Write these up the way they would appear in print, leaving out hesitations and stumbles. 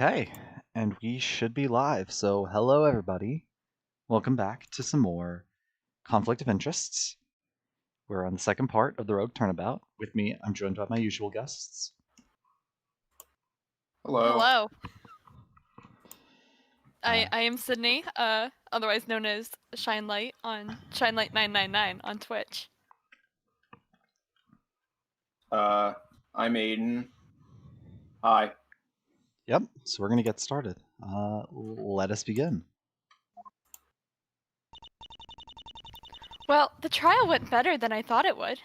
Okay, and we should be live. So, hello everybody. Welcome back to some more Conflict of Interests. We're on the second part of the Rogue Turnabout. With me, I'm joined by my usual guests. Hello. Hello. I am Sydney, otherwise known as Shinelight on Shinelight999 on Twitch. I'm Aiden. Hi. Yep, so we're going to get started. Let us begin. Well, the trial went better than I thought it would.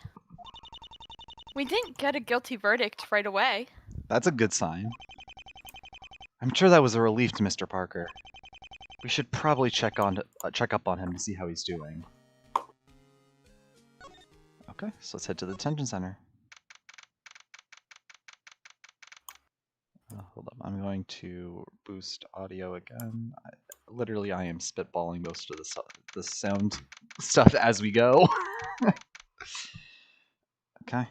We didn't get a guilty verdict right away. That's a good sign. I'm sure that was a relief to Mr. Parker. We should probably check up on him to see how he's doing. Okay, so let's head to the detention center. Hold up, I'm going to boost audio again. I am spitballing most of the sound stuff as we go. Okay.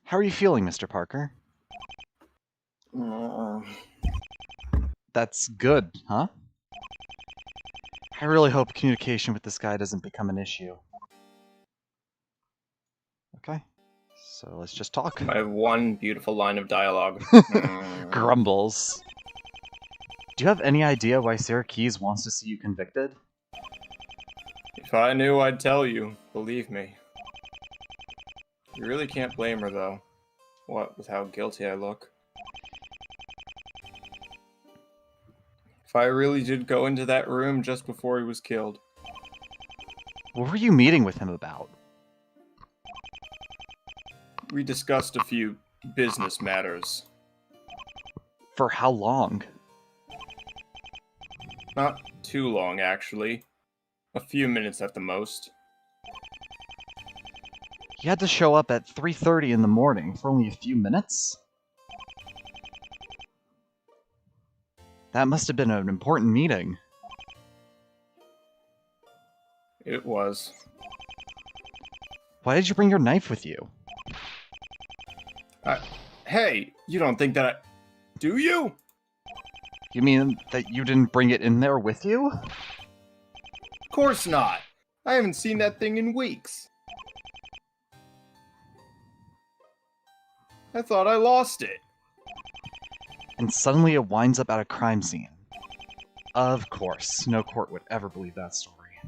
How are you feeling, Mr. Parker? That's good, huh? I really hope communication with this guy doesn't become an issue. Okay, so let's just talk. I have one beautiful line of dialogue. Grumbles. Do you have any idea why Sarah Keyes wants to see you convicted? If I knew, I'd tell you. Believe me. You really can't blame her, though. What with how guilty I look. If I really did go into that room just before he was killed. What were you meeting with him about? We discussed a few business matters. For how long? Not too long, actually. A few minutes at the most. You had to show up at 3:30 in the morning for only a few minutes? That must have been an important meeting. It was. Why did you bring your knife with you? Hey, you don't think that I... Do you? You mean that you didn't bring it in there with you? Of course not. I haven't seen that thing in weeks. I thought I lost it. And suddenly it winds up at a crime scene. Of course, no court would ever believe that story.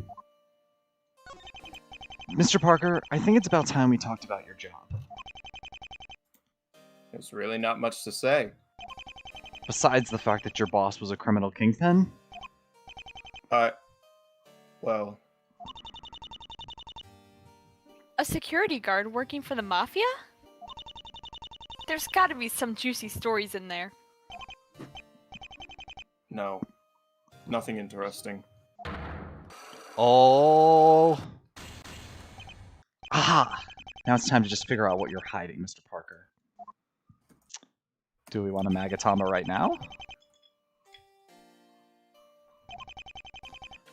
Mr. Parker, I think it's about time we talked about your job. There's really not much to say. Besides the fact that your boss was a criminal kingpin? Well... A security guard working for the Mafia? There's gotta be some juicy stories in there. No. Nothing interesting. Oh. Aha! Now it's time to just figure out what you're hiding, Mr. Parker. Do we want a Magatama right now?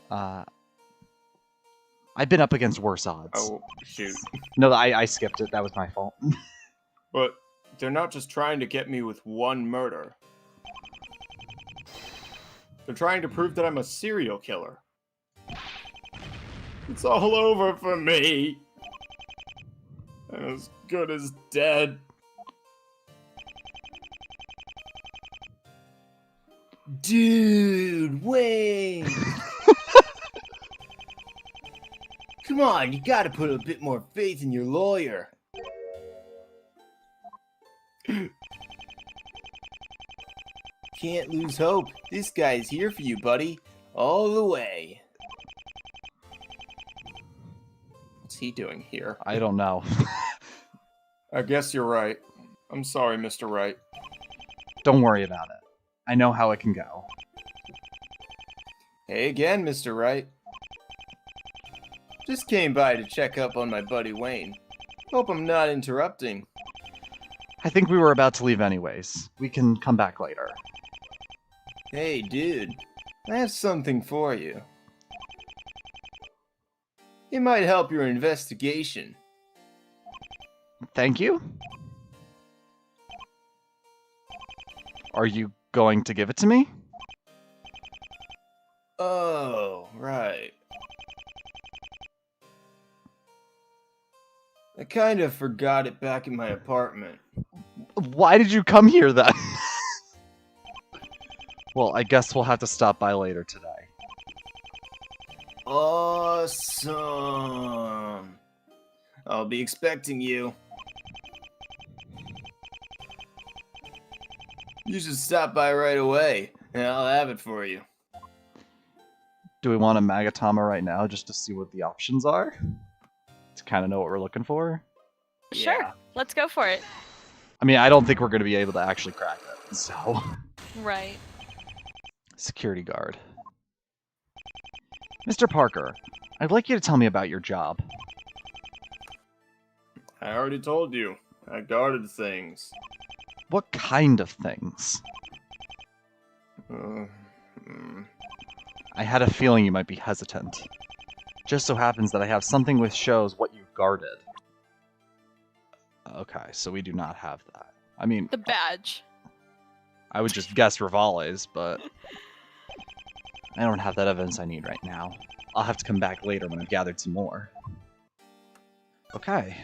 I've been up against worse odds. Oh, shoot. No, I skipped it. That was my fault. But they're not just trying to get me with one murder. They're trying to prove that I'm a serial killer. It's all over for me. I'm as good as dead. Dude, Wayne! Come on, you gotta put a bit more faith in your lawyer. Can't lose hope. This guy's here for you, buddy. All the way. What's he doing here? I don't know. I guess you're right. I'm sorry, Mr. Wright. Don't worry about it. I know how it can go. Hey again, Mr. Wright. Just came by to check up on my buddy Wayne. Hope I'm not interrupting. I think we were about to leave anyways. We can come back later. Hey, dude. I have something for you. It might help your investigation. Thank you. Are you going to give it to me? Oh, right. I kind of forgot it back in my apartment. Why did you come here then? Well, I guess we'll have to stop by later today. Awesome. I'll be expecting you. You should stop by right away, and I'll have it for you. Do we want a Magatama right now just to see what the options are? To kind of know what we're looking for? Sure, Yeah. let's go for it. I mean, I don't think we're going to be able to actually crack it, so... Right. Security guard. Mr. Parker, I'd like you to tell me about your job. I already told you. I guarded things. What kind of things? I had a feeling you might be hesitant. Just so happens that I have something which shows what you've guarded. Okay, so we do not have that. I mean... The badge. I would just guess Rivales, but... I don't have that evidence I need right now. I'll have to come back later when I've gathered some more. Okay.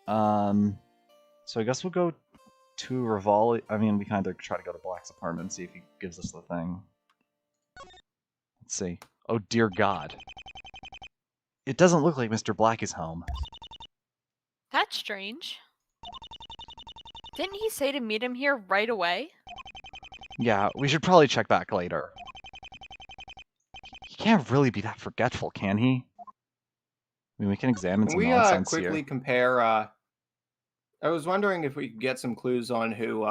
So I guess we'll go to Rivale. I mean, we can either try to go to Black's apartment and see if he gives us the thing. Let's see. Oh, dear God. It doesn't look like Mr. Black is home. That's strange. Didn't he say to meet him here right away? Yeah, we should probably check back later. He can't really be that forgetful, can he? I mean, we can examine Can some we nonsense quickly here. compare, I was wondering if we could get some clues on who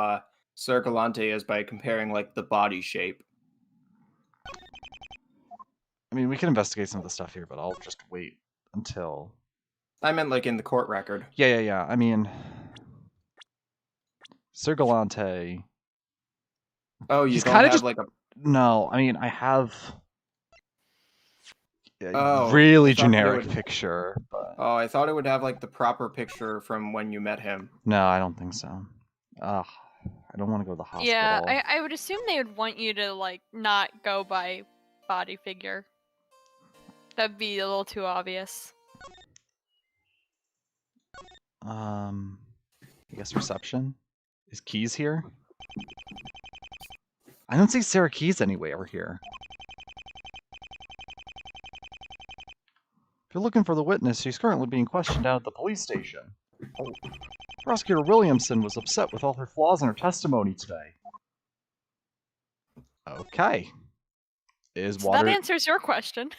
Sir Gallante is by comparing, like, the body shape. I mean, we can investigate some of the stuff here, but I'll just wait until... I meant, like, in the court record. Yeah. I mean... Sir Gallante... Oh, you He's don't kinda have, just- like, a... No, I mean, I have... a Oh, really I thought that it generic would- picture, but... Oh, I thought it would have, like, the proper picture from when you met him. No, I don't think so. Ugh, I don't want to go to the hospital. Yeah, I would assume they would want you to, like, not go by body figure. That'd be a little too obvious. I guess reception? Is Keys here? I don't see Sarah Keys anywhere here. If you're looking for the witness, she's currently being questioned down at the police station. Prosecutor Williamson was upset with all her flaws in her testimony today. Okay. Is So water... that answers your question.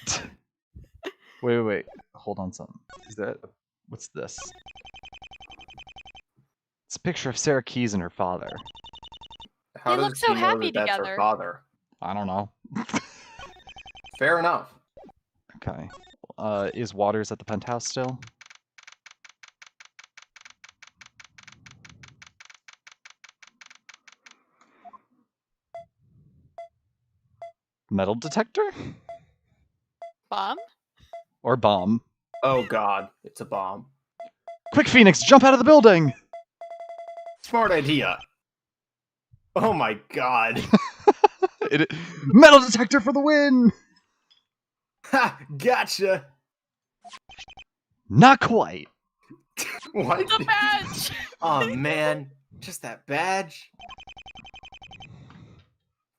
Wait. Hold on something. Is that... What's this? It's a picture of Sarah Keys and her father. How They does look so she know happy that that's her together. father? I don't know. Fair enough. Okay. Is Waters at the penthouse still? Metal detector? Bomb? Or bomb? Oh god, it's a bomb. Quick, Phoenix, jump out of the building! Smart idea. Oh my god. Metal detector for the win! Ha! Gotcha! Not quite. What? The badge! Oh man, just that badge?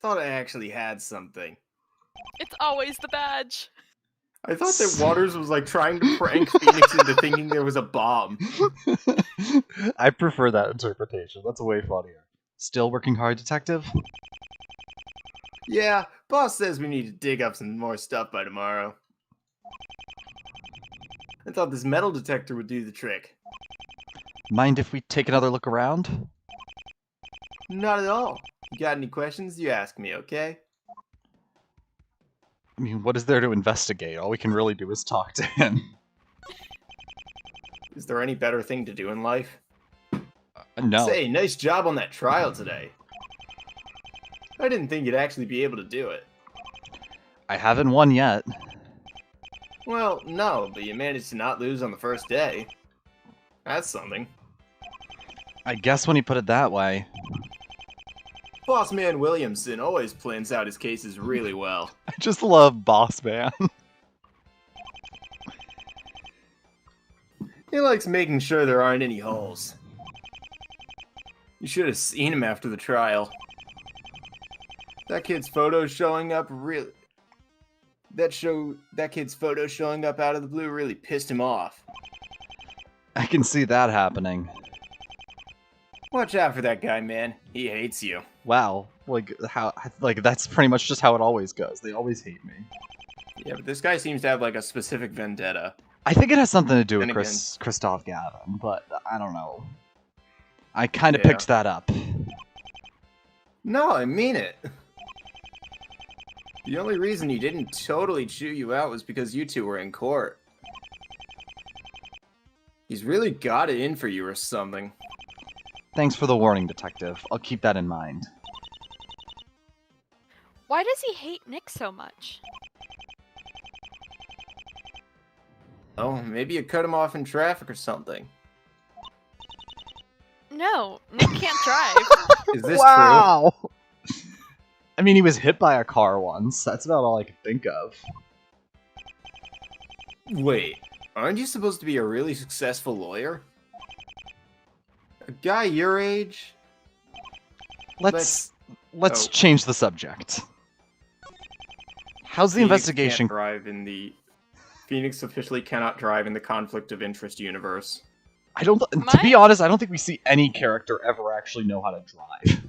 Thought I actually had something. It's always the badge. I thought that Waters was like trying to prank Phoenix into thinking there was a bomb. I prefer that interpretation. That's way funnier. Still working hard, detective? Yeah, boss says we need to dig up some more stuff by tomorrow. I thought this metal detector would do the trick. Mind if we take another look around? Not at all. You got any questions, you ask me, okay? I mean, what is there to investigate? All we can really do is talk to him. Is there any better thing to do in life? No. Say, nice job on that trial today. I didn't think you'd actually be able to do it. I haven't won yet. Well, no, but you managed to not lose on the first day. That's something. I guess when you put it that way. Boss Man Williamson always plans out his cases really well. I just love Boss Man. He likes making sure there aren't any holes. You should have seen him after the trial. That kid's photo showing up really... That kid's photo showing up out of the blue really pissed him off. I can see that happening. Watch out for that guy, man. He hates you. Wow, that's pretty much just how it always goes. They always hate me. Yeah, but this guy seems to have like a specific vendetta. I think it has something to do with Then again- Christoph Gavin, but I don't know. I kind of Yeah. picked that up. No, I mean it. The only reason he didn't totally chew you out was because you two were in court. He's really got it in for you or something. Thanks for the warning, Detective. I'll keep that in mind. Why does he hate Nick so much? Oh, maybe you cut him off in traffic or something. No, Nick can't drive. Is this Wow! I mean, he was hit by a car once. That's about all I could think of. true? Wait, aren't you supposed to be a really successful lawyer? A guy your age? Let's oh. change the subject. How's the Phoenix investigation? Can't drive in the... Phoenix officially cannot drive in the conflict of interest universe. I don't. To be honest, I don't think we see any character ever actually know how to drive.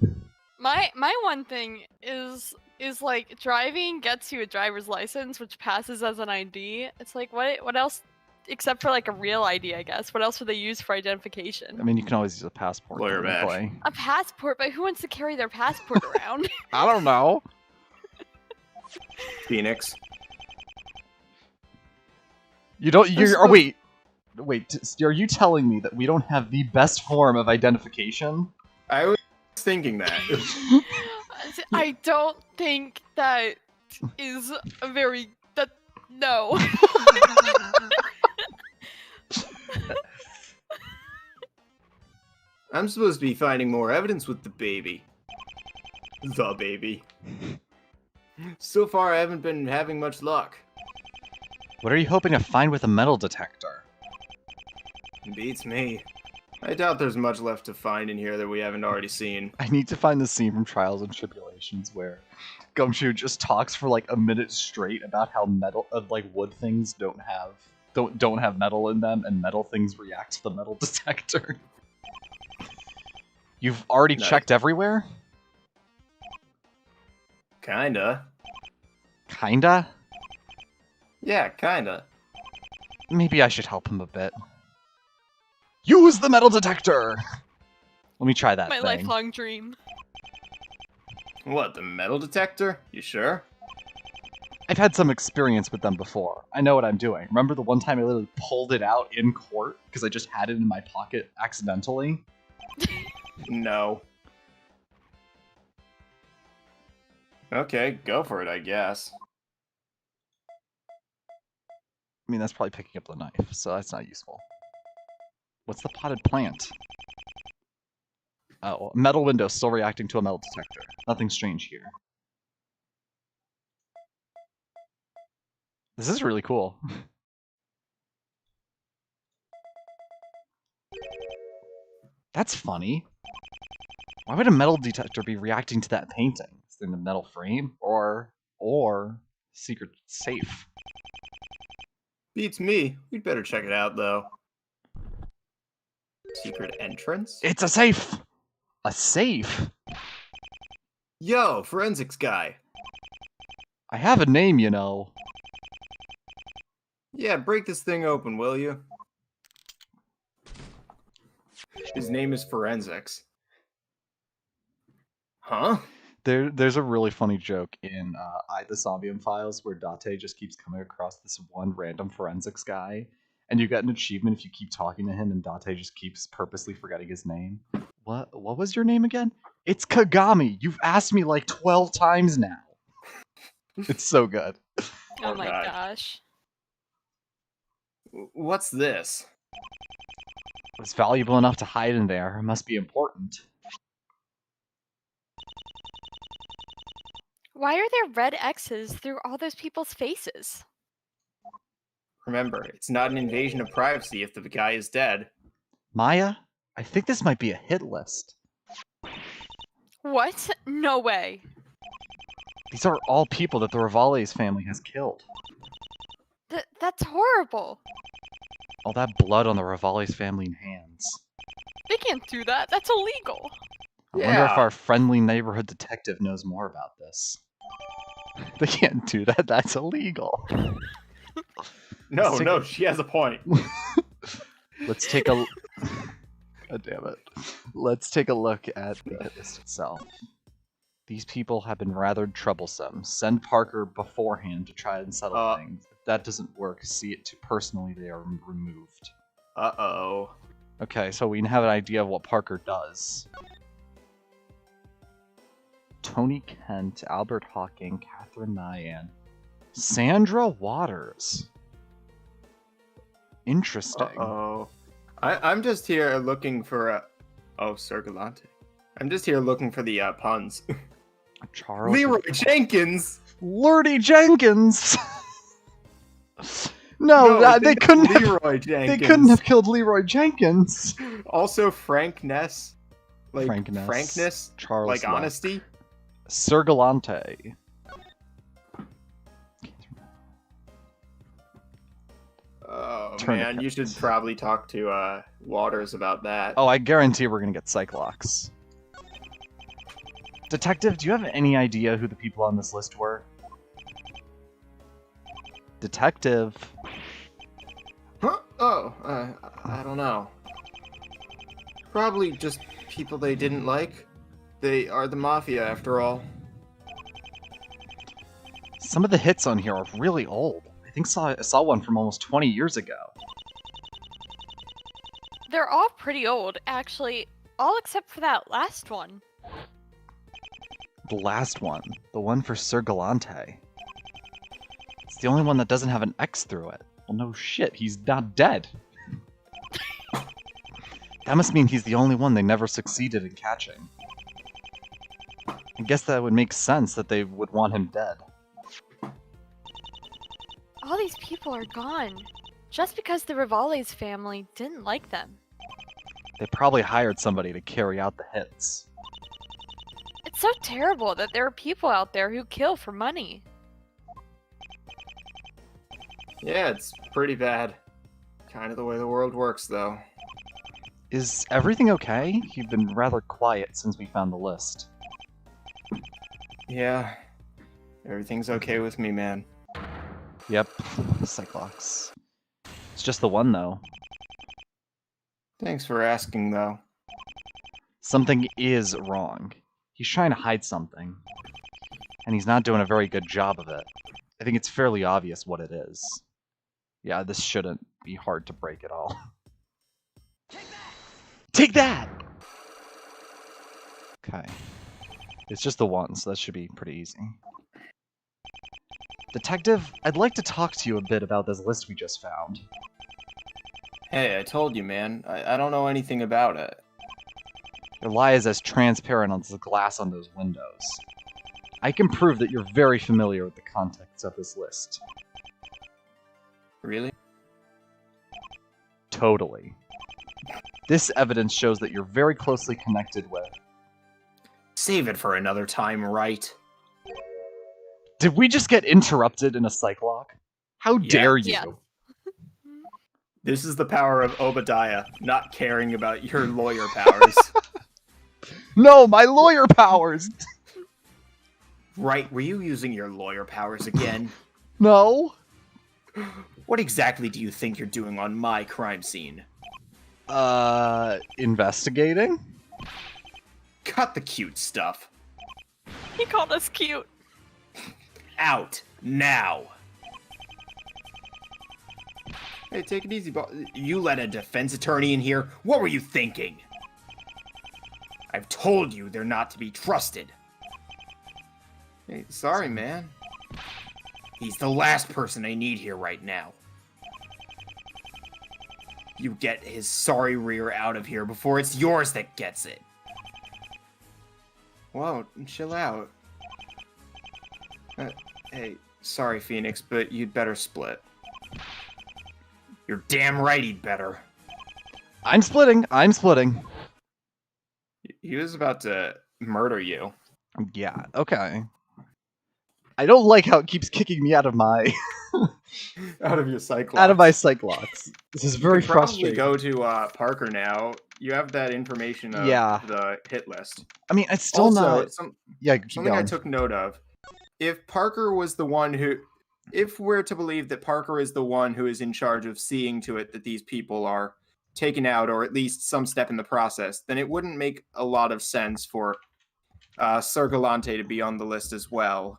My one thing is like driving gets you a driver's license, which passes as an ID. It's like what else, except for like a real ID, I guess. What else would they use for identification? I mean, you can always use a passport. Lawyer badge. technically. A passport, but who wants to carry their passport around? I don't know. Phoenix. You don't. suppose- Wait. Are you telling me that we don't have the best form of identification? I was thinking that. I don't think that is a very no. I'm supposed to be finding more evidence with the baby. The baby. So far, I haven't been having much luck. What are you hoping to find with a metal detector? Beats me. I doubt there's much left to find in here that we haven't already seen. I need to find the scene from Trials and Tribulations where Gumshoe just talks for like a minute straight about how wood things don't have metal in them, and metal things react to the metal detector. You've already No. checked everywhere? Kinda. Kinda? Yeah, kinda. Maybe I should help him a bit. Use the metal detector! Let me try that My thing. lifelong dream. What, the metal detector? You sure? I've had some experience with them before. I know what I'm doing. Remember the one time I literally pulled it out in court because I just had it in my pocket accidentally? No. Okay, go for it, I guess. I mean, that's probably picking up the knife, so that's not useful. What's the potted plant? Oh, metal window still reacting to a metal detector. Nothing strange here. This is really cool. That's funny. Why would a metal detector be reacting to that painting? Is it in a metal frame? Or secret safe? Beats me. We'd better check it out, though. Secret entrance? It's a safe! A safe? Yo, forensics guy. I have a name, you know. Yeah, break this thing open, will you? His name is Forensics. Huh? There's a really funny joke in the Zombium Files where Date just keeps coming across this one random forensics guy, and you get an achievement if you keep talking to him, and Date just keeps purposely forgetting his name. What was your name again? It's Kagami! You've asked me like 12 times now! It's so good. Oh Poor my guy. gosh. What's this? It's valuable enough to hide in there. It must be important. Why are there red X's through all those people's faces? Remember, it's not an invasion of privacy if the guy is dead. Maya, I think this might be a hit list. What? No way. These are all people that the Rivales family has killed. That's horrible. All that blood on the Rivales family hands. They can't do that. That's illegal. I wonder if Yeah. our friendly neighborhood detective knows more about this. They can't do that. That's illegal. No, she has a point. Let's take a... God damn it. Let's take a look at the hit list itself. These people have been rather troublesome. Send Parker beforehand to try and settle things. If that doesn't work, see it to personally they are removed. Uh-oh. Okay, so we can have an idea of what Parker does. Tony Kent, Albert Hawking, Catherine Nyan, Sandra Waters. Interesting. Uh-oh. I'm just here looking for Oh, Sir Gallante. I'm just here looking for the puns. Charles Leroy Jenkins! Lordy Jenkins! No, they couldn't have, Leroy Jenkins. they couldn't have killed Leroy Jenkins. Also Frank Ness. Like, Frank Ness, frankness? Charles like, Locke. honesty? Sir Gallante. Oh, Tourniquets. man, you should probably talk to Waters about that. Oh, I guarantee we're gonna get Cyclox. Detective, do you have any idea who the people on this list were? Detective. Huh? Oh, I don't know. Probably just people they didn't like. They are the Mafia, after all. Some of the hits on here are really old. I think I saw one from almost 20 years ago. They're all pretty old, actually. All except for that last one. The last one. The one for Sir Gallante. It's the only one that doesn't have an X through it. Well, no shit, he's not dead. That must mean he's the only one they never succeeded in catching. I guess that would make sense that they would want him dead. All these people are gone. Just because the Rivales family didn't like them. They probably hired somebody to carry out the hits. It's so terrible that there are people out there who kill for money. Yeah, it's pretty bad. Kind of the way the world works, though. Is everything okay? You've been rather quiet since we found the list. Yeah, everything's okay with me, man. Yep, Cyclox. It's just the one, though. Thanks for asking, though. Something is wrong. He's trying to hide something. And he's not doing a very good job of it. I think it's fairly obvious what it is. Yeah, this shouldn't be hard to break at all. Take that! Okay. It's just the one, so that should be pretty easy. Detective, I'd like to talk to you a bit about this list we just found. Hey, I told you, man. I don't know anything about it. Your lie is as transparent as the glass on those windows. I can prove that you're very familiar with the contents of this list. Really? Totally. This evidence shows that you're very closely connected with... Save it for another time, right? Did we just get interrupted in a Cyclock? How dare you? Yeah. This is the power of Obadiah, not caring about your lawyer powers. No, my lawyer powers! Right, were you using your lawyer powers again? No. What exactly do you think you're doing on my crime scene? Investigating? Cut the cute stuff. He called us cute. Out, now! Hey, take it easy, boss. You let a defense attorney in here? What were you thinking? I've told you they're not to be trusted. Hey, sorry, man. He's the last person I need here right now. You get his sorry rear out of here before it's yours that gets it. Whoa, chill out. Hey, sorry, Phoenix, but you'd better split. You're damn right he'd better. I'm splitting. I'm splitting. He was about to murder you. Yeah, okay. I don't like how it keeps kicking me out of my Out of your Cyclops. out of my Cyclops. This is very You could probably frustrating. go to Parker now. You have that information of Yeah. the hit list. I mean, it's still Also, not. Yeah, keep something I going. took note of. If Parker was the one who... If we're to believe that Parker is the one who is in charge of seeing to it that these people are taken out, or at least some step in the process, then it wouldn't make a lot of sense for Sir Gallante to be on the list as well.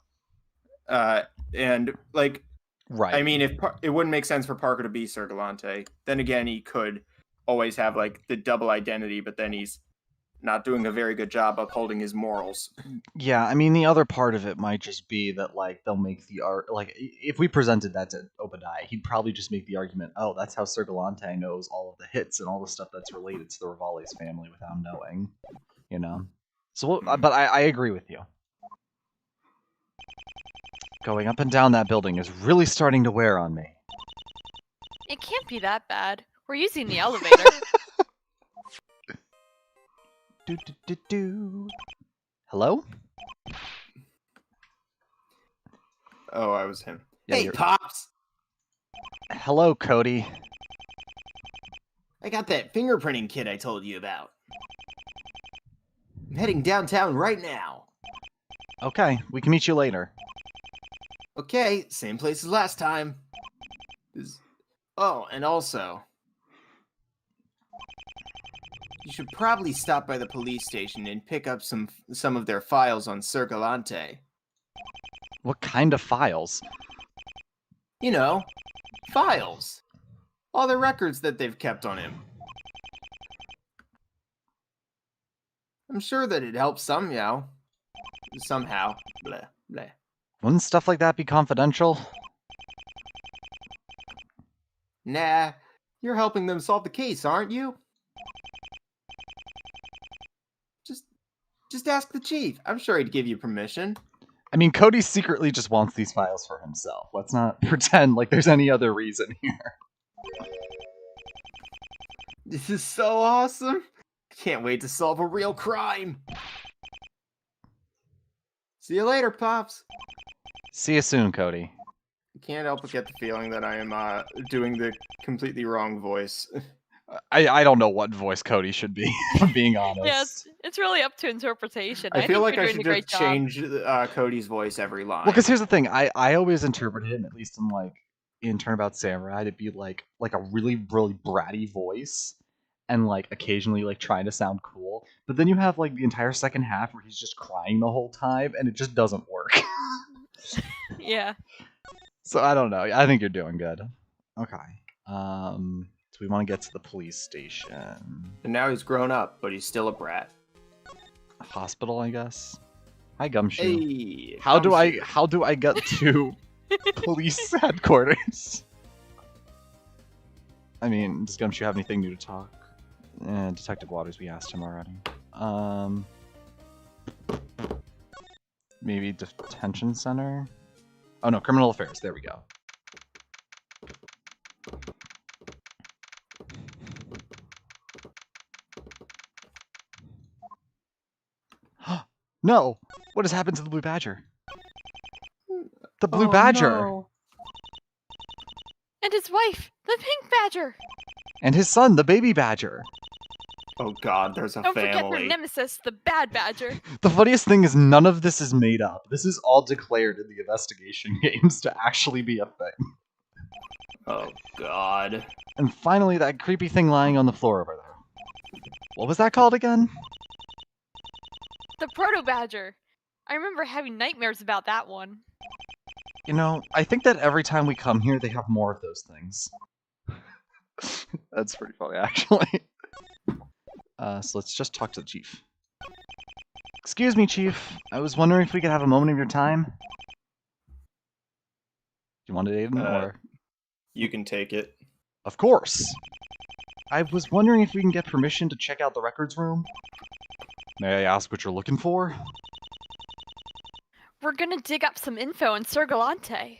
And, like... Right. I mean, it wouldn't make sense for Parker to be Sir Gallante. Then again, he could always have like the double identity, but then he's not doing a very good job upholding his morals. Yeah, I mean, the other part of it might just be that like they'll make the art like if we presented that to Obadiah, he'd probably just make the argument, oh, that's how Sir Gallante knows all of the hits and all the stuff that's related to the Rivales family without knowing, you know. So, but I agree with you. Going up and down that building is really starting to wear on me. It can't be that bad. We're using the elevator. Do. Hello? Oh, I was him. Yeah, Hey, Pops! Hello, Cody. I got that fingerprinting kit I told you about. I'm heading downtown right now. Okay, we can meet you later. Okay, same place as last time. Oh, and also... You should probably stop by the police station and pick up some of their files on Sir Gallante. What kind of files? You know, files. All the records that they've kept on him. I'm sure that it helps somehow. Somehow. Bleh, bleh. Wouldn't stuff like that be confidential? Nah, you're helping them solve the case, aren't you? Just ask the chief. I'm sure he'd give you permission. I mean, Cody secretly just wants these files for himself. Let's not pretend like there's any other reason here. This is so awesome. I can't wait to solve a real crime. See you later, Pops. See you soon, Cody. I can't help but get the feeling that I am doing the completely wrong voice. I don't know what voice Cody should be, if I'm being honest. Yeah, it's really up to interpretation. I feel like you're I doing should a great just job. change Cody's voice every line. Well, because here's the thing. I always interpreted him, at least in Turnabout Samurai, to be like a really, really bratty voice. And like occasionally like trying to sound cool. But then you have like the entire second half where he's just crying the whole time and it just doesn't work. Yeah. So I don't know. I think you're doing good. Okay. So we want to get to the police station. And now he's grown up, but he's still a brat. Hospital, I guess. Hi, Gumshoe. Hey, How do I get to police headquarters? I mean, does Gumshoe have anything new to talk? Detective Waters, we asked him already. Maybe detention center? Oh no, criminal affairs. There we go. No! What has happened to the Blue Badger? The Blue Badger! No. And his wife, the Pink Badger. And his son, the Baby Badger. Oh god, there's a Don't forget her family. nemesis, the Bad Badger. The funniest thing is none of this is made up. This is all declared in the investigation games to actually be a thing. Oh god. And finally, that creepy thing lying on the floor over there. What was that called again? The Proto Badger. I remember having nightmares about that one. You know, I think that every time we come here, they have more of those things. That's pretty funny, actually. So let's just talk to the chief. Excuse me, Chief. I was wondering if we could have a moment of your time. Do you want it, Aiden, or...? You can take it. Of course! I was wondering if we can get permission to check out the records room. May I ask what you're looking for? We're we're gonna dig up some info on Sir Gallante.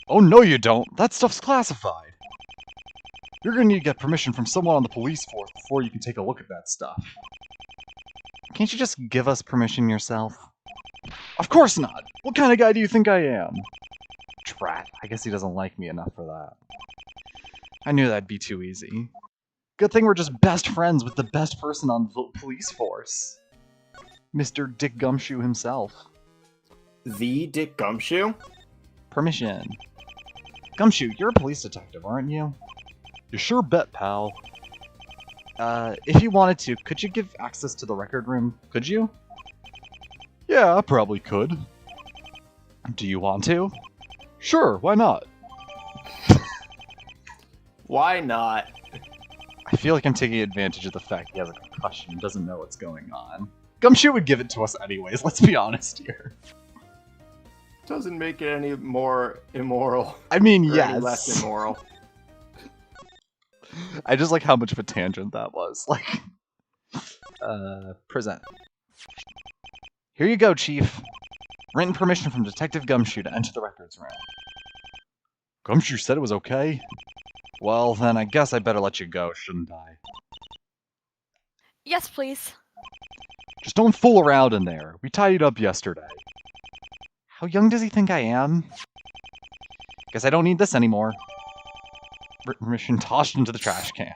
Oh, no you don't. That stuff's classified. You're gonna need to get permission from someone on the police force before you can take a look at that stuff. Can't you just give us permission yourself? Of course not! What kind of guy do you think I am? Drat, I guess he doesn't like me enough for that. I knew that'd be too easy. Good thing we're just best friends with the best person on the police force. Mr. Dick Gumshoe himself. The Dick Gumshoe? Permission. Gumshoe, you're a police detective, aren't you? You sure bet, pal. If you wanted to, could you give access to the record room? Could you? Yeah, I probably could. Do you want to? Sure, why not? Why not? I feel like I'm taking advantage of the fact he has a concussion and doesn't know what's going on. Gumshoe would give it to us anyways, let's be honest here. Doesn't make it any more immoral. I mean, or yes. any less immoral. I just like how much of a tangent that was. Like, present. Here you go, Chief. Written permission from Detective Gumshoe to enter the records room. Gumshoe said it was okay? Well, then I guess I better let you go, shouldn't I? Yes, please. Just don't fool around in there. We tidied up yesterday. How young does he think I am? Guess I don't need this anymore. Permission tossed into the trash can.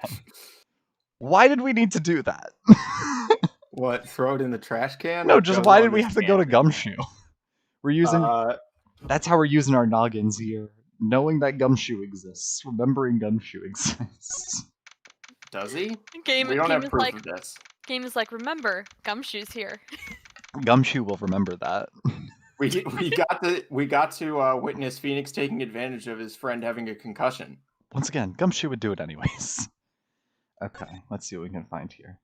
Why did we need to do that? What, throw it in the trash can? No, just why did we have to go to Gumshoe? We're using... That's how we're using our noggins here. Knowing that Gumshoe exists. Remembering Gumshoe exists. Does he? Game, We don't game have is proof like, of this. Game is like, remember, Gumshoe's here. Gumshoe will remember that. We got to witness Phoenix taking advantage of his friend having a concussion. Once again, Gumshoe would do it anyways. Okay, let's see what we can find here.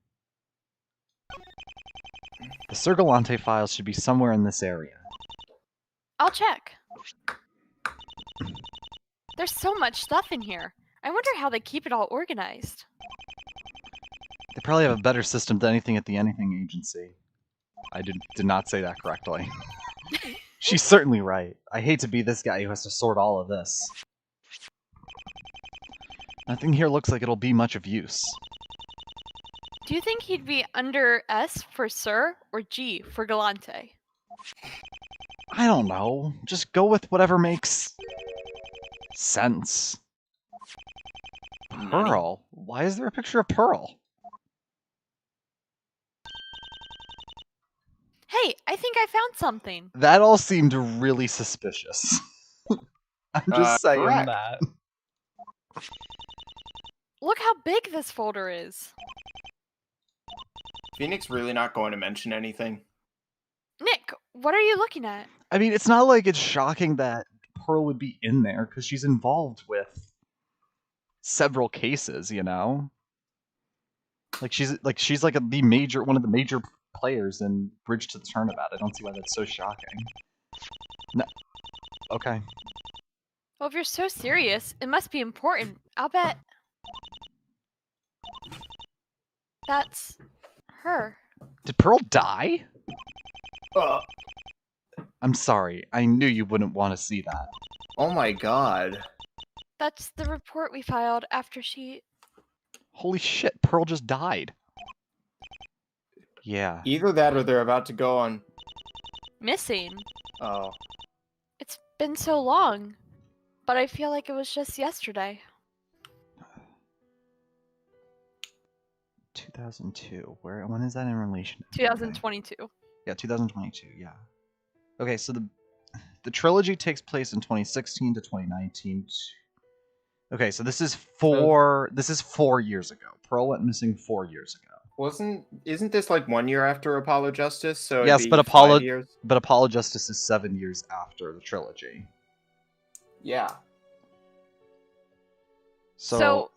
The Sir Gallante files should be somewhere in this area. I'll check. There's so much stuff in here. I wonder how they keep it all organized. They probably have a better system than anything at the Anything Agency. I did not say that correctly. She's certainly right. I hate to be this guy who has to sort all of this. Nothing here looks like it'll be much of use. Do you think he'd be under S for Sir or G for Gallante? I don't know. Just go with whatever makes sense. Pearl? Why is there a picture of Pearl? Hey, I think I found something. That all seemed really suspicious. I'm just saying correct. that. Look how big this folder is. Phoenix really not going to mention anything? Nick, what are you looking at? I mean, it's not like it's shocking that Pearl would be in there, because she's involved with several cases, you know? She's like one of the major players in Bridge to the Turnabout. I don't see why that's so shocking. No. Okay. Well, if you're so serious, it must be important. I'll bet that's her. Did Pearl die? Uh, I'm sorry. I knew you wouldn't want to see that. oh my god. That's the report we filed after she... Holy shit, Pearl just died. Yeah. Either that or they're about to go on... Missing. Oh. It's been so long, but I feel like it was just yesterday. 2002. When is that in relation to? 2022. Yeah, 2022, yeah. Okay, so the trilogy takes place in 2016 to 2019. Okay, so this is 4 years ago. Pearl went missing 4 years ago. Isn't this like 1 year after Apollo Justice? So yes, it'd but be 5 years? Apollo Justice is 7 years after the trilogy. Yeah. So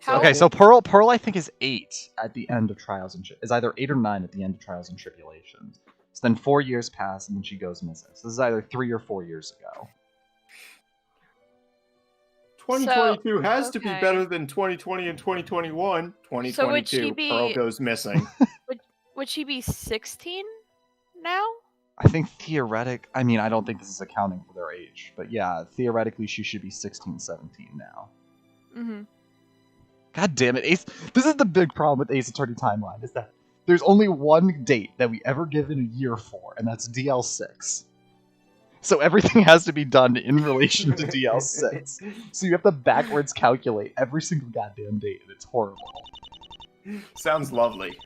how... Okay, so Pearl I think is 8 at the end of Trials and is either 8 or 9 at the end of Trials and Tribulations. So then 4 years pass and then she goes missing. So this is either 3 or 4 years ago. 2022 has to be better than 2020 and 2021. 2022, so would she be... Pearl goes missing. Would she be 16 now? I think I mean, I don't think this is accounting for their age, but yeah, theoretically she should be 16, 17 now. Mm-hmm. God damn it, Ace. This is the big problem with Ace Attorney Timeline, is that there's only one date that we ever give in a year for, and that's DL6. So everything has to be done in relation to DL6. So you have to backwards calculate every single goddamn date, and it's horrible. Sounds lovely.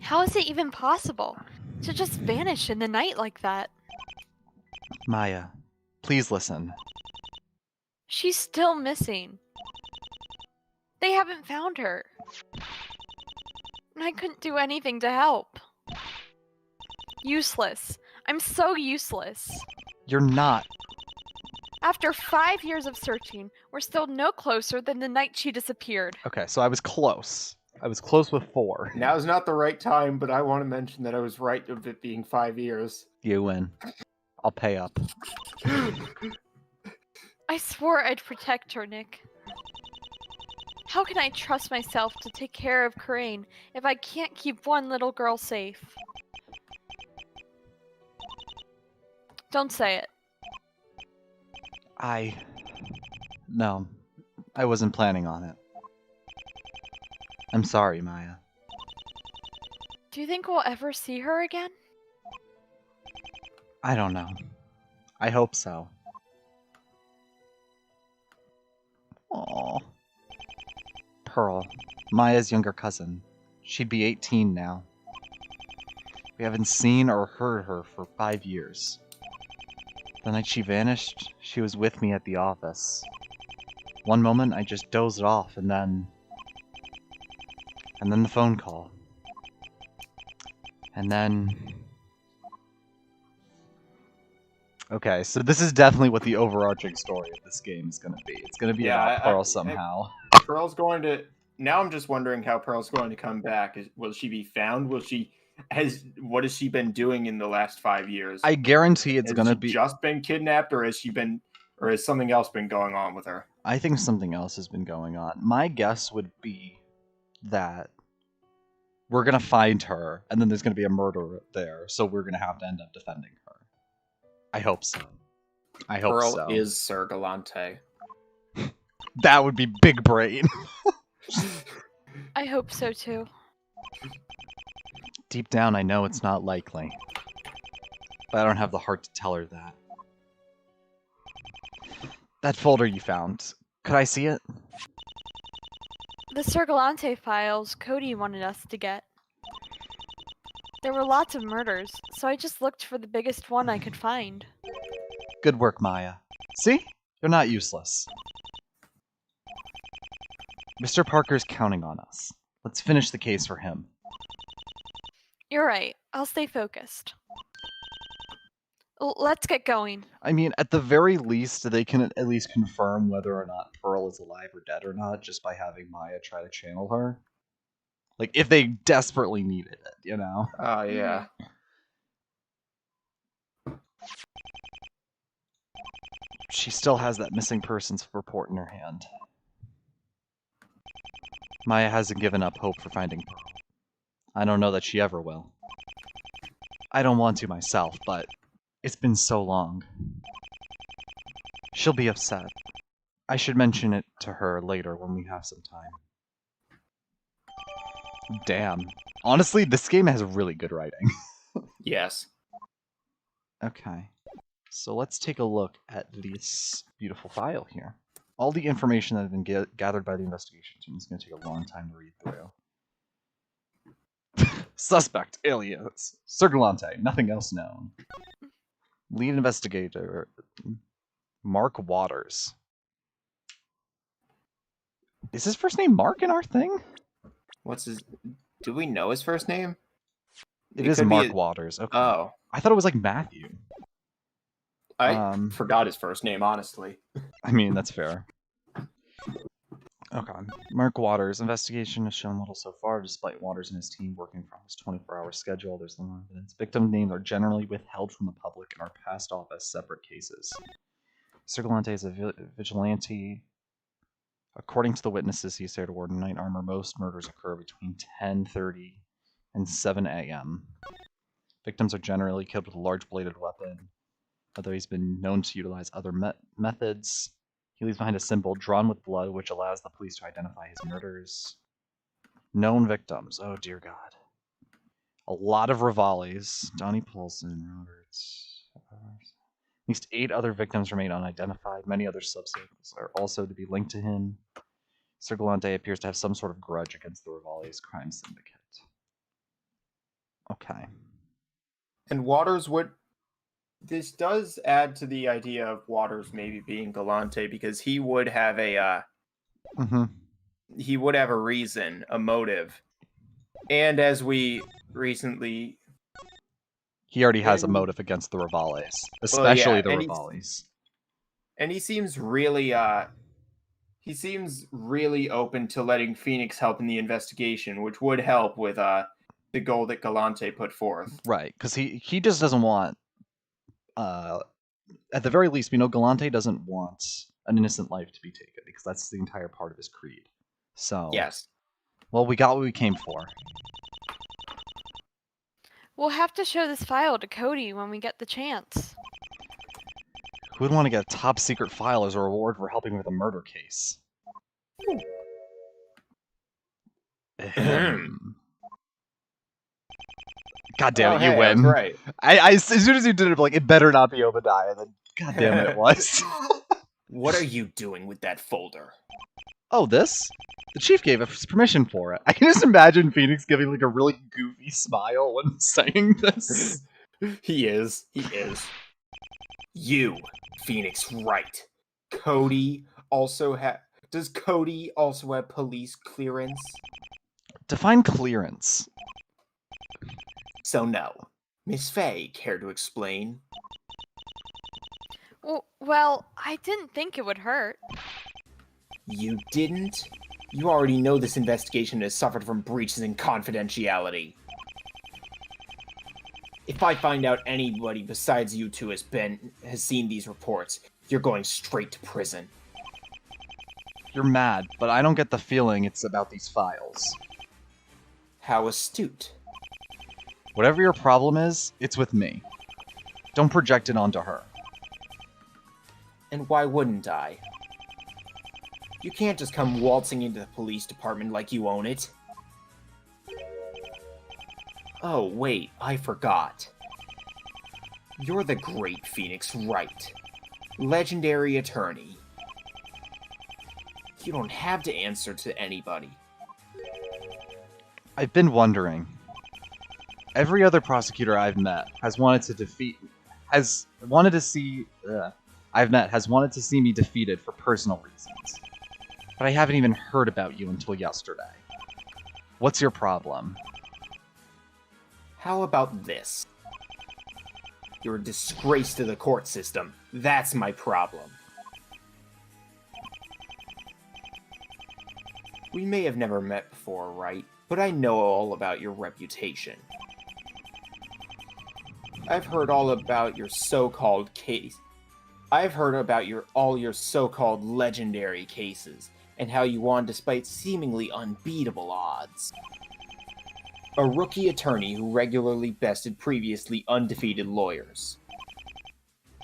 How is it even possible to just vanish in the night like that? Maya, please listen. She's still missing. They haven't found her. And I couldn't do anything to help. Useless. I'm so useless. You're not. After 5 years of searching, we're still no closer than the night she disappeared. Okay, so I was close. I was close with 4. Now's not the right time, but I want to mention that I was right of it being 5 years. You win. I'll pay up. I swore I'd protect her, Nick. How can I trust myself to take care of Coraine if I can't keep one little girl safe? Don't say it. No, I wasn't planning on it. I'm sorry, Maya. Do you think we'll ever see her again? I don't know. I hope so. Aww. Pearl, Maya's younger cousin. She'd be 18 now. We haven't seen or heard her for 5 years. The night she vanished, she was with me at the office. One moment I just dozed off, and then the phone call. And then... Okay, so this is definitely what the overarching story of this game is going to be. It's going to be about Pearl somehow. Pearl's going to... Now I'm just wondering how Pearl's going to come back. Will she be found? What has she been doing in the last 5 years? I guarantee it's going to be... just been kidnapped, or has something else been going on with her? I think something else has been going on. My guess would be that we're going to find her, and then there's going to be a murder there, so we're going to have to end up defending her. I hope so. I hope so. Pearl is Sir Gallante. That would be big brain. I hope so too. Deep down, I know it's not likely. But I don't have the heart to tell her that. That folder you found, could I see it? The Sir Gallante files Cody wanted us to get. There were lots of murders, so I just looked for the biggest one I could find. Good work, Maya. See? You're not useless. Mr. Parker's counting on us. Let's finish the case for him. You're right. I'll stay focused. Let's get going. I mean, at the very least, they can at least confirm whether or not Pearl is alive or dead or not just by having Maya try to channel her. Like, if they desperately needed it, you know? Oh, yeah. She still has that missing persons report in her hand. Maya hasn't given up hope for finding Pearl. I don't know that she ever will. I don't want to myself, but it's been so long. She'll be upset. I should mention it to her later when we have some time. Damn. Honestly, this game has really good writing. Yes. Okay. So let's take a look at this beautiful file here. All the information that has been gathered by the investigation team is going to take a long time to read through. Suspect, alias, Sir Gallante, nothing else known. Lead investigator, Mark Waters. Is his first name Mark in our thing? Do we know his first name? It is Mark Waters. Okay. Oh. I thought it was like Matthew. I forgot his first name, honestly. I mean, that's fair. Okay. Mark Waters. Investigation has shown little so far, despite Waters and his team working from his 24-hour schedule. There's no evidence. Victim names are generally withheld from the public and are passed off as separate cases. Sir Gallante is a vigilante. According to the witnesses, he said to wore knight armor. Most murders occur between 10:30 and 7 a.m. Victims are generally killed with a large bladed weapon, although he's been known to utilize other methods. He leaves behind a symbol drawn with blood, which allows the police to identify his murders. Known victims. Oh, dear God. A lot of Rivalis. Donnie Paulson, Roberts. At least 8 other victims remain unidentified. Many other suspects are also to be linked to him. Sir Gallante appears to have some sort of grudge against the Rivalis crime syndicate. Okay. And Waters would... This does add to the idea of Waters maybe being Gallante, because he would have a... He would have a reason, a motive. And as we recently... He already has a motive against the Rivalis. Especially the Rivalis. And he seems really... He seems really open to letting Phoenix help in the investigation, which would help with the goal that Gallante put forth. Right, because he just doesn't want... at the very least, we know Gallante doesn't want an innocent life to be taken, because that's the entire part of his creed. So... Yes. Well, we got what we came for. We'll have to show this file to Cody when we get the chance. Who would want to get a top secret file as a reward for helping with a murder case? God damn it, you win. That's right. I as soon as you did it, like, it better not be Obadiah, then god damn it was. What are you doing with that folder? Oh, this? The chief gave us permission for it. I can just imagine Phoenix giving like a really goofy smile when saying this. He is. You, Phoenix Wright. Cody also Does Cody also have police clearance? Define clearance. So no. Miss Faye, care to explain? Well, I didn't think it would hurt. You didn't? You already know this investigation has suffered from breaches in confidentiality. If I find out anybody besides you two has seen these reports, you're going straight to prison. You're mad, but I don't get the feeling it's about these files. How astute. Whatever your problem is, it's with me. Don't project it onto her. And why wouldn't I? You can't just come waltzing into the police department like you own it. Oh, wait, I forgot. You're the great Phoenix Wright. Legendary attorney. You don't have to answer to anybody. I've been wondering. Every other prosecutor I've met has wanted to see me defeated for personal reasons. But I haven't even heard about you until yesterday. What's your problem? How about this? You're a disgrace to the court system. That's my problem. We may have never met before, right? But I know all about your reputation. I've heard all about your so-called case. I've heard about all your so-called legendary cases, and how you won despite seemingly unbeatable odds. A rookie attorney who regularly bested previously undefeated lawyers.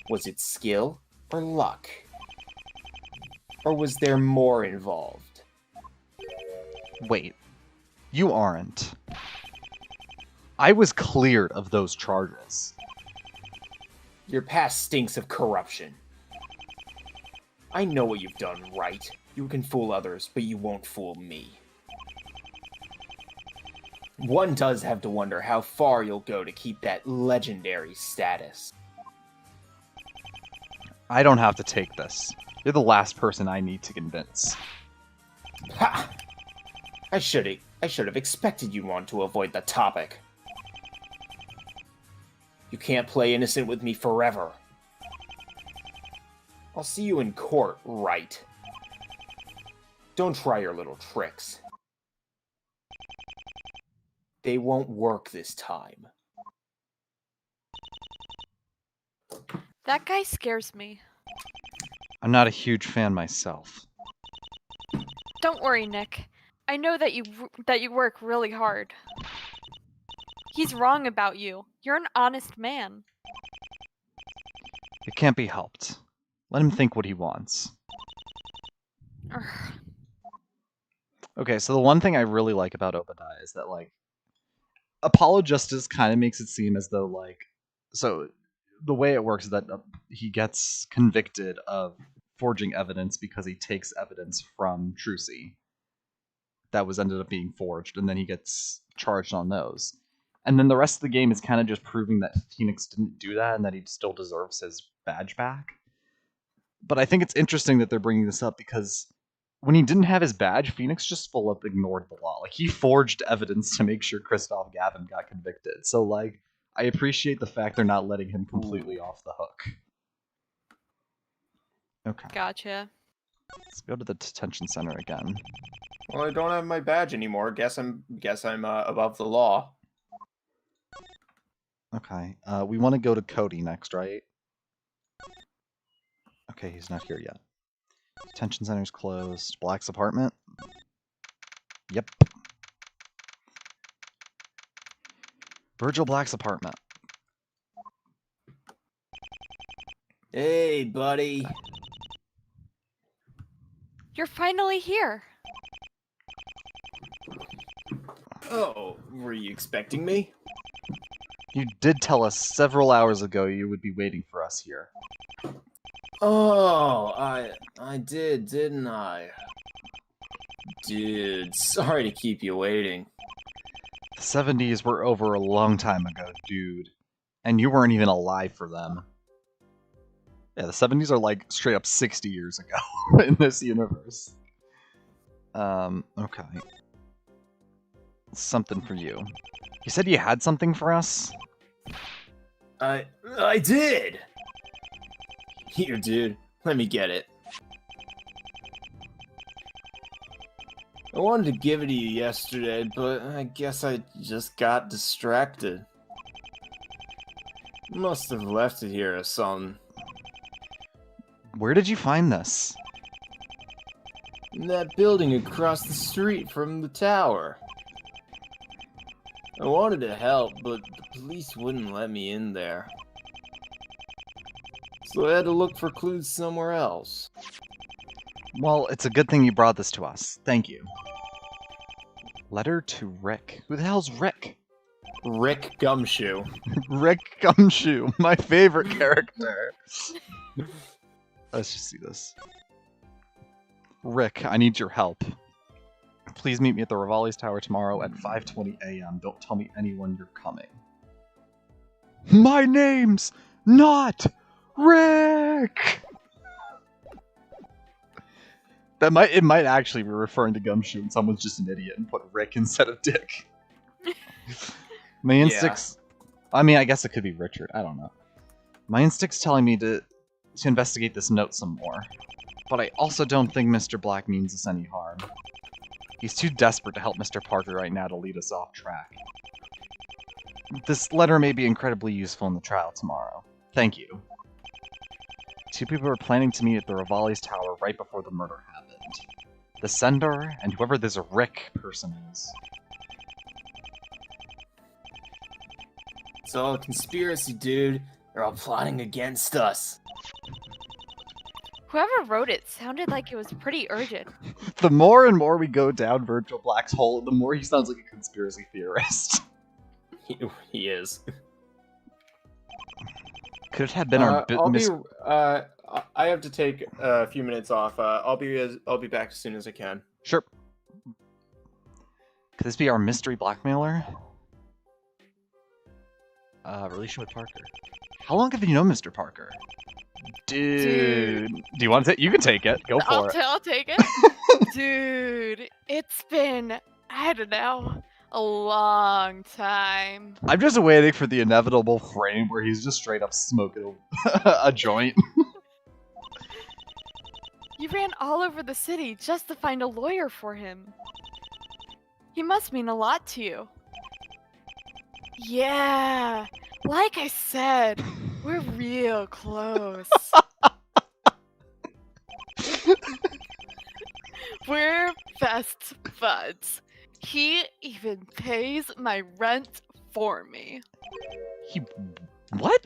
Was it skill or luck? Or was there more involved? Wait. You aren't. I was cleared of those charges. Your past stinks of corruption. I know what you've done, right? You can fool others, but you won't fool me. One does have to wonder how far you'll go to keep that legendary status. I don't have to take this. You're the last person I need to convince. Ha! I should have expected you want to avoid the topic. You can't play innocent with me forever. I'll see you in court, right? Don't try your little tricks. They won't work this time. That guy scares me. I'm not a huge fan myself. Don't worry, Nick. I know that you work really hard. He's wrong about you. You're an honest man. It can't be helped. Let him think what he wants. Urgh. Okay, so the one thing I really like about Obadiah is that, like, Apollo Justice kind of makes it seem as though, like, so the way it works is that he gets convicted of forging evidence because he takes evidence from Trucy that was ended up being forged, and then he gets charged on those. And then the rest of the game is kind of just proving that Phoenix didn't do that and that he still deserves his badge back. But I think it's interesting that they're bringing this up because when he didn't have his badge, Phoenix just full up ignored the law. Like, he forged evidence to make sure Christoph Gavin got convicted. So, like, I appreciate the fact they're not letting him completely off the hook. Okay. Gotcha. Let's go to the detention center again. Well, I don't have my badge anymore. Guess I'm above the law. Okay. We want to go to Cody next, right? Okay, he's not here yet. Detention center's closed. Black's apartment? Yep. Virgil Black's apartment. Hey, buddy. You're finally here. Oh, were you expecting me? You did tell us several hours ago you would be waiting for us here. Oh, I did, didn't I? Dude, sorry to keep you waiting. The 70s were over a long time ago, dude. And you weren't even alive for them. Yeah, the 70s are like straight up 60 years ago in this universe. Okay. Something for you. You said you had something for us? I did! Here, dude. Let me get it. I wanted to give it to you yesterday, but I guess I just got distracted. Must have left it here or something. Where did you find this? In that building across the street from the tower. I wanted to help, but the police wouldn't let me in there. So I had to look for clues somewhere else. Well, it's a good thing you brought this to us. Thank you. Letter to Rick. Who the hell's Rick? Rick Gumshoe. Rick Gumshoe, my favorite character. Let's just see this. Rick, I need your help. Please meet me at the Rivali's Tower tomorrow at 5:20 a.m. Don't tell me anyone you're coming. My name's not Rick! It might actually be referring to Gumshoe and someone's just an idiot and put Rick instead of Dick. My instincts... I mean, I guess it could be Richard. I don't know. My instinct's telling me to investigate this note some more. But I also don't think Mr. Black means us any harm. He's too desperate to help Mr. Parker right now to lead us off track. This letter may be incredibly useful in the trial tomorrow. Thank you. Two people were planning to meet at the Rivali's Tower right before the murder happened. The sender, and whoever this Rick person is. It's all a conspiracy, dude. They're all plotting against us. Whoever wrote it sounded like it was pretty urgent. The more and more we go down Virgil Black's hole, the more he sounds like a conspiracy theorist. He is. Could it have been our I have to take a few minutes off. I'll be back as soon as I can. Sure. Could this be our mystery blackmailer? Relation with Parker. How long have you known Mr. Parker? Dude. Do you want to take? You can take it. Go for it. I'll take it. Dude, it's been, I don't know, a long time. I'm just waiting for the inevitable frame where he's just straight up smoking a joint. You ran all over the city just to find a lawyer for him. He must mean a lot to you. Yeah, like I said, we're real close. We're best buds. He even pays my rent for me. He... What?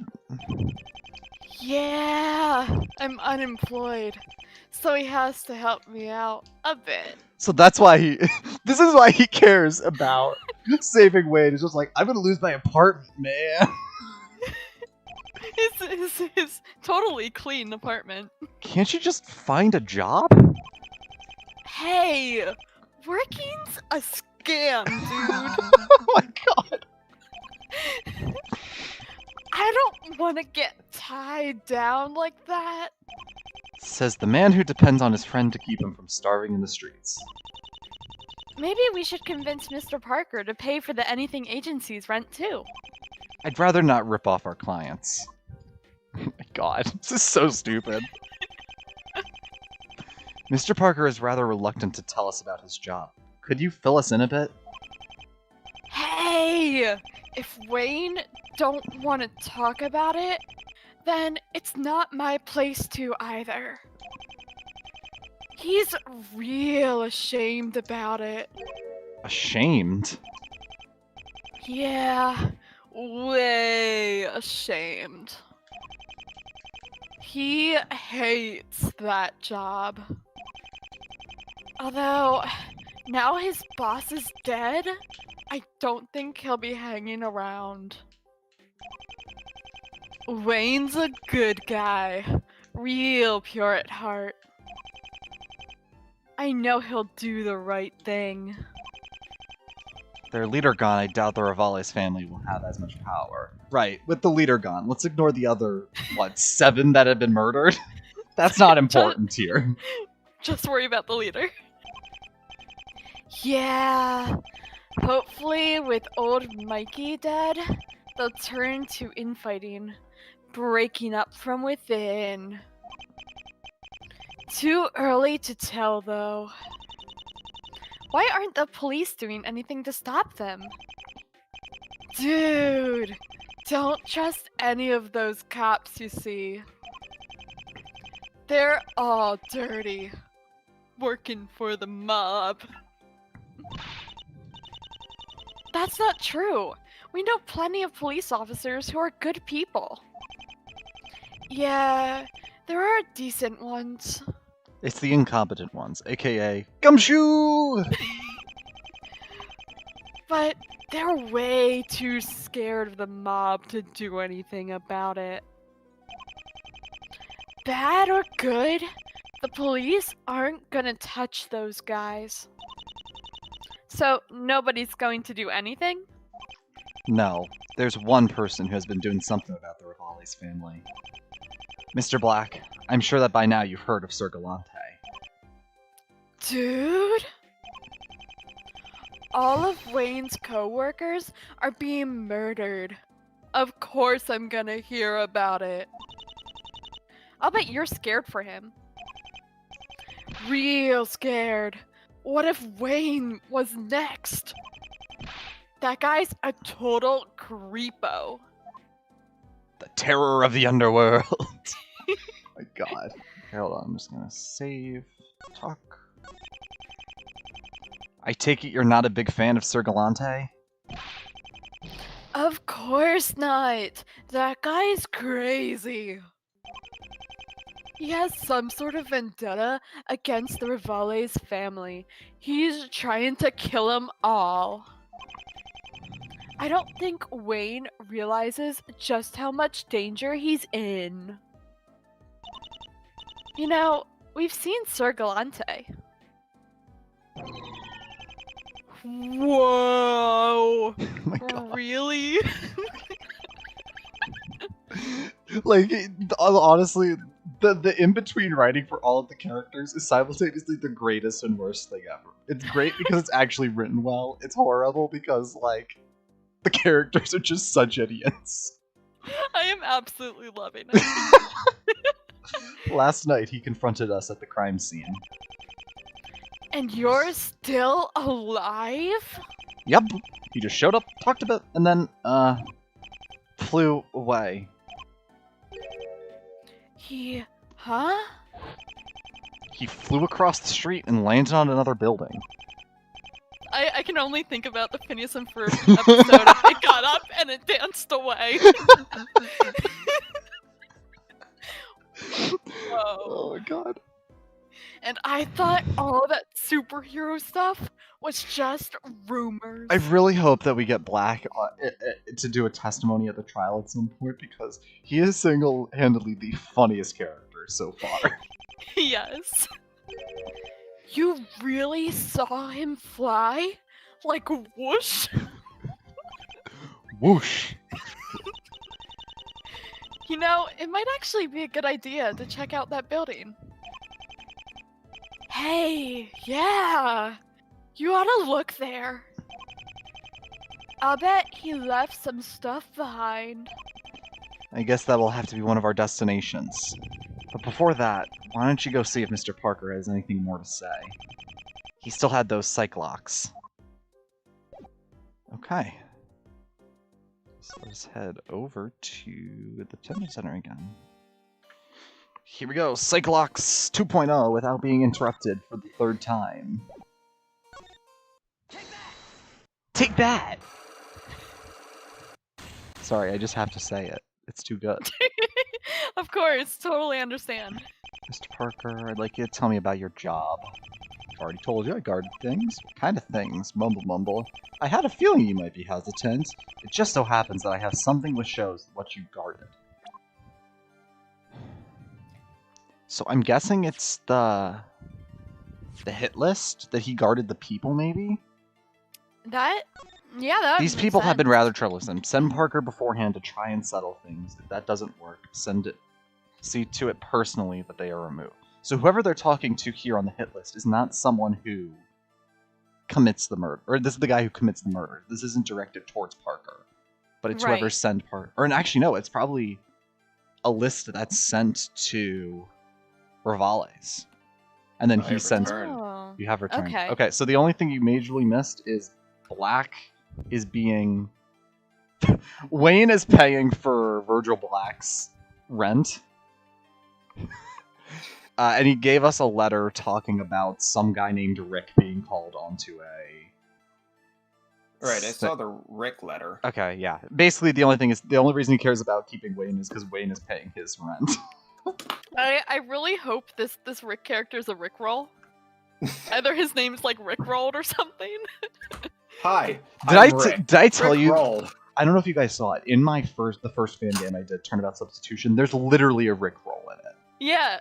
Yeah, I'm unemployed, so he has to help me out a bit. So that's why he... This is why he cares about saving Wade. He's just like, I'm gonna lose my apartment, man. His totally clean apartment. Can't you just find a job? Hey, working's a scam, dude. Oh my god. I don't want to get tied down like that. Says the man who depends on his friend to keep him from starving in the streets. Maybe we should convince Mr. Parker to pay for the Anything Agency's rent too. I'd rather not rip off our clients. Oh my god, this is so stupid. Mr. Parker is rather reluctant to tell us about his job. Could you fill us in a bit? Hey! If Wayne don't want to talk about it, then it's not my place to either. He's real ashamed about it. Ashamed? Yeah, way ashamed. He hates that job. Although, now his boss is dead, I don't think he'll be hanging around. Wayne's a good guy. Real pure at heart. I know he'll do the right thing. Their leader gone, I doubt the Rivales family will have as much power. Right, with the leader gone, let's ignore the other, 7 that have been murdered? That's not important here. Just worry about the leader. Yeah, hopefully with old Mikey dead, they'll turn to infighting, breaking up from within. Too early to tell, though. Why aren't the police doing anything to stop them? Dude, don't trust any of those cops you see. They're all dirty, working for the mob. That's not true. We know plenty of police officers who are good people. Yeah, there are decent ones. It's the incompetent ones, aka Gumshoe! But they're way too scared of the mob to do anything about it. Bad or good, the police aren't gonna touch those guys. So nobody's going to do anything? No, there's one person who has been doing something about the Rivales family. Mr. Black, I'm sure that by now you've heard of Sir Gallante. Dude? All of Wayne's co-workers are being murdered. Of course I'm gonna hear about it. I'll bet you're scared for him. Real scared. What if Wayne was next? That guy's a total creepo. The terror of the underworld. Oh my god. Okay, hold on, I'm just gonna save. Talk. I take it you're not a big fan of Sir Gallante? Of course not. That guy's crazy. He has some sort of vendetta against the Rivales family. He's trying to kill them all. I don't think Wayne realizes just how much danger he's in. You know, we've seen Sir Gallante. Whoa! Oh my god. Really? Like, honestly, the in-between writing for all of the characters is simultaneously the greatest and worst thing ever. It's great because it's actually written well. It's horrible because, like, the characters are just such idiots. I am absolutely loving it. Last night, he confronted us at the crime scene. And you're still alive? Yep. He just showed up, talked a bit, and then, flew away. Huh? He flew across the street and landed on another building. I can only think about the Phineas and Ferb episode of it got up and it danced away. Whoa. Oh my god. And I thought all that superhero stuff was just rumors. I really hope that we get Black to do a testimony at the trial at some point, because he is single-handedly the funniest character so far. Yes. You really saw him fly? Like whoosh? Whoosh. You know, it might actually be a good idea to check out that building. Hey, yeah! You ought to look there. I'll bet he left some stuff behind. I guess that will have to be one of our destinations. But before that, why don't you go see if Mr. Parker has anything more to say? He still had those psych locks. Okay. So let's head over to the detention center again. Here we go, Psych Locks 2.0 without being interrupted for the third time. Take that! Sorry, I just have to say it. It's too good. Of course, totally understand. Mr. Parker, I'd like you to tell me about your job. I've already told you I guarded things. What kind of things? Mumble mumble. I had a feeling you might be hesitant. It just so happens that I have something which shows what you guarded. So I'm guessing it's the hit list that he guarded the people, maybe? Yeah, These people have been rather troublesome. Send Parker beforehand to try and settle things. If that doesn't work, see to it personally that they are removed. So whoever they're talking to here on the hit list is not someone who commits the murder. Or this is the guy who commits the murder. This isn't directed towards Parker. But it's whoever sent Parker. Or actually, no, it's probably a list that's sent to Rivales. And then he sends... Oh. You have returned. Okay. Okay, so the only thing you majorly missed is Black is being... Wayne is paying for Virgil Black's rent. And he gave us a letter talking about some guy named Rick being called onto a... Right, I saw the Rick letter. Okay, yeah. Basically, the only reason he cares about keeping Wayne is because Wayne is paying his rent. I really hope this Rick character is a Rickroll. Either his name's like Rickrolled or something. Hi. Did I tell you? Roll. I don't know if you guys saw it. In the first fan game I did, Turnabout Substitution, there's literally a Rickroll in it. Yeah.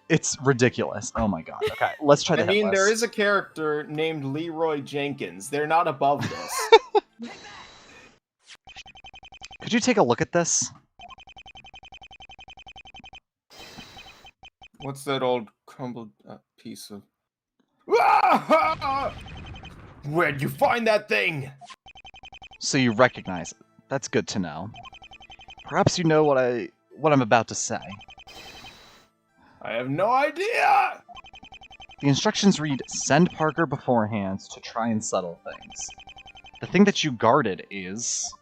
It's ridiculous. Oh my god. Okay, let's try the hit list. There is a character named Leroy Jenkins. They're not above this. Could you take a look at this? What's that old crumbled piece of... Where'd you find that thing? So you recognize it. That's good to know. Perhaps you know what I'm about to say. I have no idea! The instructions read, send Parker beforehand to try and settle things. The thing that you guarded is...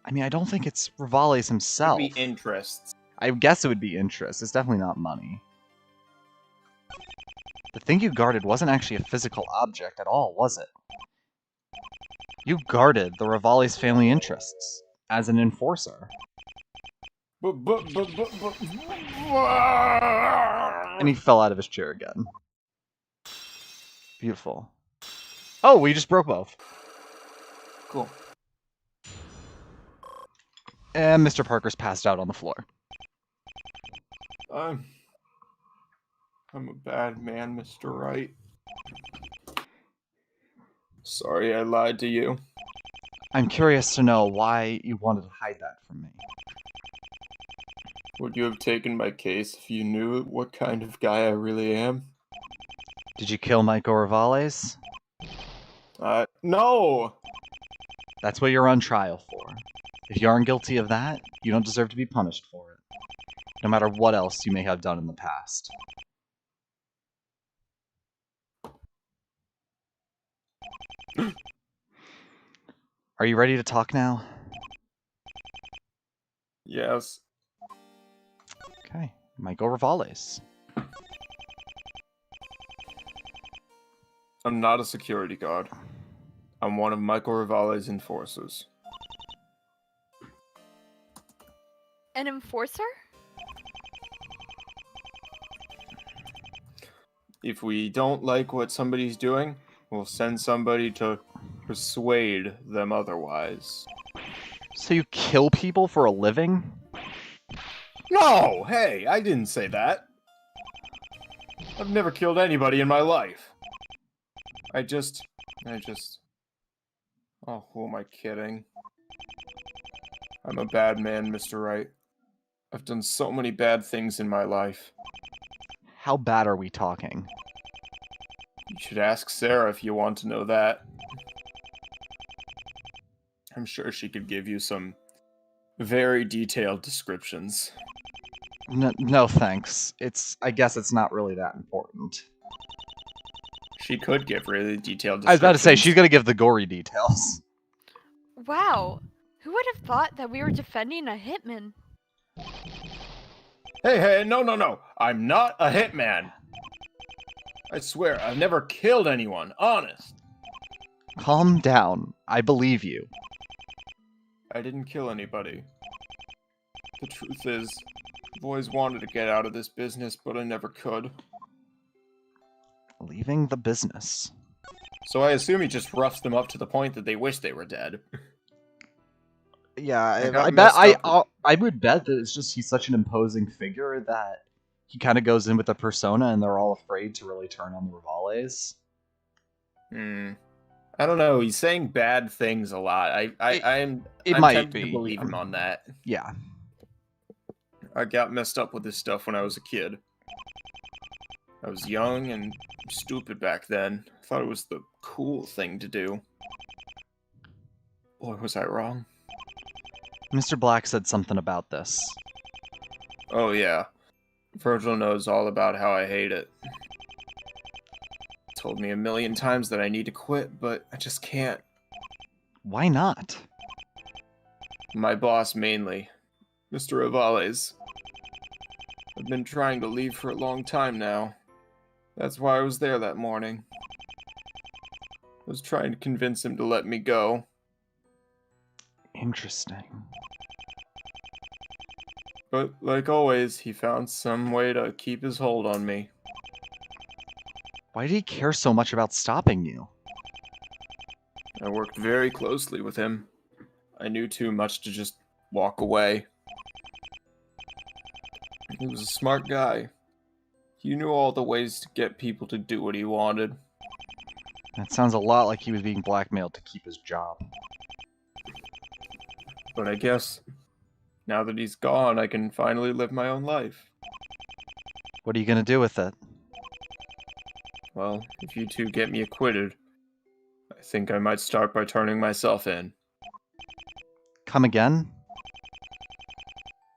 I mean, I don't think it's Rivales himself. It'd be interests. I guess it would be interest. It's definitely not money. The thing you guarded wasn't actually a physical object at all, was it? You guarded the Rivales family interests as an enforcer. And he fell out of his chair again. Beautiful. Oh, we just broke both. Cool. And Mr. Parker's passed out on the floor. I'm a bad man, Mr. Wright. Sorry I lied to you. I'm curious to know why you wanted to hide that from me. Would you have taken my case if you knew what kind of guy I really am? Did you kill Michael Rivales? No! That's what you're on trial for. If you aren't guilty of that, you don't deserve to be punished for it. No matter what else you may have done in the past. Are you ready to talk now? Yes. Okay, Michael Rivales. I'm not a security guard. I'm one of Michael Rivale's enforcers. An enforcer? If we don't like what somebody's doing, we'll send somebody to persuade them otherwise. So you kill people for a living? No! Hey, I didn't say that. I've never killed anybody in my life. I just... Oh, who am I kidding? I'm a bad man, Mr. Wright. I've done so many bad things in my life. How bad are we talking? You should ask Sarah if you want to know that. I'm sure she could give you some very detailed descriptions. No thanks. I guess it's not really that important. She could give really detailed descriptions. I was about to say, she's gonna give the gory details. Wow. Who would have thought that we were defending a hitman? Hey, no. I'm not a hitman. I swear, I've never killed anyone, honest. Calm down. I believe you. I didn't kill anybody. The truth is, I've always wanted to get out of this business, but I never could. Leaving the business. So I assume he just roughs them up to the point that they wish they were dead. Yeah, I would bet that it's just he's such an imposing figure that he kind of goes in with a persona and they're all afraid to really turn on the Rivales. I don't know. He's saying bad things a lot. I'm might tempted be. to believe him on that. Yeah. I got messed up with this stuff when I was a kid. I was young and stupid back then. I thought it was the cool thing to do. Boy, was I wrong. Mr. Black said something about this. Oh yeah. Virgil knows all about how I hate it. Told me a million times that I need to quit, but I just can't. Why not? My boss mainly, Mr. Rivales. I've been trying to leave for a long time now. That's why I was there that morning. I was trying to convince him to let me go. Interesting. But like always, he found some way to keep his hold on me. Why did he care so much about stopping you? I worked very closely with him. I knew too much to just walk away. He was a smart guy. He knew all the ways to get people to do what he wanted. That sounds a lot like he was being blackmailed to keep his job. But I guess, now that he's gone, I can finally live my own life. What are you gonna do with it? Well, if you two get me acquitted, I think I might start by turning myself in. Come again?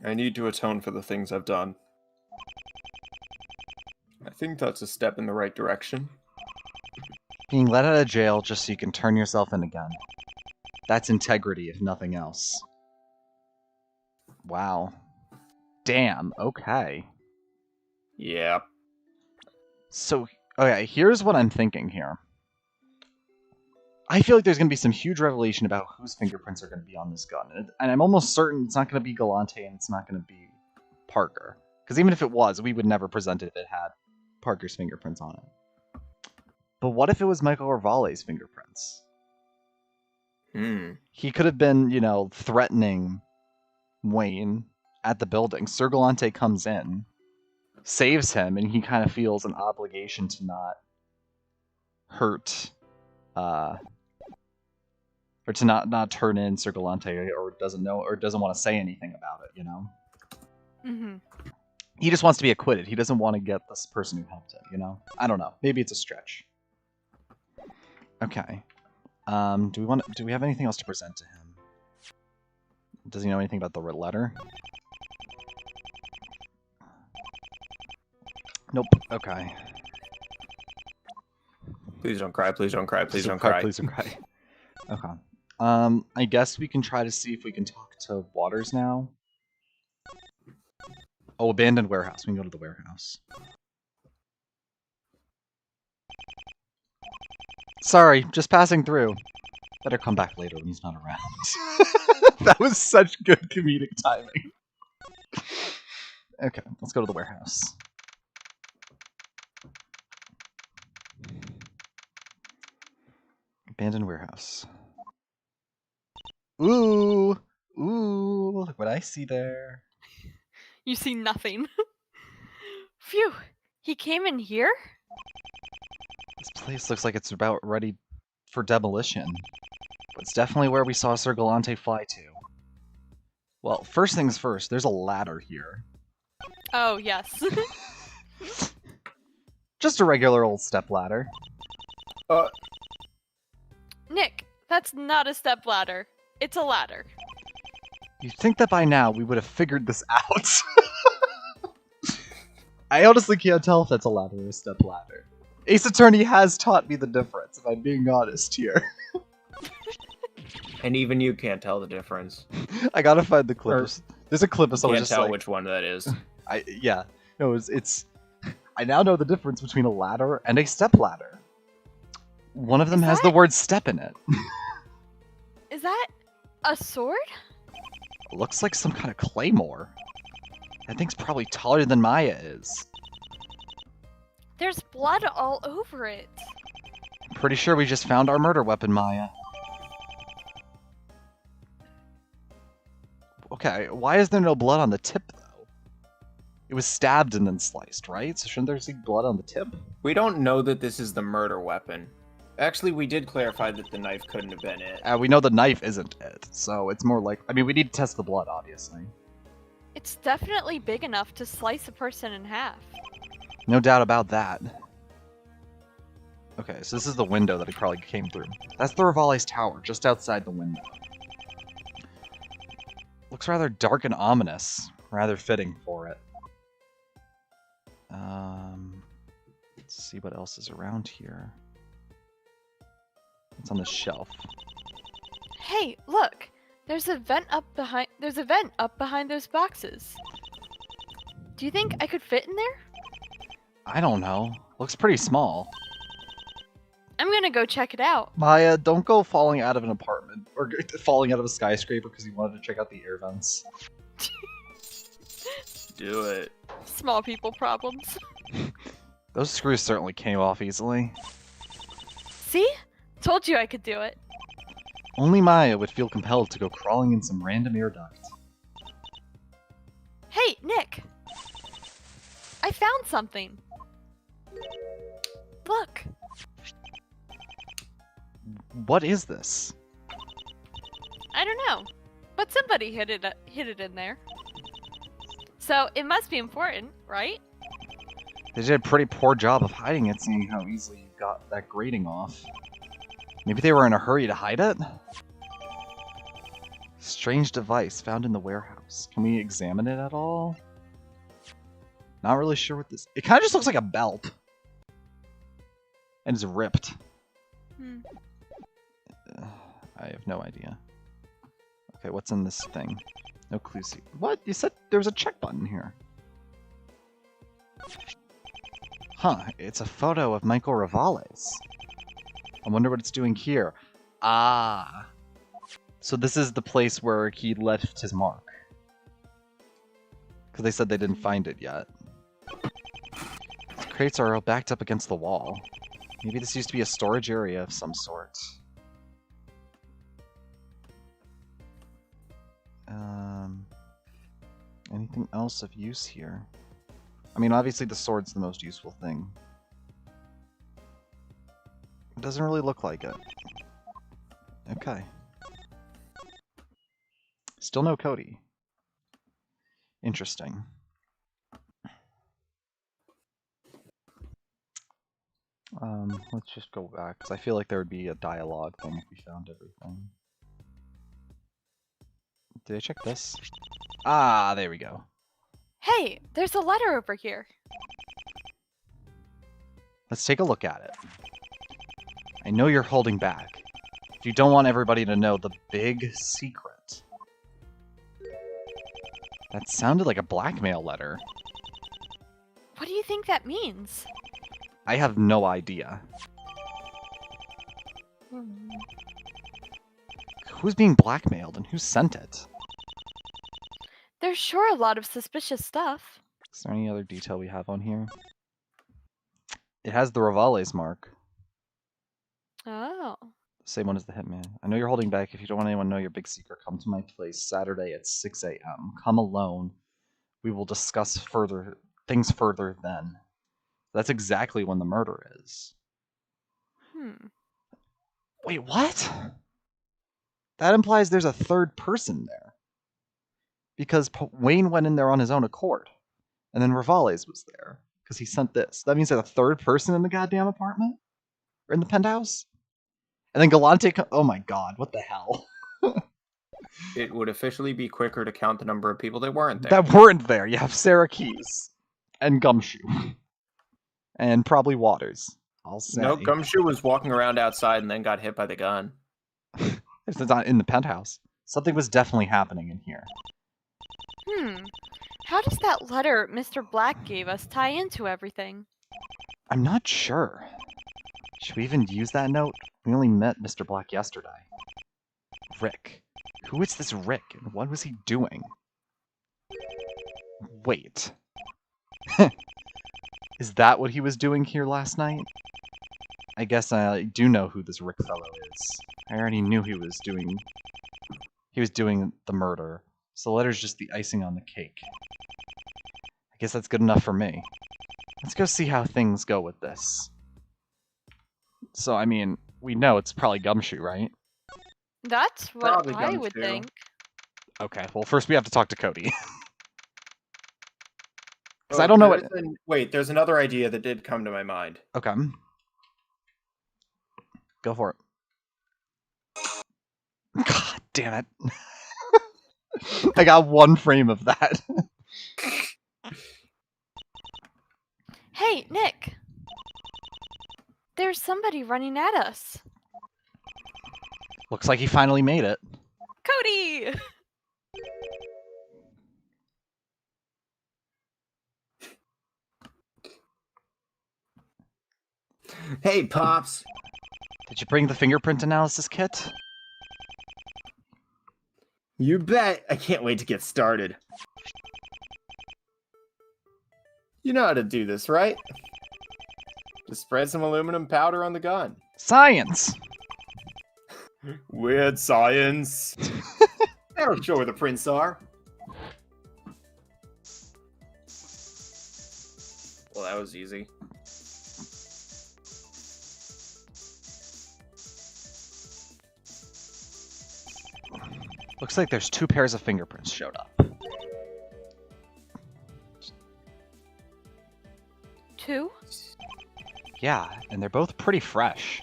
I need to atone for the things I've done. I think that's a step in the right direction. Being let out of jail just so you can turn yourself in again. That's integrity, if nothing else. Wow. Damn, okay. Yeah. So, okay, here's what I'm thinking here. I feel like there's going to be some huge revelation about whose fingerprints are going to be on this gun. And I'm almost certain it's not going to be Gallante and it's not going to be Parker. Because even if it was, we would never present it if it had Parker's fingerprints on it. But what if it was Michael Rivale's fingerprints? He could have been, you know, threatening Wayne at the building. Sir Gallante comes in, saves him, and he kind of feels an obligation to not hurt, or to not turn in Sir Gallante, or doesn't know, or doesn't want to say anything about it, you know? Mm-hmm. He just wants to be acquitted. He doesn't want to get this person who helped him, you know? I don't know. Maybe it's a stretch. Okay. Do we have anything else to present to him? Does he know anything about the letter? Nope. Okay. Please don't cry, please don't cry, please don't cry. Please don't cry. Okay. I guess we can try to see if we can talk to Waters now. Oh, abandoned warehouse. We can go to the warehouse. Sorry, just passing through. Better come back later when he's not around. That was such good comedic timing. Okay, let's go to the warehouse. Abandoned warehouse. Ooh! Ooh! Look what I see there. You see nothing. Phew! He came in here? This place looks like it's about ready for demolition. But it's definitely where we saw Sir Gallante fly to. Well, first things first, there's a ladder here. Oh, yes. Just a regular old step ladder. Nick, that's not a step ladder. It's a ladder. You'd think that by now we would have figured this out. I honestly can't tell if that's a ladder or a step ladder. Ace Attorney has taught me the difference, if I'm being honest here. And even you can't tell the difference. I gotta find the clip. There's a clip of someone Can't just tell like, which one that is. yeah. No, it's I now know the difference between a ladder and a step ladder. One of them has the word step in it. Is that a sword? Looks like some kind of claymore. That thing's probably taller than Maya is. There's blood all over it. I'm pretty sure we just found our murder weapon, Maya. Okay, why is there no blood on the tip, though? It was stabbed and then sliced, right? So shouldn't there be blood on the tip? We don't know that this is the murder weapon. Actually, we did clarify that the knife couldn't have been it. We know the knife isn't it, so it's more like... I mean, we need to test the blood, obviously. It's definitely big enough to slice a person in half. No doubt about that. Okay, so this is the window that he probably came through. That's the Rivales Tower, just outside the window. Looks rather dark and ominous. Rather fitting for it. Let's see what else is around here. What's on the shelf? Hey, look! There's a vent up behind those boxes. Do you think I could fit in there? I don't know. Looks pretty small. I'm gonna go check it out. Maya, don't go falling out of an apartment or falling out of a skyscraper because you wanted to check out the air vents. Do it. Small people problems. Those screws certainly came off easily. See? Told you I could do it. Only Maya would feel compelled to go crawling in some random air duct. Hey, Nick! I found something. Look. What is this? I don't know, but somebody hid it in there. So it must be important, right? They did a pretty poor job of hiding it, seeing how easily you got that grating off. Maybe they were in a hurry to hide it? Strange device found in the warehouse. Can we examine it at all? Not really sure what this... It kind of just looks like a belt. And it's ripped. I have no idea. Okay, what's in this thing? No clues. What? You said there was a check button here. Huh, it's a photo of Michael Rivales. I wonder what it's doing here. Ah. So this is the place where he left his mark. Because they said they didn't find it yet. These crates are all backed up against the wall. Maybe this used to be a storage area of some sort. Anything else of use here? I mean, obviously the sword's the most useful thing. It doesn't really look like it. Okay. Still no Cody. Interesting. Let's just go back, because I feel like there would be a dialogue thing if we found everything. Did I check this? Ah, there we go. Hey, there's a letter over here. Let's take a look at it. I know you're holding back. If you don't want everybody to know the big secret. That sounded like a blackmail letter. What do you think that means? I have no idea. Who's being blackmailed and who sent it? There's sure a lot of suspicious stuff. Is there any other detail we have on here? It has the Rivales mark. Oh. Same one as the Hitman. I know you're holding back. If you don't want anyone to know your big secret, come to my place Saturday at 6 a.m. Come alone. We will discuss things further then. That's exactly when the murder is. Wait, what? That implies there's a third person there. Because Wayne went in there on his own accord. And then Rivales was there. Because he sent this. That means there's a third person in the goddamn apartment? Or in the penthouse? And then Gallante... Oh my god, what the hell? It would officially be quicker to count the number of people that weren't there. That weren't there. You have Sarah Keys. And Gumshoe. And probably Waters. I'll say. No, Gumshoe was walking around outside and then got hit by the gun. It's not in the penthouse. Something was definitely happening in here. How does that letter Mr. Black gave us tie into everything? I'm not sure. Should we even use that note? We only met Mr. Black yesterday. Rick. Who is this Rick, and what was he doing? Wait. Is that what he was doing here last night? I guess I do know who this Rick fellow is. I already knew he was doing the murder, so the letter's just the icing on the cake. I guess that's good enough for me. Let's go see how things go with this. So, I mean, we know it's probably Gumshoe, right? That's what Probably I would Gumshoe. think. Okay, well, first we have to talk to Cody. Because I don't know what... Wait, there's another idea that did come to my mind. Okay. Go for it. God damn it. I got one frame of that. Hey, Nick! There's somebody running at us. Looks like he finally made it. Cody! Hey, Pops! Did you bring the fingerprint analysis kit? You bet! I can't wait to get started. You know how to do this, right? Just spread some aluminum powder on the gun. Science! Weird science. That'll show where the prints are. Well, that was easy. Looks like there's 2 pairs of fingerprints showed up. 2? Yeah, and they're both pretty fresh.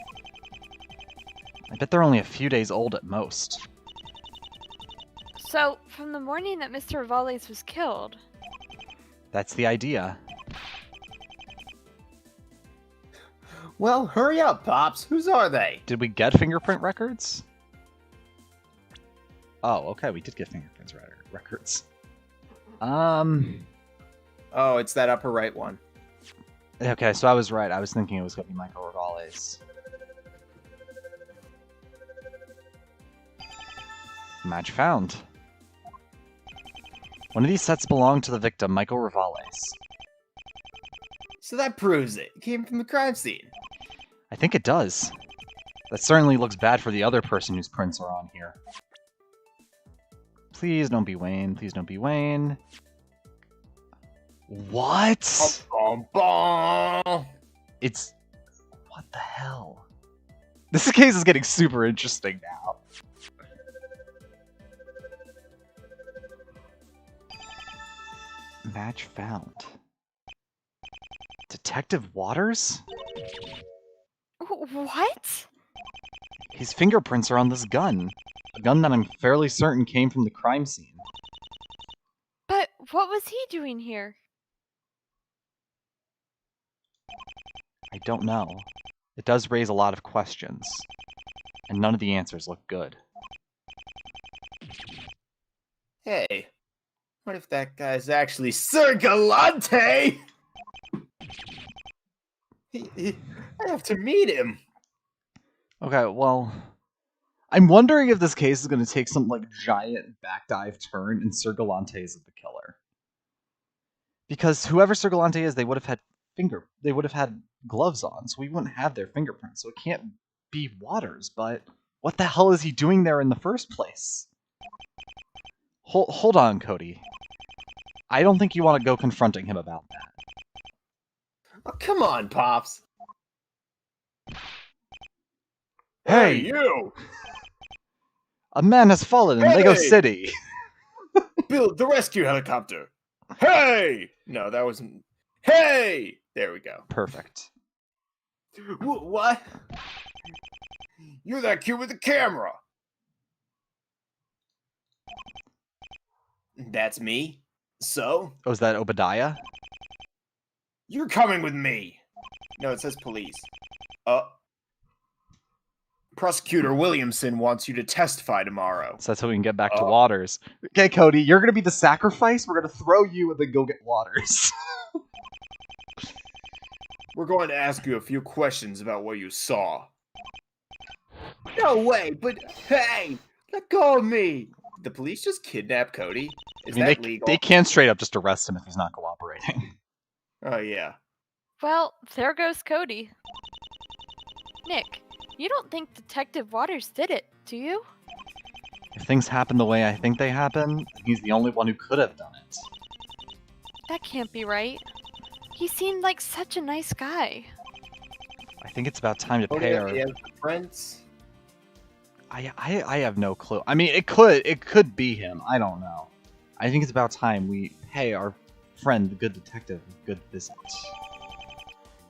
I bet they're only a few days old at most. So, from the morning that Mr. Rivales was killed. That's the idea. Well, hurry up, Pops. Whose are they? Did we get fingerprint records? Oh, okay, we did get fingerprints records. Oh, it's that upper right one. Okay, so I was right. I was thinking it was going to be Michael Rivales. Match found. One of these sets belonged to the victim, Michael Rivales. So that proves it. It came from the crime scene. I think it does. That certainly looks bad for the other person whose prints are on here. Please don't be Wayne. Please don't be Wayne. What? Bum, bum, bum. It's... What the hell? This case is getting super interesting now. Match found. Detective Waters? What? His fingerprints are on this gun. A gun that I'm fairly certain came from the crime scene. But what was he doing here? I don't know. It does raise a lot of questions. And none of the answers look good. Hey, what if that guy's actually Sir Gallante? I have to meet him. Okay, well, I'm wondering if this case is going to take some like giant backdive turn and Sir Gallante is the killer. Because whoever Sir Gallante is, they would have had gloves on, so we wouldn't have their fingerprints. So it can't be Waters, but what the hell is he doing there in the first place? Hold on, Cody. I don't think you want to go confronting him about that. Oh, come on, Pops. Hey, you! a man has fallen in Lego Hey! City. Build the rescue helicopter. Hey! No, that wasn't. Hey! There we go. Perfect. What? You're that kid with the camera. That's me. So? Oh, is that Obadiah? You're coming with me. No, it says police. Prosecutor Williamson wants you to testify tomorrow. So that's how we can get back to Waters. Okay, Cody, you're going to be the sacrifice. We're going to throw you and then go get Waters. We're going to ask you a few questions about what you saw. No way, but hey, let go of me. Did the police just kidnap Cody? Is that legal? They can't straight up just arrest him if he's not cooperating. Oh, yeah. Well, there goes Cody. Nick, you don't think Detective Waters did it, do you? If things happen the way I think they happen, he's the only one who could have done it. That can't be right. He seemed like such a nice guy. I think it's about time to pay our... Prince? I have no clue. I mean, it could be him. I don't know. I think it's about time we pay our friend, the good detective, a good visit.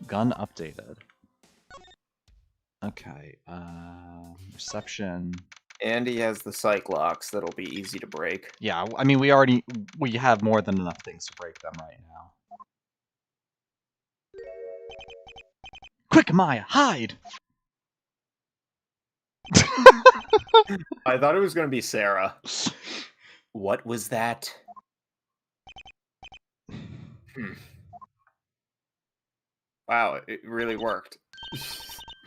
Gun updated. Okay, reception. And he has the psych locks that'll be easy to break. Yeah, I mean, we have more than enough things to break them right now. Quick, Maya, hide! I thought it was going to be Sarah. What was that? Wow, it really worked.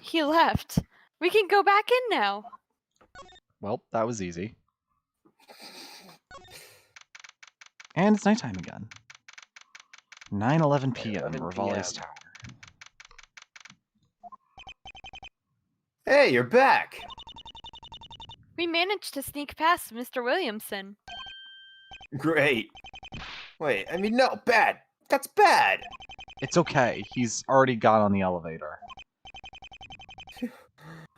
He left. We can go back in now. Well, that was easy. And it's nighttime again. 9:11 p.m. Rivales Tower. Hey, you're back! We managed to sneak past Mr. Williamson. Great. Wait, I mean, no, bad. That's bad! It's okay. He's already got on the elevator.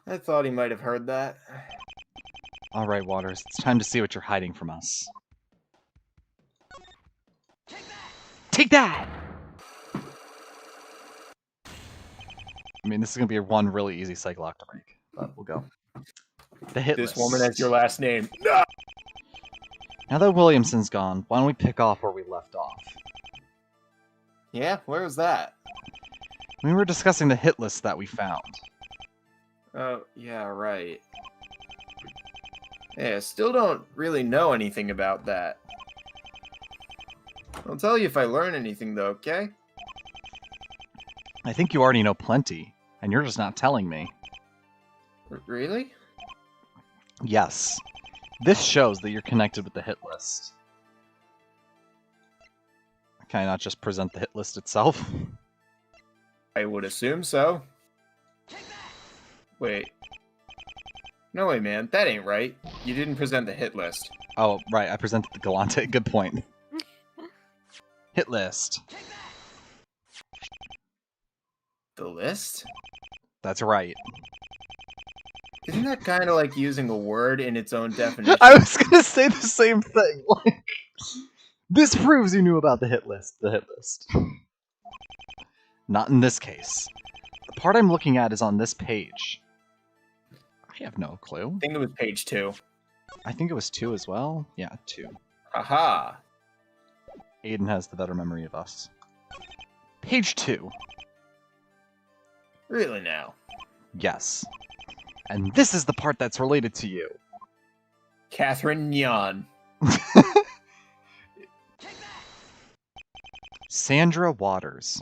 I thought he might have heard that. Alright, Waters. It's time to see what you're hiding from us. Take that! I mean, this is going to be one really easy psych lock to break, but we'll go. The hit This list. woman has your last name. No! Now that Williamson's gone, why don't we pick off where we left off? Yeah, where was that? We were discussing the hit list that we found. Oh, yeah, right. Yeah, still don't really know anything about that. I'll tell you if I learn anything, though, okay? I think you already know plenty, and you're just not telling me. Really? Yes. This shows that you're connected with the hit list. Can I not just present the hit list itself? I would assume so. Wait. No way, man. That ain't right. You didn't present the hit list. Oh, right. I presented the Gallante. Good point. Hit list. The list? That's right. Isn't that kind of like using a word in its own definition? I was gonna say the same thing. Like, this proves you knew about the hit list. The hit list. Not in this case. The part I'm looking at is on this page. I have no clue. I think it was page 2. I think it was 2 as well. Yeah, 2. Aha! Aiden has the better memory of us. Page 2. Really now? Yes. And this is the part that's related to you. Catherine Nyan. Sandra Waters.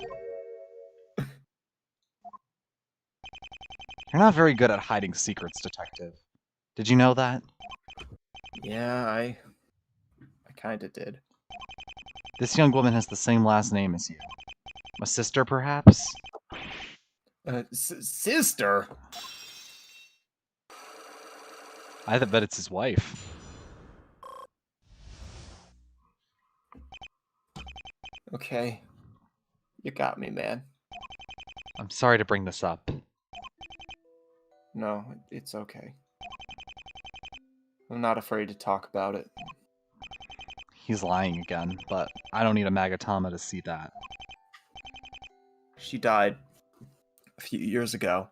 You're not very good at hiding secrets, Detective. Did you know that? Yeah, I kinda did. This young woman has the same last name as you. A sister, perhaps? Sister? I bet it's his wife. Okay. You got me, man. I'm sorry to bring this up. No, it's okay. I'm not afraid to talk about it. He's lying again, but I don't need a Magatama to see that. She died a few years ago.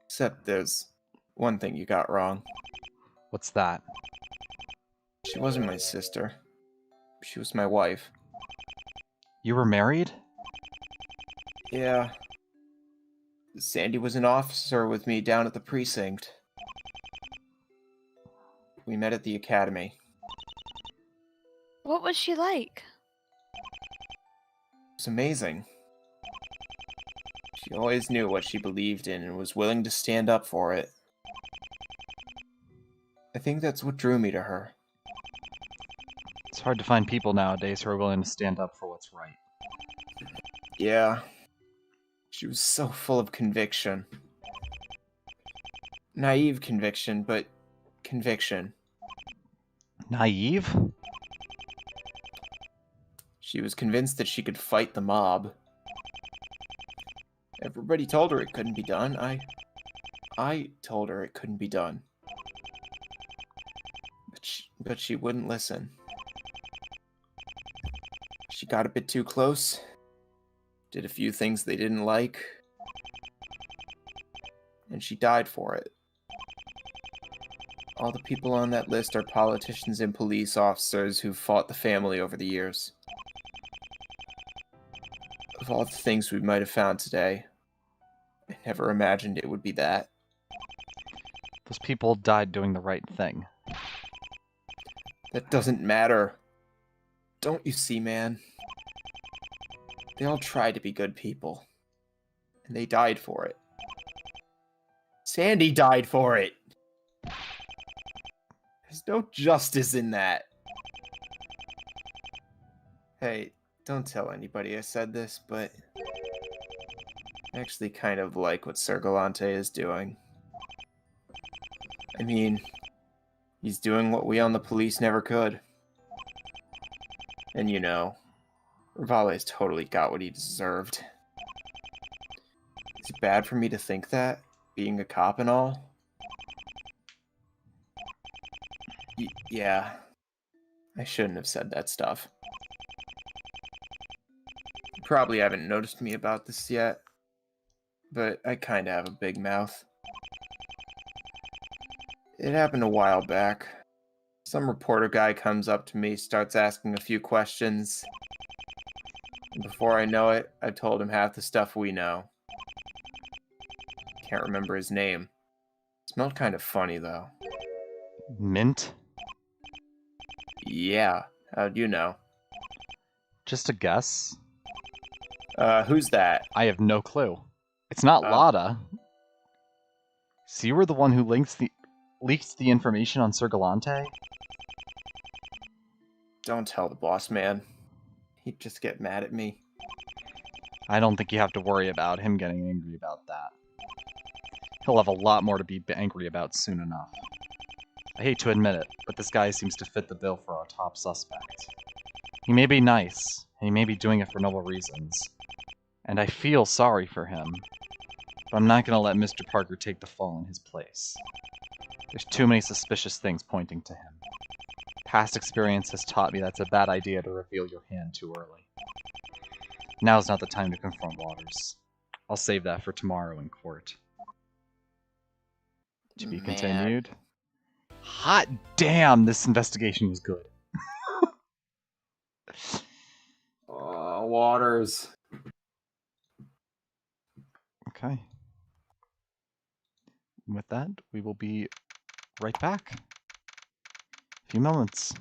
Except there's one thing you got wrong. What's that? She wasn't my sister. She was my wife. You were married? Yeah. Sandy was an officer with me down at the precinct. We met at the academy. What was she like? It was amazing. She always knew what she believed in and was willing to stand up for it. I think that's what drew me to her. It's hard to find people nowadays who are willing to stand up for what's right. Yeah. She was so full of conviction. Naive conviction, but conviction. Naive? She was convinced that she could fight the mob. Everybody told her it couldn't be done. I told her it couldn't be done. But she wouldn't listen. She got a bit too close. Did a few things they didn't like. And she died for it. All the people on that list are politicians and police officers who fought the family over the years. Of all the things we might have found today, I never imagined it would be that. Those people died doing the right thing. That doesn't matter. Don't you see, man? They all tried to be good people. And they died for it. Sandy died for it! There's no justice in that. Hey, don't tell anybody I said this, but I actually kind of like what Sir Gallante is doing. I mean, he's doing what we on the police never could. And you know, Rivale's totally got what he deserved. Is it bad for me to think that, being a cop and all? Yeah. I shouldn't have said that stuff. You probably haven't noticed me about this yet, but I kinda have a big mouth. It happened a while back. Some reporter guy comes up to me, starts asking a few questions. And before I know it, I've told him half the stuff we know. Can't remember his name. Smelled kind of funny, though. Mint? Yeah, how'd you know? Just a guess. Who's that? I have no clue. It's not Lada. So you were the one who leaked the information on Sir Gallante? Don't tell the boss man. He'd just get mad at me. I don't think you have to worry about him getting angry about that. He'll have a lot more to be angry about soon enough. I hate to admit it, but this guy seems to fit the bill for our top suspect. He may be nice, and he may be doing it for noble reasons, and I feel sorry for him, but I'm not going to let Mr. Parker take the fall in his place. There's too many suspicious things pointing to him. Past experience has taught me that's a bad idea to reveal your hand too early. Now's not the time to confront Waters. I'll save that for tomorrow in court. To be continued. Hot damn, this investigation was good. Waters. Okay. With that, we will be right back. A few moments.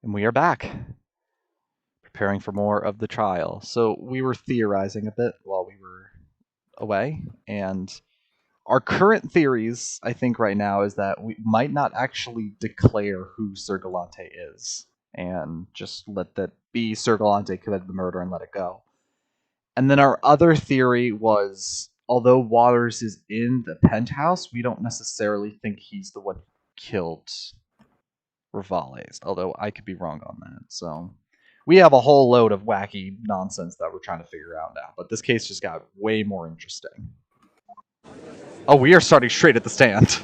And we are back, preparing for more of the trial. So we were theorizing a bit while we were away, and our current theories, I think right now, is that we might not actually declare who Sir Gallante is, and just let that be Sir Gallante committed the murder and let it go. And then our other theory was, although Waters is in the penthouse, we don't necessarily think he's the one who killed Rivales, although I could be wrong on that. So we have a whole load of wacky nonsense that we're trying to figure out now, but this case just got way more interesting. Oh, we are starting straight at the stand.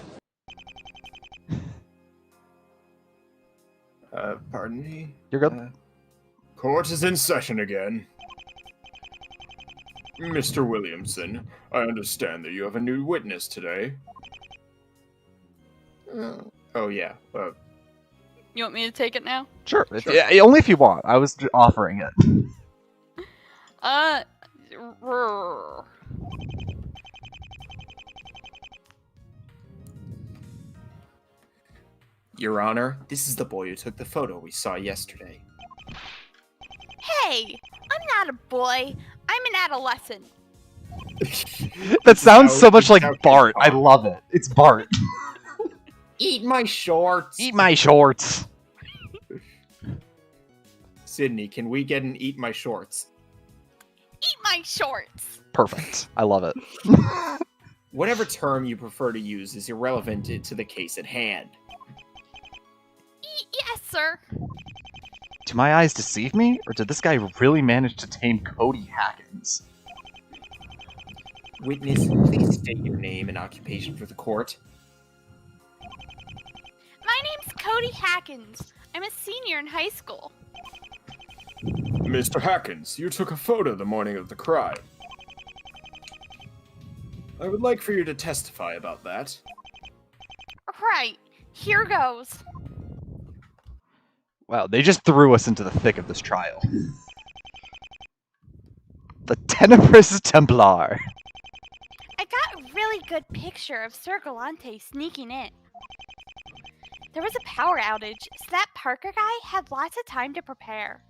Pardon me? You're good. Court is in session again. Mr. Williamson, I understand that you have a new witness today. Oh, yeah. You want me to take it now? Sure. Sure. Yeah, only if you want. I was offering it. Your Honor, this is the boy who took the photo we saw yesterday. Hey, I'm not a boy. I'm an adolescent. That sounds so much This is like how kids Bart. I talk. love it. It's Bart. Eat my shorts! Eat my shorts. Sydney, can we get an eat my shorts? Eat my shorts. Perfect. I love it. Whatever term you prefer to use is irrelevant to the case at hand. Yes, sir. Do my eyes deceive me, or did this guy really manage to tame Cody Hackins? Witness, please state your name and occupation for the court. My name's Cody Hackins. I'm a senior in high school. Mr. Hackins, you took a photo the morning of the crime. I would like for you to testify about that. Right, here goes. Wow, they just threw us into the thick of this trial. The Tenebris Templar. I got a really good picture of Sir Gallante sneaking in. There was a power outage, so that Parker guy had lots of time to prepare.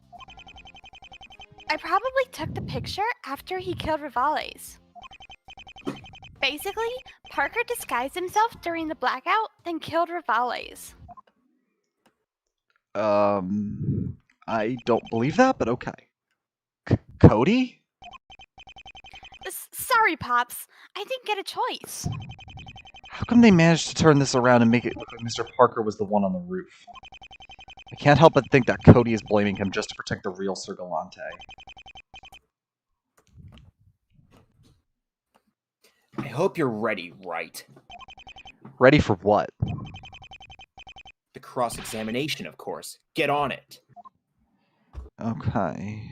I probably took the picture after he killed Rivales. Basically, Parker disguised himself during the blackout, then killed Rivales. I don't believe that, but okay. Cody? Sorry, Pops. I didn't get a choice. How come they managed to turn this around and make it look like Mr. Parker was the one on the roof? I can't help but think that Cody is blaming him just to protect the real Sir Gallante. I hope you're ready, right? Ready for what? The cross-examination, of course. Get on it. Okay.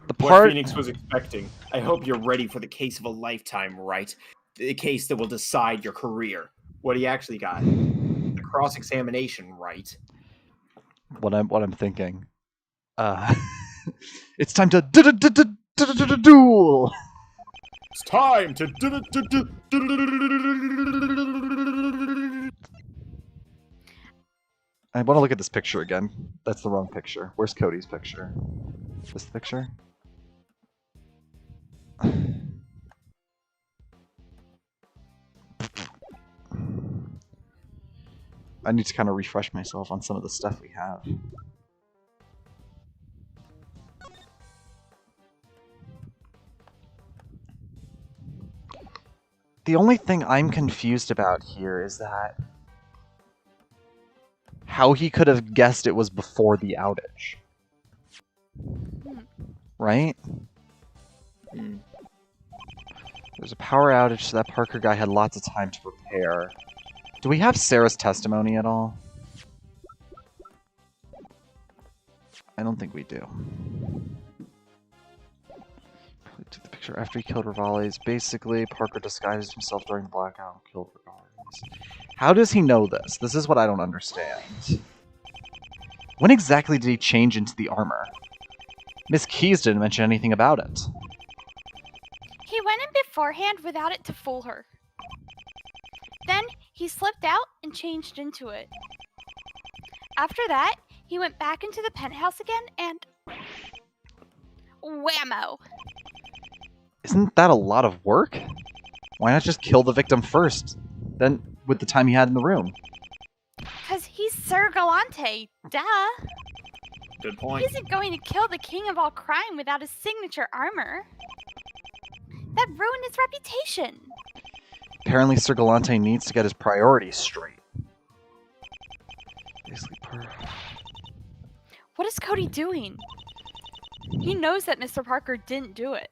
The What part... Phoenix was expecting. I hope you're ready for the case of a lifetime, right? The case that will decide your career. What he actually got. The cross-examination, right? What I'm thinking. It's time to duel! It's time to... I want to look at this picture again. That's the wrong picture. Where's Cody's picture? This picture? I need to kind of refresh myself on some of the stuff we have. The only thing I'm confused about here is that how he could have guessed it was before the outage. Right? There's a power outage, so that Parker guy had lots of time to prepare. Do we have Sarah's testimony at all? I don't think we do. Probably took the picture after he killed Rivales. Basically, Parker disguised himself during the blackout and killed Rivales. How does he know this? This is what I don't understand. When exactly did he change into the armor? Miss Keys didn't mention anything about it. He went in beforehand without it to fool her. Then he slipped out and changed into it. After that, he went back into the penthouse again and... whammo! Isn't that a lot of work? Why not just kill the victim first, then with the time he had in the room? 'Cause he's Sir Gallante, duh! Good He point. isn't going to kill the king of all crime without his signature armor. That ruined his reputation. Apparently Sir Gallante needs to get his priorities straight. Basically, What is Cody doing? He knows that Mr. Parker didn't do it.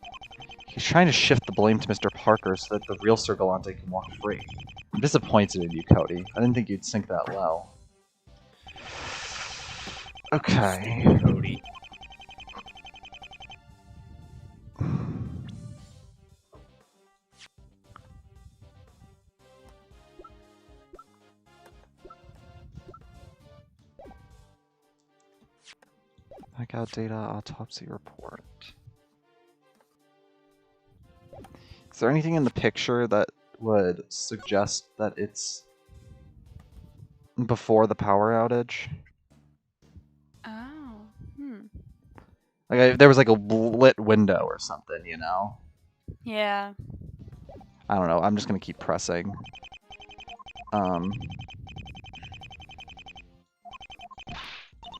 he's trying to shift the blame to Mr. Parker so that the real Sir Gallante can walk free. I'm disappointed in you, Cody. I didn't think you'd sink that low. Okay. Cody. Blackout data autopsy report. Is there anything in the picture that would suggest that it's before the power outage? Oh, Like, there was like a lit window or something, you know? yeah. I don't know. I'm just gonna keep pressing.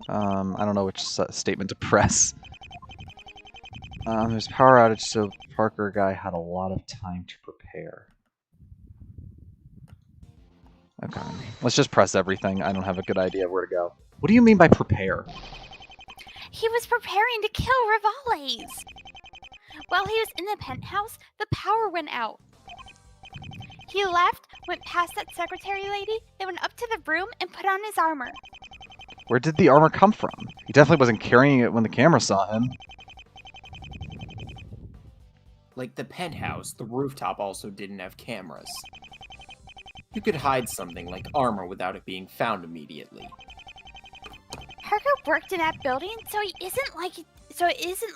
I don't know which statement to press. There's power outage, so Parker guy had a lot of time to prepare. Okay, let's just press everything. I don't have a good idea of where to go. What do you mean by prepare? He was preparing to kill Rivales. While he was in the penthouse, the power went out. He left, went past that secretary lady, then went up to the room and put on his armor. Where did the armor come from? He definitely wasn't carrying it when the camera saw him. Like the penthouse, the rooftop also didn't have cameras. You could hide something like armor without it being found immediately. Parker worked in that building, so it isn't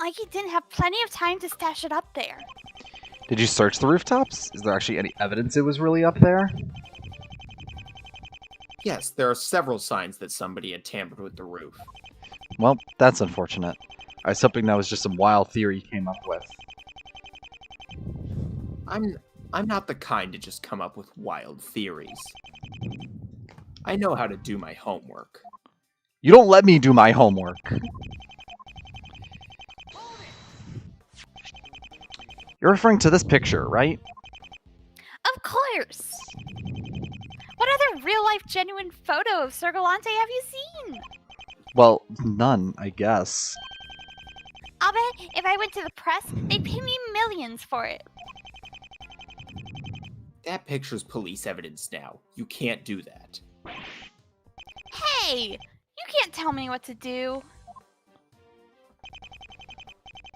like he didn't have plenty of time to stash it up there. Did you search the rooftops? Is there actually any evidence it was really up there? Yes, there are several signs that somebody had tampered with the roof. Well, that's unfortunate. I was hoping that was just some wild theory you came up with. I'm not the kind to just come up with wild theories. I know how to do my homework. You don't let me do my homework. You're referring to this picture, right? Of course! What other real-life genuine photo of Sir Gallante have you seen? Well, none, I guess. I'll bet if I went to the press, they'd pay me millions for it. That picture's police evidence now. You can't do that. Hey! You can't tell me what to do.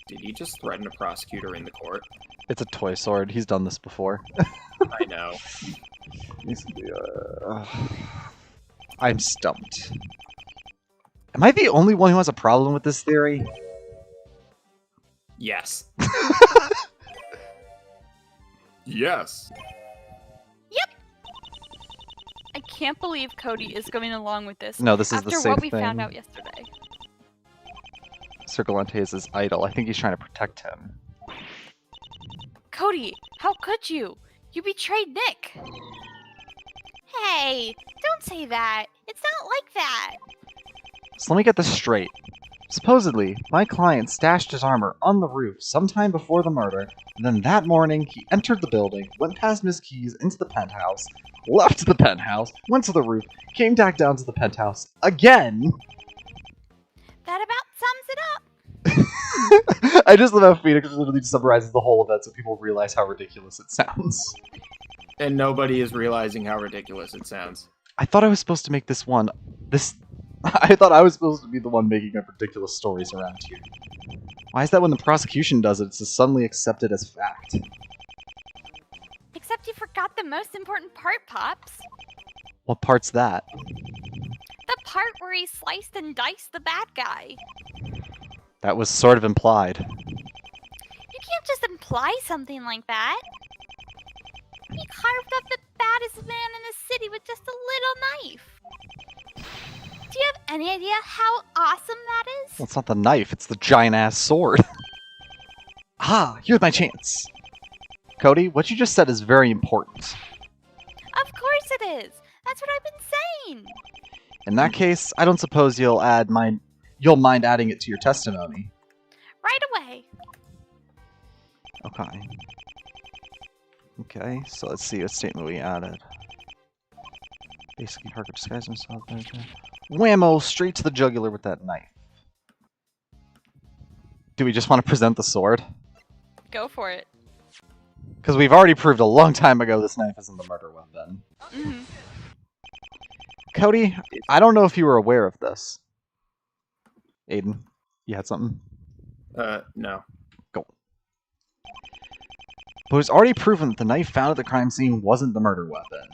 Did he just threaten a prosecutor in the court? It's a toy sword. He's done this before. I know. I'm stumped. Am I the only one who has a problem with this theory? Yes. Yes. I can't believe Cody is going along with this. No, this is after the same what we thing. found out yesterday. Sir Gallante is his idol. I think he's trying to protect him. Cody, how could you? You betrayed Nick. Hey, don't say that. It's not like that. So let me get this straight. Supposedly, my client stashed his armor on the roof sometime before the murder, and then that morning he entered the building, went past Miss Keys into the penthouse, left the penthouse, went to the roof, came back down to the penthouse again. That about sums it up. I just love how Phoenix literally summarizes the whole event so people realize how ridiculous it sounds. And nobody is realizing how ridiculous it sounds. I thought I was supposed to make I thought I was supposed to be the one making up ridiculous stories around here. Why is that when the prosecution does it, it's just suddenly accepted as fact? Except you forgot the most important part, Pops. What part's that? The part where he sliced and diced the bad guy. That was sort of implied. You can't just imply something like that. He carved up the baddest man in the city with just a little knife. Do you have any idea how awesome that is? Well, it's not the knife, it's the giant-ass sword. Ah, here's my chance. Cody, what you just said is very important. Of course it is. That's what I've been saying. In that case, I don't suppose you'll mind adding it to your testimony. Right away. Okay. Okay, so let's see what statement we added. Basically, Parker disguised himself. Whammo! Straight to the jugular with that knife. Do we just want to present the sword? Go for it. Because we've already proved a long time ago this knife isn't the murder weapon. Mm-hmm. Cody, I don't know if you were aware of this. Aiden, you had something? No. Go. But it was already proven that the knife found at the crime scene wasn't the murder weapon.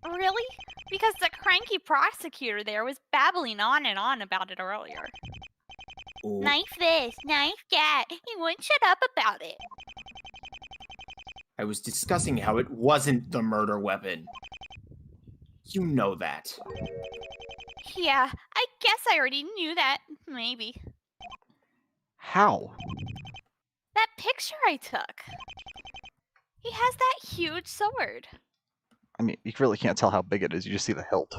Really? Because the cranky prosecutor there was babbling on and on about it earlier. Ooh. Knife this, knife that. He wouldn't shut up about it. I was discussing how it wasn't the murder weapon. You know that. Yeah, I guess I already knew that. Maybe. How? That picture I took. He has that huge sword. I mean, you really can't tell how big it is, you just see the hilt.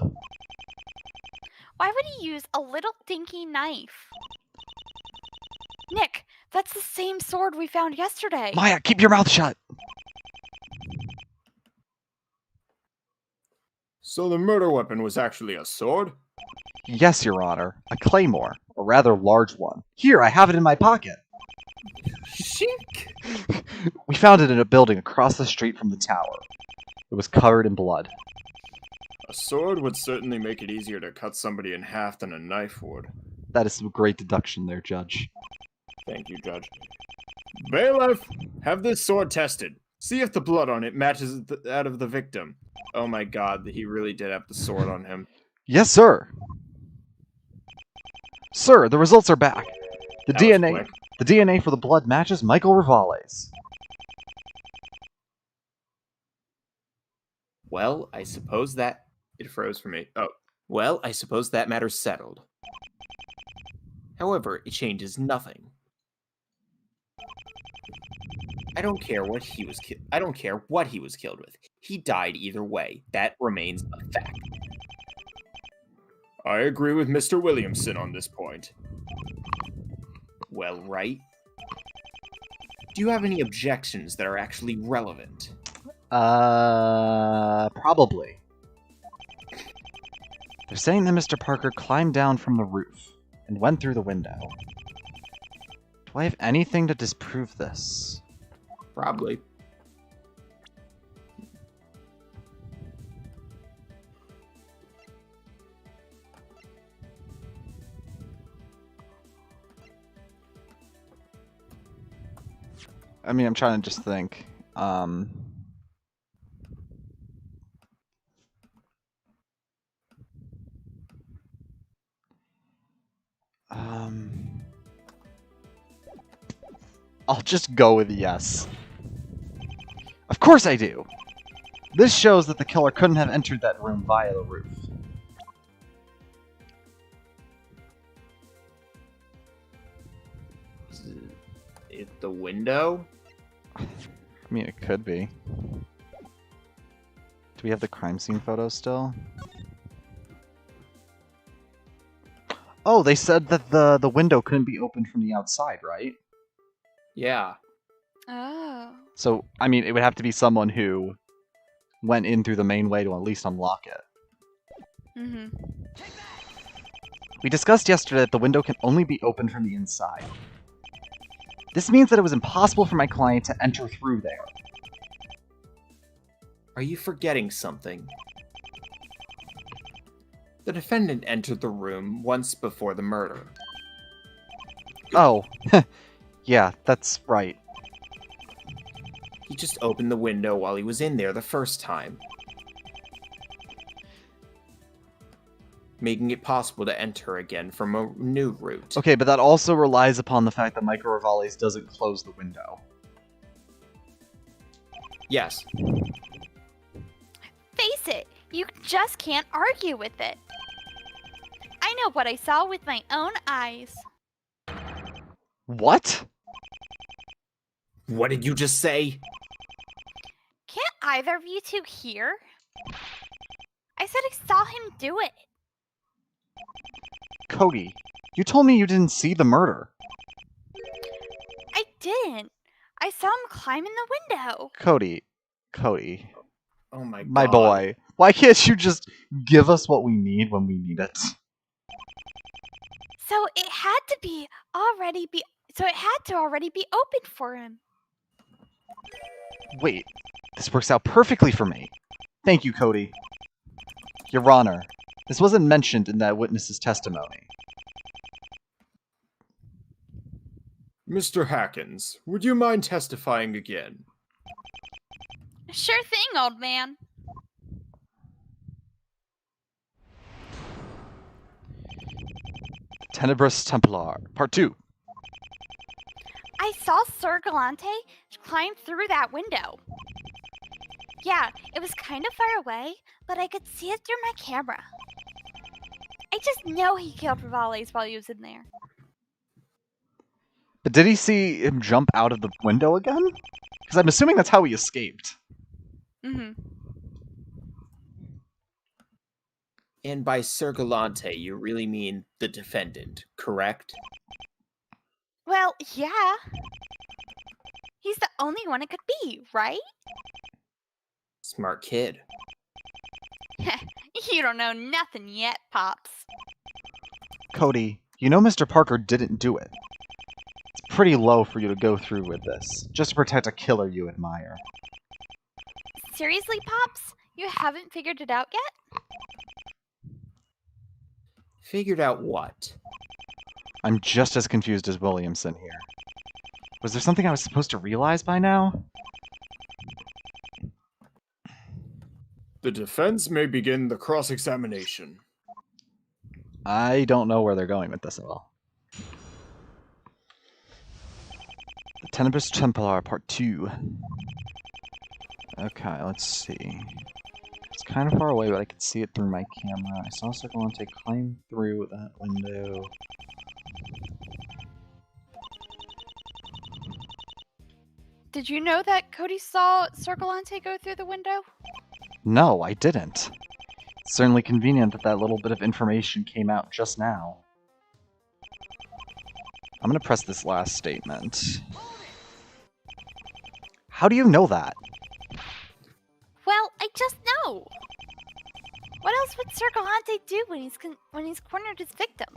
Why would he use a little dinky knife? Nick, that's the same sword we found yesterday. Maya, keep your mouth shut! So the murder weapon was actually a sword? Yes, Your Honor. A claymore. A rather large one. Here, I have it in my pocket. Shink! We found it in a building across the street from the tower. It was covered in blood. A sword would certainly make it easier to cut somebody in half than a knife would. That is some great deduction there, Judge. Thank you, Judge. Bailiff, have this sword tested. See if the blood on it matches that of the victim. Oh my god, he really did have the sword on him. Yes, sir! Sir, the results are back. The That was DNA quick. the DNA for the blood matches Michael Rivales. Well, I suppose that... It froze for me. Oh. Well, I suppose that matter's settled. However, it changes nothing. I don't care what he was killed with. He died either way. That remains a fact. I agree with Mr. Williamson on this point. Well, right. Do you have any objections that are actually relevant? Probably. They're saying that Mr. Parker climbed down from the roof and went through the window. Do I have anything to disprove this? Probably. I mean, I'm trying to just think. I'll just go with yes. Of course I do! This shows that the killer couldn't have entered that room via the roof. Is it the window? I mean, it could be. Do we have the crime scene photos still? Oh, they said that the window couldn't be opened from the outside, right? Yeah. Oh. So, I mean, it would have to be someone who went in through the main way to at least unlock it. Mm-hmm. We discussed yesterday that the window can only be opened from the inside. This means that it was impossible for my client to enter through there. Are you forgetting something? The defendant entered the room once before the murder. Oh, yeah, that's right. He just opened the window while he was in there the first time, making it possible to enter again from a new route. Okay, but that also relies upon the fact that Michael Rivales doesn't close the window. Yes. Face it, you just can't argue with it. know what I saw with my own eyes. What? What did you just say? Can't either of you two hear? I said I saw him do it. Cody, you told me you didn't see the murder. I didn't. I saw him climb in the window. Cody. Oh my god. My boy. Why can't you just give us what we need when we need it? So it had to already be open for him. Wait, this works out perfectly for me. Thank you, Cody. Your Honor, this wasn't mentioned in that witness's testimony. Mr. Hackins, would you mind testifying again? Sure thing, old man. Tenebrous Templar, Part 2. I saw Sir Gallante climb through that window. Yeah, it was kind of far away, but I could see it through my camera. I just know he killed Rivales while he was in there. But did he see him jump out of the window again? Because I'm assuming that's how he escaped. Mm-hmm. And by Sir Gallante, you really mean the defendant, correct? Well, yeah. He's the only one it could be, right? Smart kid. You don't know nothing yet, Pops. Cody, you know Mr. Parker didn't do it. It's pretty low for you to go through with this, just to protect a killer you admire. Seriously, Pops? You haven't figured it out yet? Figured out what? I'm just as confused as Williamson here. Was there something I was supposed to realize by now? The defense may begin the cross-examination. I don't know where they're going with this at all. The Tenebrous Templar, Part 2. Okay, let's see. It's kind of far away, but I can see it through my camera. I saw Sir Gallante climb through that window. Did you know that Cody saw Sir Gallante go through the window? No, I didn't. It's certainly convenient that that little bit of information came out just now. I'm gonna press this last statement. How do you know that? Well, I just know. What else would Sir Gallante do when he's cornered his victim?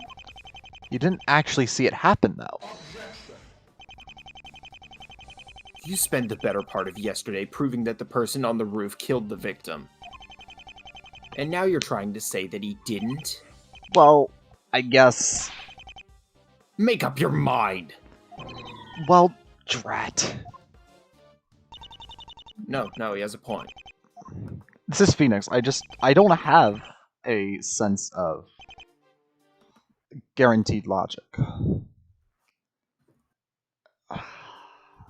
You didn't actually see it happen, though. You spent the better part of yesterday proving that the person on the roof killed the victim. And now you're trying to say that he didn't? Well, I guess... Make up your mind! Well, drat. No, he has a point. This is Phoenix. I don't have a sense of guaranteed logic.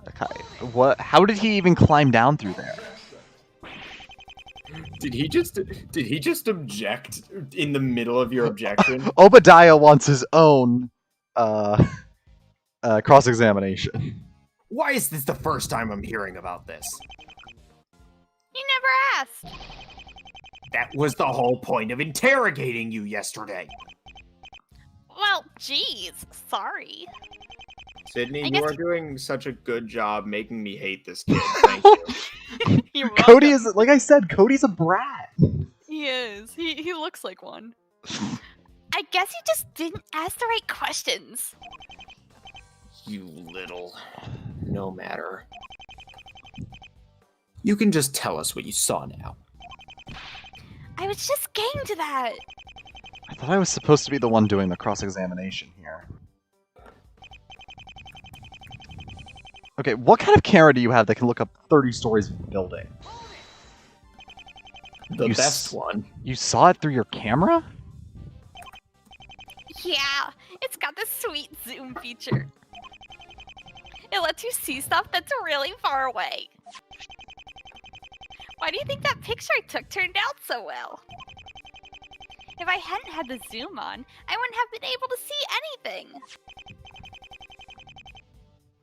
Okay, how did he even climb down through there? Did he just object in the middle of your objection? Obadiah wants his own cross-examination. Why is this the first time I'm hearing about this? You never asked. That was the whole point of interrogating you yesterday. Well, geez, sorry. Sydney, I you guess are doing such a good job making me hate this kid. Thank you. You're Cody welcome. is, like I said, Cody's a brat. He is. He looks like one. I guess you just didn't ask the right questions. You little... No matter. You can just tell us what you saw now. I was just getting to that. I thought I was supposed to be the one doing the cross-examination here. Okay, what kind of camera do you have that can look up 30 stories of a building? The You best one. You saw it through your camera? Yeah, it's got this sweet zoom feature. It lets you see stuff that's really far away. Why do you think that picture I took turned out so well? If I hadn't had the zoom on, I wouldn't have been able to see anything.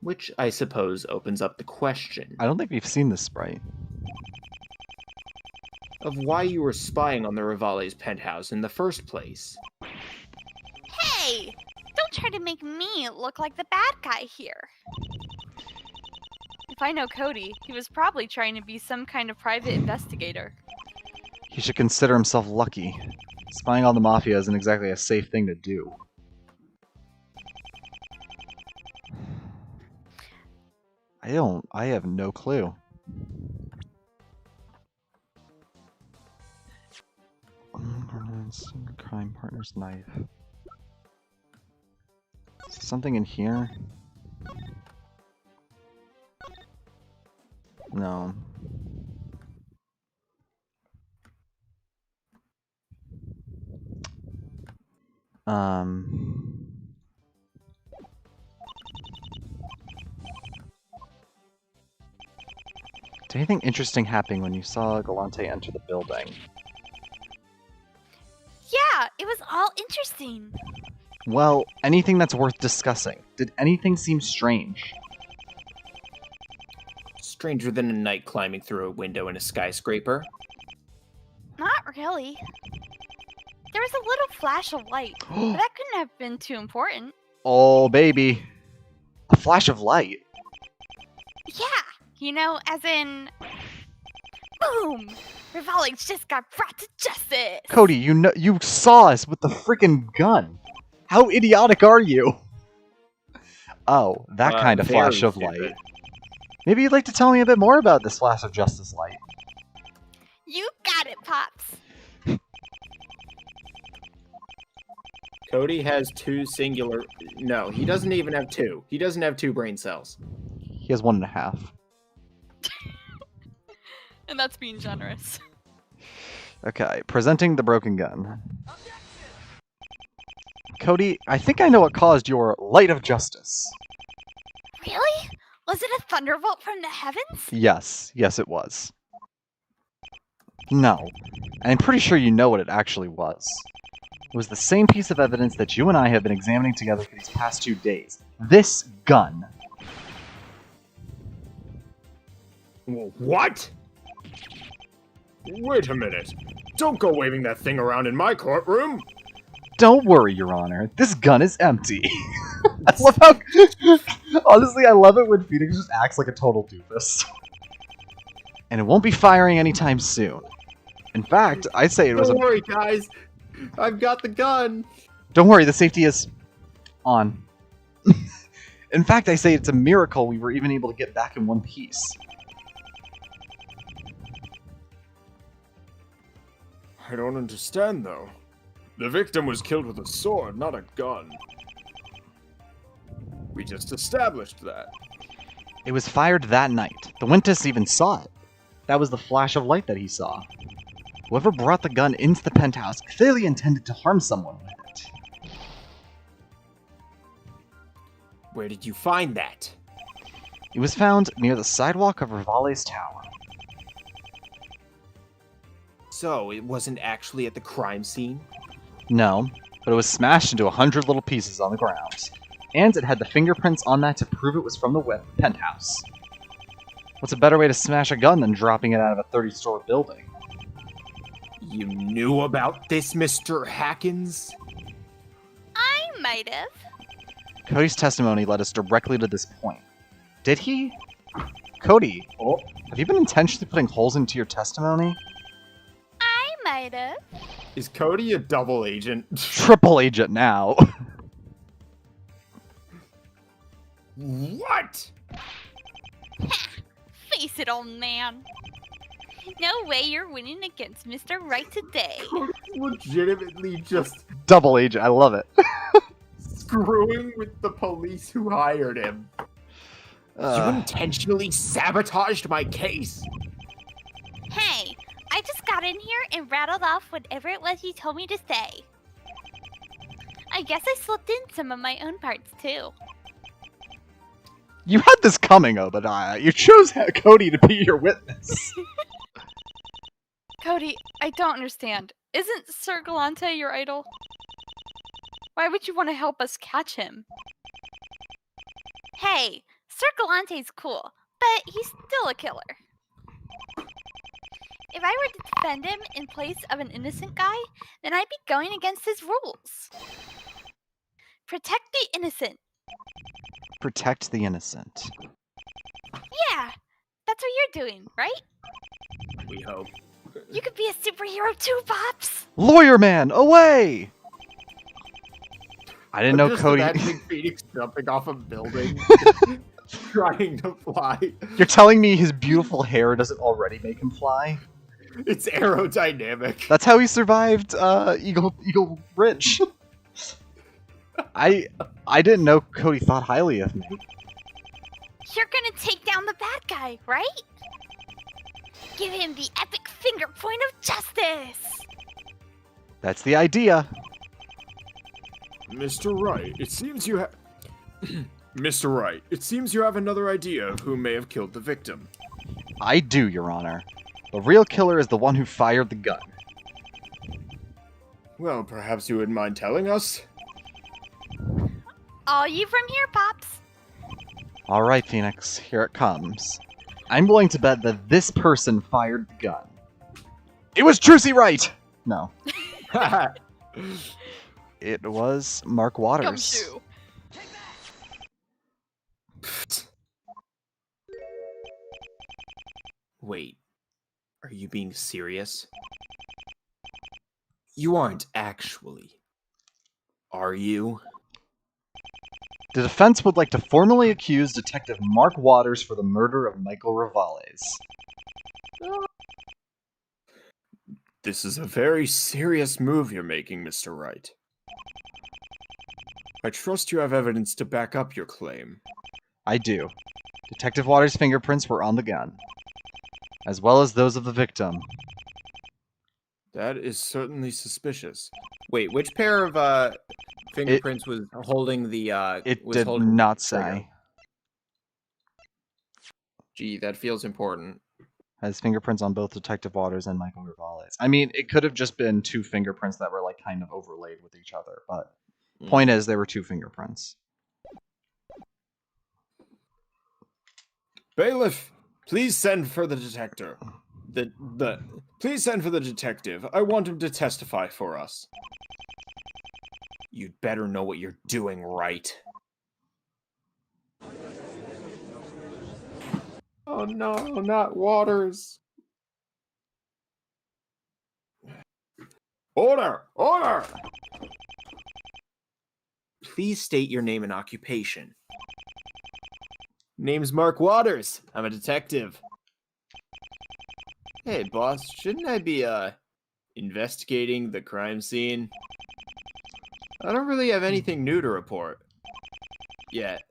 Which I suppose opens up the question I don't think we've seen this sprite. of why you were spying on the Rivale's penthouse in the first place. Hey! Don't try to make me look like the bad guy here. If I know Cody, he was probably trying to be some kind of private investigator. He should consider himself lucky. Spying on the Mafia isn't exactly a safe thing to do. I have no clue. Crime partner's knife. Something in here? No. Did anything interesting happen when you saw Gallante enter the building? Yeah, it was all interesting. Well, anything that's worth discussing. Did anything seem strange? Stranger than a knight climbing through a window in a skyscraper. Not really. There was a little flash of light, but that couldn't have been too important. Oh, baby. A flash of light. Yeah, you know, as in... Boom! Rivale's just got brought to justice! Cody, you saw us with the freaking gun. How idiotic are you? Oh, that kind of flash of stupid. light. Maybe you'd like to tell me a bit more about this flash of justice light. You got it, Pops! Cody has two singular... No, he doesn't even have two. He doesn't have two brain cells. He has 1.5. And that's being generous. Okay, presenting the broken gun. Cody, I think I know what caused your light of justice. Really? Was it a thunderbolt from the heavens? Yes, it was. No, and I'm pretty sure you know what it actually was. It was the same piece of evidence that you and I have been examining together for these past 2 days. This gun. What? Wait a minute. Don't go waving that thing around in my courtroom. Don't worry, Your Honor. This gun is empty. I love how... Honestly, I love it when Phoenix just acts like a total doofus. And it won't be firing anytime soon. In fact, I'd say it was Don't worry, guys. I've got the gun. Don't worry, the safety is on. In fact, I say it's a miracle we were even able to get back in one piece. I don't understand, though. The victim was killed with a sword, not a gun. We just established that. It was fired that night. The Wintus even saw it. That was the flash of light that he saw. Whoever brought the gun into the penthouse clearly intended to harm someone with it. Where did you find that? It was found near the sidewalk of Rivale's tower. So, it wasn't actually at the crime scene? No, but it was smashed into 100 little pieces on the ground. And it had the fingerprints on that to prove it was from the penthouse. What's a better way to smash a gun than dropping it out of a 30-story building? You knew about this, Mr. Hackins? I might have. Cody's testimony led us directly to this point. Did he? Cody, have you been intentionally putting holes into your testimony? I might have. Is Cody a double agent? Triple agent now. What? Face it, old man. No way you're winning against Mr. Right today. Legitimately just Double agent, I love it. screwing with the police who hired him. You intentionally sabotaged my case. Hey, I just got in here and rattled off whatever it was you told me to say. I guess I slipped in some of my own parts too. You had this coming, Obadiah. You chose Cody to be your witness. Cody, I don't understand. Isn't Sir Gallante your idol? Why would you want to help us catch him? Hey, Sir Galante's cool, but he's still a killer. If I were to defend him in place of an innocent guy, then I'd be going against his rules. Protect the innocent. Protect the innocent. Yeah, that's what you're doing, right? We hope. You could be a superhero too, Pops. Lawyer man, away! I didn't know Just Cody. imagining Phoenix jumping off a building, trying to fly. You're telling me his beautiful hair doesn't already make him fly? It's aerodynamic. That's how he survived Eagle Ridge. I didn't know Cody thought highly of me. You're gonna take down the bad guy, right? Give him the epic finger point of justice. That's the idea. Mr. Wright, it seems you have... Mr. Wright, it seems you have another idea of who may have killed the victim. I do, Your Honor. The real killer is the one who fired the gun. Well, perhaps you wouldn't mind telling us? All you from here, Pops. All right, Phoenix, here it comes. I'm willing to bet that this person fired the gun. It was Trucy Wright! No. It was Mark Waters. Gumshoe. Wait, are you being serious? You aren't actually. Are you? The defense would like to formally accuse Detective Mark Waters for the murder of Michael Rivales. This is a very serious move you're making, Mr. Wright. I trust you have evidence to back up your claim. I do. Detective Waters' fingerprints were on the gun, as well as those of the victim. That is certainly suspicious. Wait, which pair of fingerprints was holding the It was did holding not the trigger? say. Gee, that feels important. Has fingerprints on both Detective Waters and Michael Rivales. I mean, it could have just been two fingerprints that were like kind of overlaid with each other, but point is, there were two fingerprints. Bailiff, please send for the detector. Please send for the detective. I want him to testify for us. You'd better know what you're doing, right? Oh no, not Waters. Order! Order! Please state your name and occupation. Name's Mark Waters. I'm a detective. Hey, boss, shouldn't I be, investigating the crime scene? I don't really have anything new to report. Yet.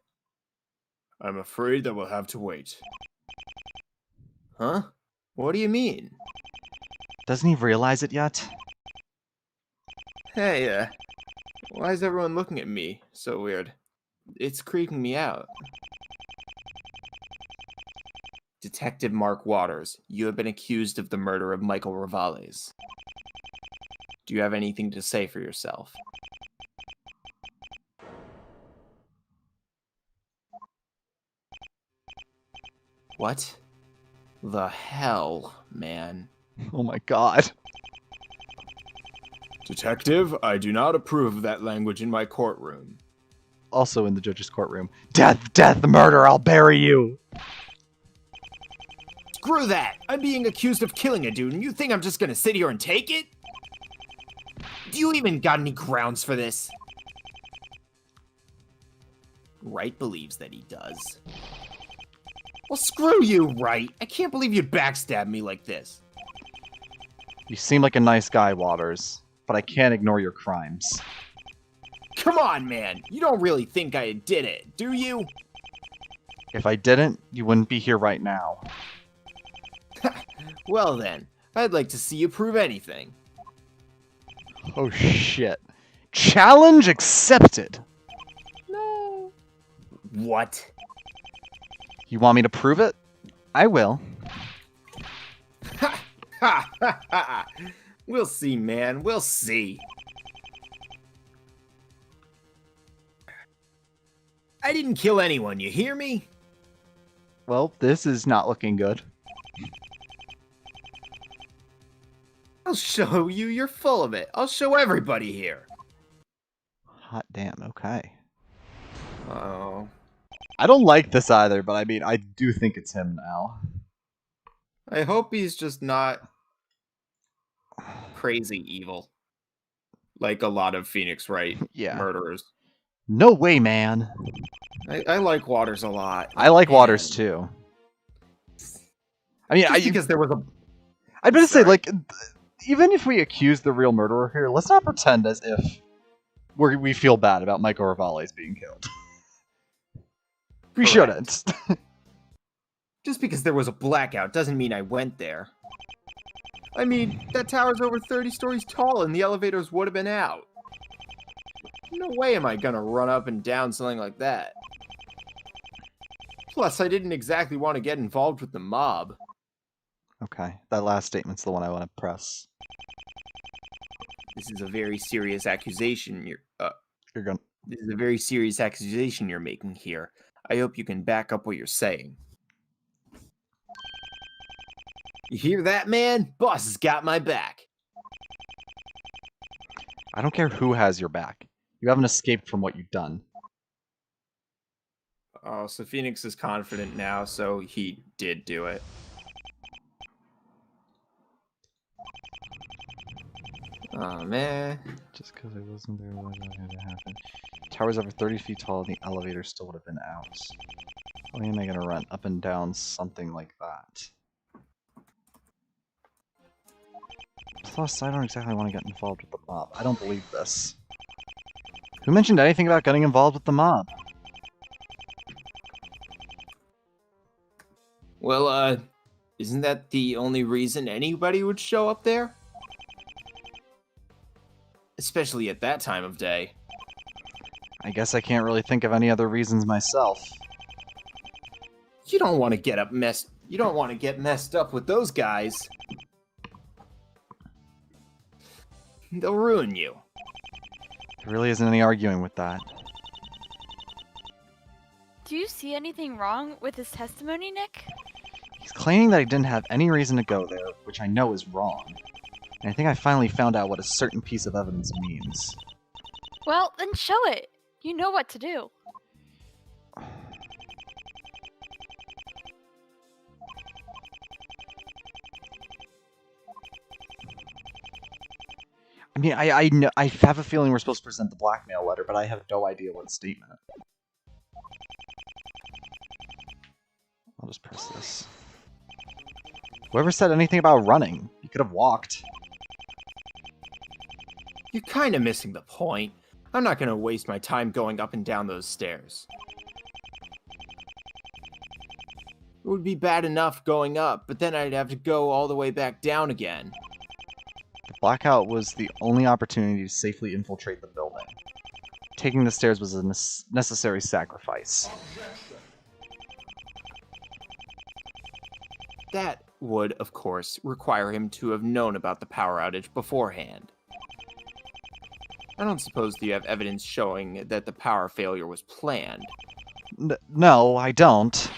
I'm afraid that we'll have to wait. Huh? What do you mean? Doesn't he realize it yet? Hey, why is everyone looking at me so weird? It's creeping me out. Detective Mark Waters, you have been accused of the murder of Michael Rivales. Do you have anything to say for yourself? What the hell, man? Oh my god. Detective, I do not approve of that language in my courtroom. Also in the judge's courtroom. Death, death, murder, I'll bury you! Screw that! I'm being accused of killing a dude, and you think I'm just gonna sit here and take it? Do you even got any grounds for this? Wright believes that he does. Well, screw you, Wright. I can't believe you'd backstab me like this. You seem like a nice guy, Waters, but I can't ignore your crimes. Come on, man. You don't really think I did it, do you? If I didn't, you wouldn't be here right now. Well then, I'd like to see you prove anything. Oh shit. Challenge accepted! No. What? You want me to prove it? I will. Ha ha ha! We'll see, man. We'll see. I didn't kill anyone, you hear me? Well, this is not looking good. I'll show you you're full of it. I'll show everybody here. Hot damn, okay. Oh. I don't like this either, but I mean, I do think it's him now. I hope he's just not crazy evil. Like a lot of Phoenix Wright Yeah. murderers. No way, man. I like Waters a lot. I like Man. Waters too. I mean, Just because there was a... I'd better say, Sorry. like, even if we accuse the real murderer here, let's not pretend as if we feel bad about Michael Rivales being killed. We Correct. shouldn't. Just because there was a blackout doesn't mean I went there. I mean, that tower's over 30 stories tall and the elevators would have been out. No way am I gonna run up and down something like that. Plus, I didn't exactly want to get involved with the mob. Okay, that last statement's the one I want to press. This is a very serious accusation You're going. This is a very serious accusation you're making here. I hope you can back up what you're saying. You hear that, man? Boss has got my back. I don't care who has your back. You haven't escaped from what you've done. Oh, so Phoenix is confident now, so he did do it. Oh, man. Just because I wasn't there, why did that happen? Tower's over 30 feet tall, and the elevator still would have been out. Why am I going to run up and down something like that? Plus, I don't exactly want to get involved with the mob. I don't believe this. Who mentioned anything about getting involved with the mob? Well, isn't that the only reason anybody would show up there? Especially at that time of day. I guess I can't really think of any other reasons myself. You don't want to get messed up with those guys. They'll ruin you. There really isn't any arguing with that. Do you see anything wrong with his testimony, Nick? He's claiming that he didn't have any reason to go there, which I know is wrong. And I think I finally found out what a certain piece of evidence means. Well, then show it. You know what to do. I mean, I know, I have a feeling we're supposed to present the blackmail letter, but I have no idea what statement. I'll just press this. Whoever said anything about running? You could have walked. You're kind of missing the point. I'm not going to waste my time going up and down those stairs. It would be bad enough going up, but then I'd have to go all the way back down again. The blackout was the only opportunity to safely infiltrate the building. Taking the stairs was a necessary sacrifice. That would, of course, require him to have known about the power outage beforehand. I don't suppose you have evidence showing that the power failure was planned. No, I don't.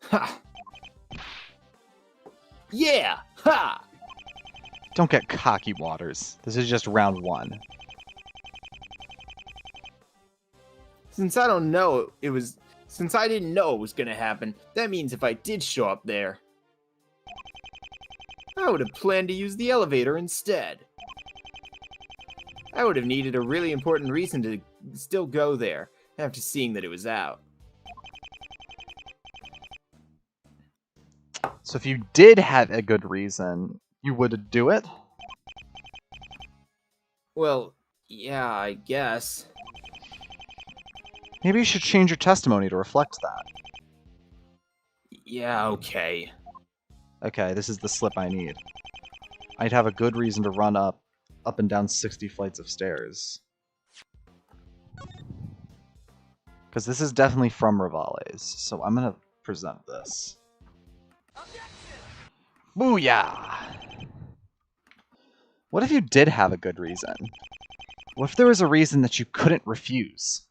Ha! Yeah! Ha! Don't get cocky, Waters. This is just round one. Since I didn't know it was gonna happen, that means if I did show up there, I would have planned to use the elevator instead. I would have needed a really important reason to still go there, after seeing that it was out. So if you did have a good reason, you would do it? Well, yeah, I guess. Maybe you should change your testimony to reflect that. Yeah, okay. Okay, this is the slip I need. I'd have a good reason to run up and down 60 flights of stairs. Because this is definitely from Rivales, so I'm gonna present this. Booyah! What if you did have a good reason? What if there was a reason that you couldn't refuse?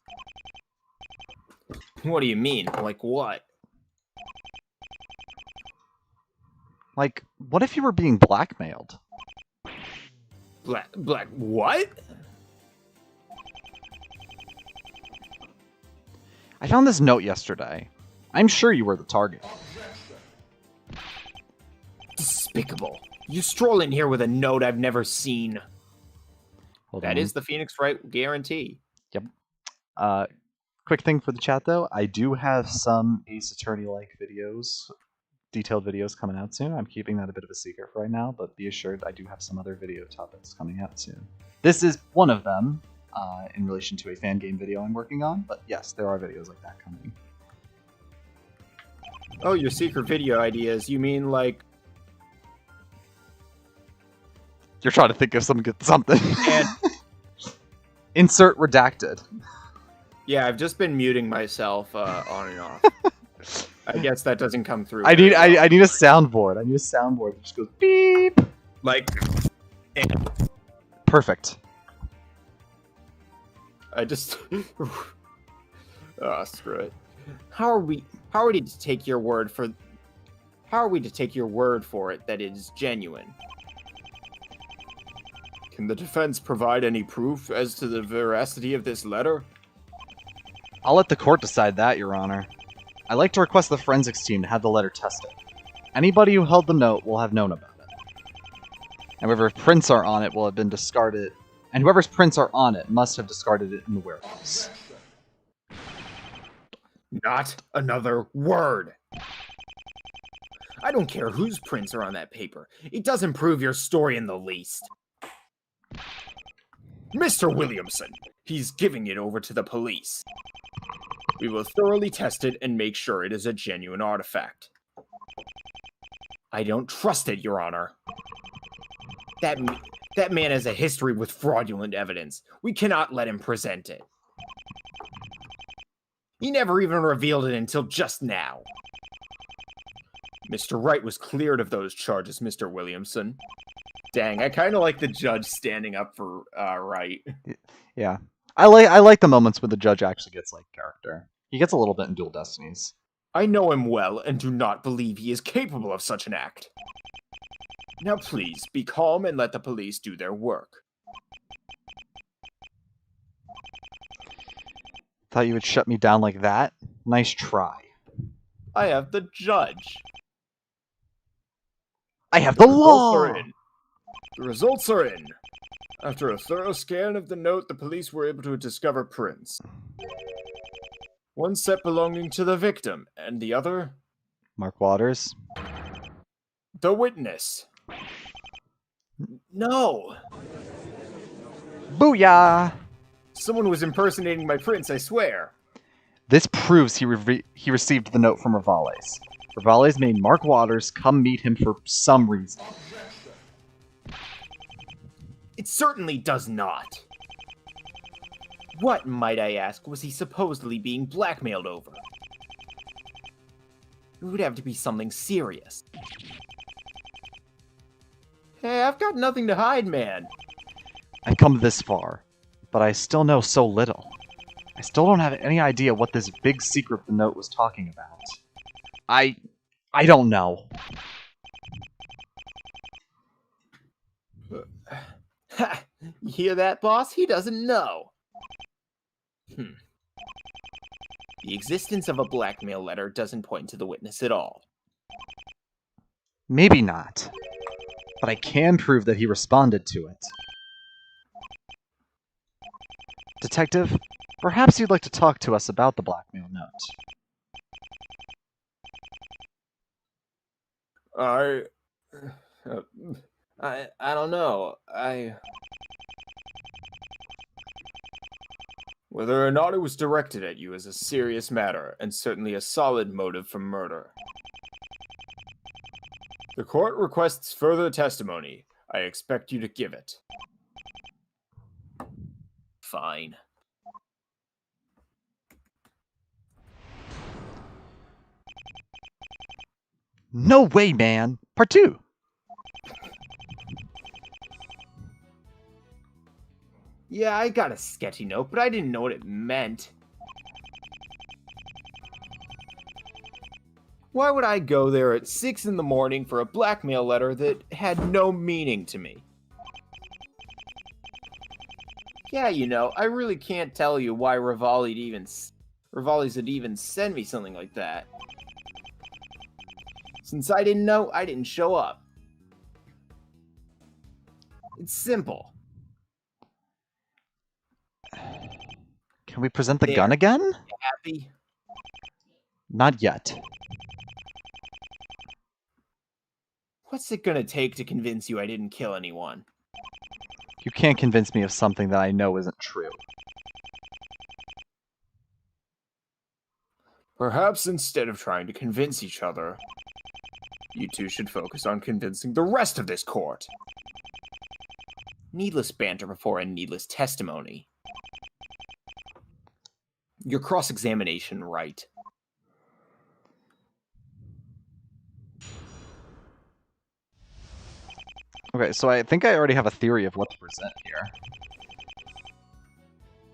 What do you mean? Like what? Like, what if you were being blackmailed? Black what? I found this note yesterday. I'm sure you were the target. Despicable. You stroll in here with a note I've never seen. Hold That on. is the Phoenix Wright guarantee. Quick thing for the chat though, I do have some Ace Attorney-like videos, detailed videos coming out soon. I'm keeping that a bit of a secret for right now, but be assured I do have some other video topics coming out soon. This is one of them in relation to a fan game video I'm working on, but yes, there are videos like that coming. Oh, your secret video ideas. You mean like... You're trying to think of something. And Insert redacted. yeah, I've just been muting myself on and off. I guess that doesn't come through. I need very well. I need a soundboard. I need a soundboard that just goes beep. Like, Perfect. I just... oh, screw it. How are we to take your word for... How are we to take your word for it that it is genuine? Can the defense provide any proof as to the veracity of this letter? I'll let the court decide that, Your Honor. I'd like to request the forensics team to have the letter tested. Anybody who held the note will have known about it. And whoever's prints are on it will have been discarded, and whoever's prints are on it must have discarded it in the warehouse. Not another word! I don't care whose prints are on that paper. It doesn't prove your story in the least. Mr. Williamson, he's giving it over to the police. We will thoroughly test it and make sure it is a genuine artifact. I don't trust it, Your Honor. That man has a history with fraudulent evidence. We cannot let him present it. He never even revealed it until just now. Mr. Wright was cleared of those charges, Mr. Williamson. Dang, I kind of like the judge standing up for Wright. Yeah. I like the moments when the judge actually gets like character. He gets a little bit in Dual Destinies. I know him well and do not believe he is capable of such an act. Now please, be calm and let the police do their work. Thought you would shut me down like that? Nice try. I have the judge. I have the law! Results are in. The results are in. After a thorough scan of the note, the police were able to discover prints. One set belonging to the victim, and the other, Mark Waters. the witness. No! Booyah! Someone was impersonating my prints, I swear. This proves he received the note from Rivales. Rivales made Mark Waters come meet him for some reason. It certainly does not. What, might I ask, was he supposedly being blackmailed over? It would have to be something serious. Hey, I've got nothing to hide, man. I've come this far, but I still know so little. I still don't have any idea what this big secret the note was talking about. I don't know. Ha! You hear that, boss? He doesn't know. The existence of a blackmail letter doesn't point to the witness at all. Maybe not. But I can prove that he responded to it. Detective, perhaps you'd like to talk to us about the blackmail note. I don't know. Whether or not it was directed at you is a serious matter, and certainly a solid motive for murder. The court requests further testimony. I expect you to give it. Fine. No way, man! Part 2! Yeah, I got a sketchy note, but I didn't know what it meant. Why would I go there at 6 in the morning for a blackmail letter that had no meaning to me? Yeah, you know, I really can't tell you why Rivali's would even send me something like that. Since I didn't know, I didn't show up. It's simple. Can we present the There. gun again? Happy? Not yet. What's it gonna take to convince you I didn't kill anyone? You can't convince me of something that I know isn't true. Perhaps instead of trying to convince each other, you two should focus on convincing the rest of this court. Needless banter before a needless testimony. Your cross-examination right. Okay, so I think I already have a theory of what to present here.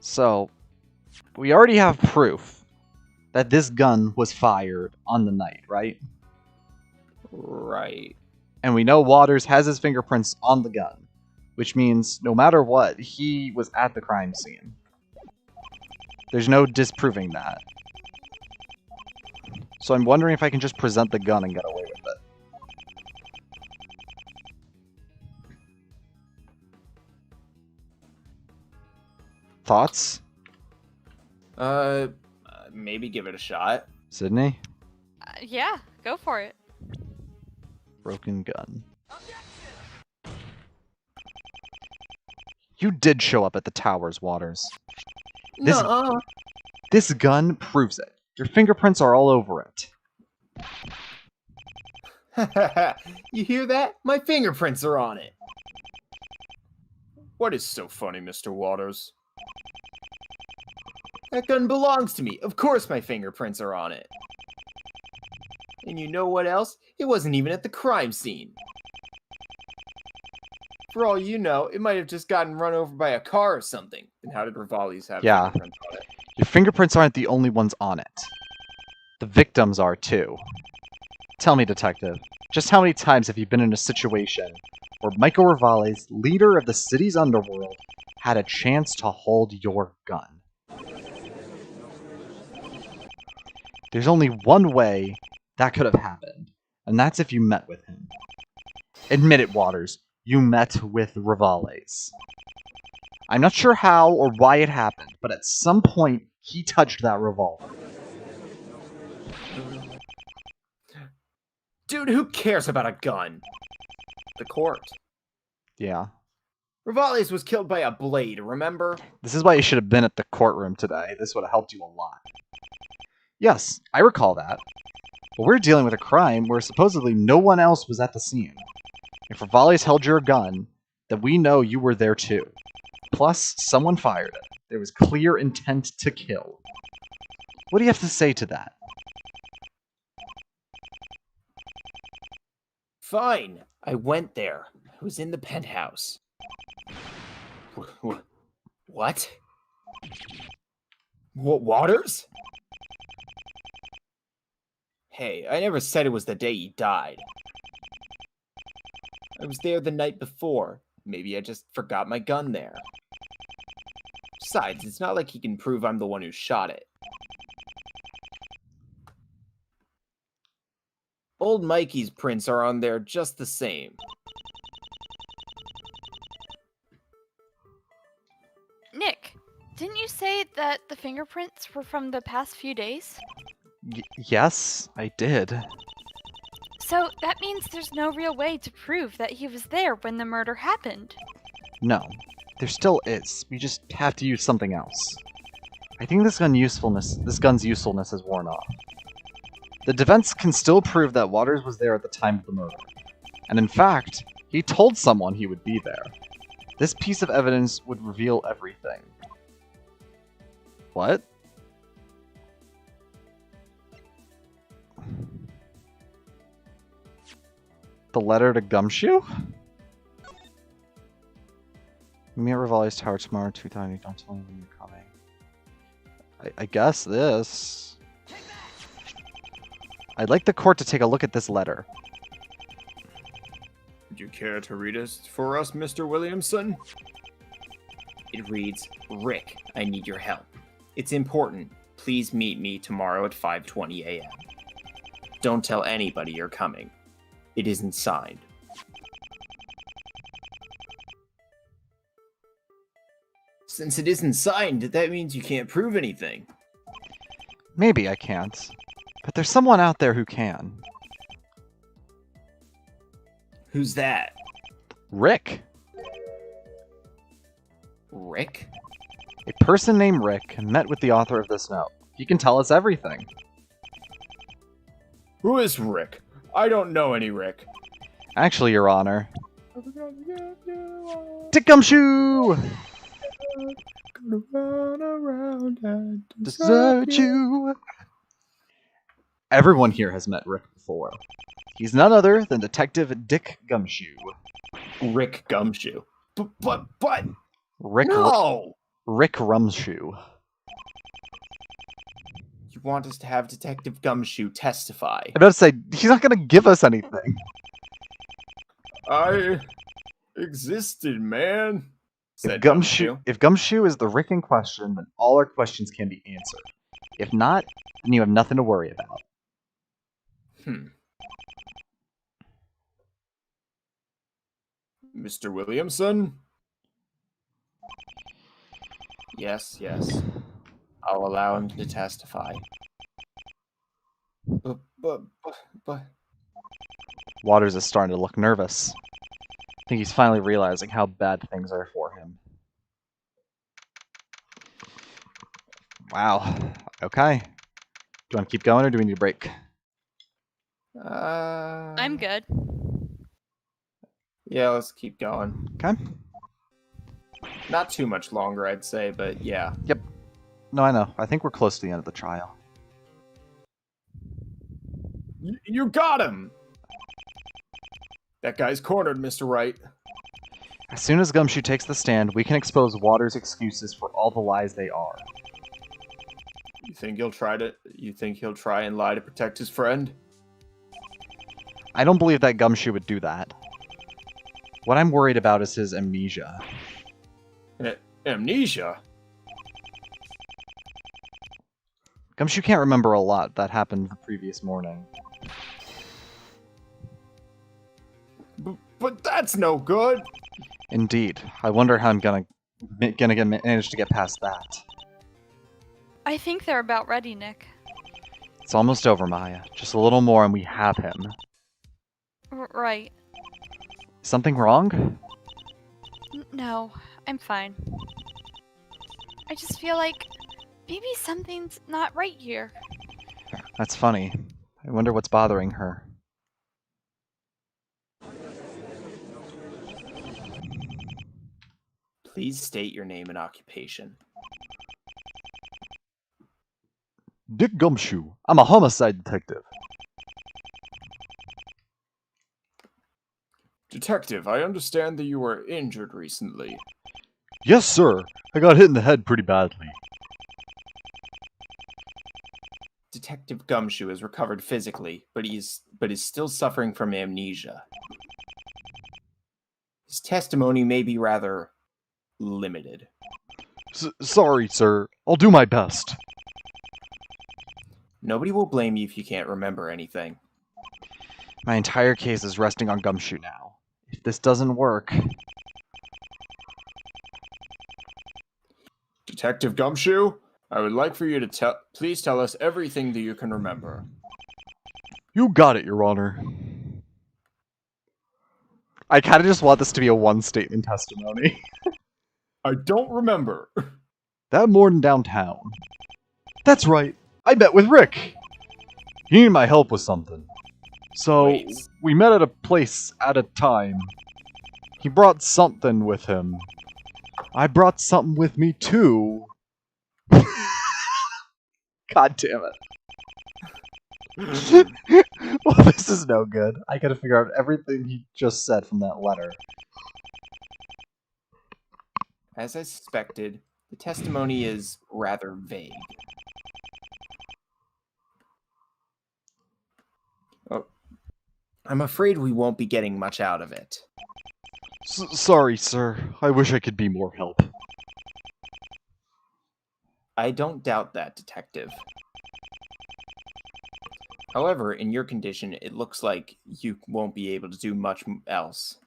So, we already have proof that this gun was fired on the night, right? Right. And we know Waters has his fingerprints on the gun, which means no matter what, he was at the crime scene. There's no disproving that. So I'm wondering if I can just present the gun and get away with it. Thoughts? Maybe give it a shot. Sydney? Yeah, go for it. Broken gun. You did show up at the towers, Waters. This, Nuh-uh. this gun proves it. Your fingerprints are all over it. You hear that? My fingerprints are on it. What is so funny, Mr. Waters? That gun belongs to me. Of course my fingerprints are on it. And you know what else? It wasn't even at the crime scene. For all you know, it might have just gotten run over by a car or something. And how did Rivali's have Yeah. fingerprints on it? Your fingerprints aren't the only ones on it. The victims are too. Tell me, Detective, just how many times have you been in a situation where Michael Rivales, leader of the city's underworld, had a chance to hold your gun? There's only one way that could have happened, and that's if you met with him. Admit it, Waters, you met with Rivales. I'm not sure how or why it happened, but at some point, he touched that revolver. Dude, who cares about a gun? The court. Yeah. Rivales was killed by a blade, remember? This is why you should have been at the courtroom today. This would have helped you a lot. Yes, I recall that. But we're dealing with a crime where supposedly no one else was at the scene. If Rivales held your gun, then we know you were there too. Plus, someone fired it. There was clear intent to kill. What do you have to say to that? Fine. I went there. I was in the penthouse. What? Waters? Hey, I never said it was the day he died. I was there the night before. Maybe I just forgot my gun there. Besides, it's not like he can prove I'm the one who shot it. Old Mikey's prints are on there just the same. Nick, didn't you say that the fingerprints were from the past few days? Yes, I did. So that means there's no real way to prove that he was there when the murder happened. No, there still is. We just have to use something else. I think this gun's usefulness has worn off. The defense can still prove that Waters was there at the time of the murder. And in fact, he told someone he would be there. This piece of evidence would reveal everything. What? The letter to Gumshoe? Meet at Rivali's Tower tomorrow, 2:30. Don't tell me when you're coming. I guess this. I'd like the court to take a look at this letter. Would you care to read it for us, Mr. Williamson? It reads, Rick, I need your help. It's important. Please meet me tomorrow at 5:20 a.m. Don't tell anybody you're coming. It isn't signed. Since it isn't signed, that means you can't prove anything. Maybe I can't, but there's someone out there who can. Who's that? Rick. Rick? A person named Rick met with the author of this note. He can tell us everything. Who is Rick? I don't know any Rick. Actually, Your Honor. Dick Gumshoe! Gonna run around and Desert you! Everyone here has met Rick before. He's none other than Detective Dick Gumshoe. Rick Gumshoe. But, Rick no! Rick Rumshoe. You want us to have Detective Gumshoe testify? I'm about to say, he's not gonna give us anything. I existed, man. If Gumshoe is the Rick in question, then all our questions can be answered. If not, then you have nothing to worry about. Mr. Williamson? Yes. I'll allow him to testify. But... Waters is starting to look nervous. I think he's finally realizing how bad things are for him. Wow. Okay. Do you want to keep going or do we need a break? I'm good. Yeah, let's keep going. Okay. Not too much longer, I'd say, but yeah. Yep. No, I know. I think we're close to the end of the trial. You got him! That guy's cornered, Mr. Wright. As soon as Gumshoe takes the stand, we can expose Waters' excuses for all the lies they are. You think he'll try and lie to protect his friend? I don't believe that Gumshoe would do that. What I'm worried about is his amnesia. Amnesia? Gumshoe can't remember a lot that happened the previous morning. But that's no good! Indeed. I wonder how I'm gonna manage to get past that. I think they're about ready, Nick. It's almost over, Maya. Just a little more and we have him. Right. Something wrong? No, I'm fine. I just feel like maybe something's not right here. That's funny. I wonder what's bothering her. Please state your name and occupation. Dick Gumshoe. I'm a homicide detective. Detective, I understand that you were injured recently. Yes, sir. I got hit in the head pretty badly. Detective Gumshoe has recovered physically, but is still suffering from amnesia. His testimony may be rather limited. Sorry, sir. I'll do my best. Nobody will blame you if you can't remember anything. My entire case is resting on Gumshoe now. If this doesn't work... Detective Gumshoe, I would like for you to please tell us everything that you can remember. You got it, Your Honor. I kind of just want this to be a one-statement testimony. I don't remember. That morning downtown. That's right. I met with Rick. He needed my help with something. So, Wait. we met at a place at a time. He brought something with him. I brought something with me too. God damn it. Well, this is no good. I gotta figure out everything he just said from that letter. As I suspected, the testimony is rather vague. Oh, I'm afraid we won't be getting much out of it. Sorry, sir. I wish I could be more help. I don't doubt that, Detective. However, in your condition, it looks like you won't be able to do much else.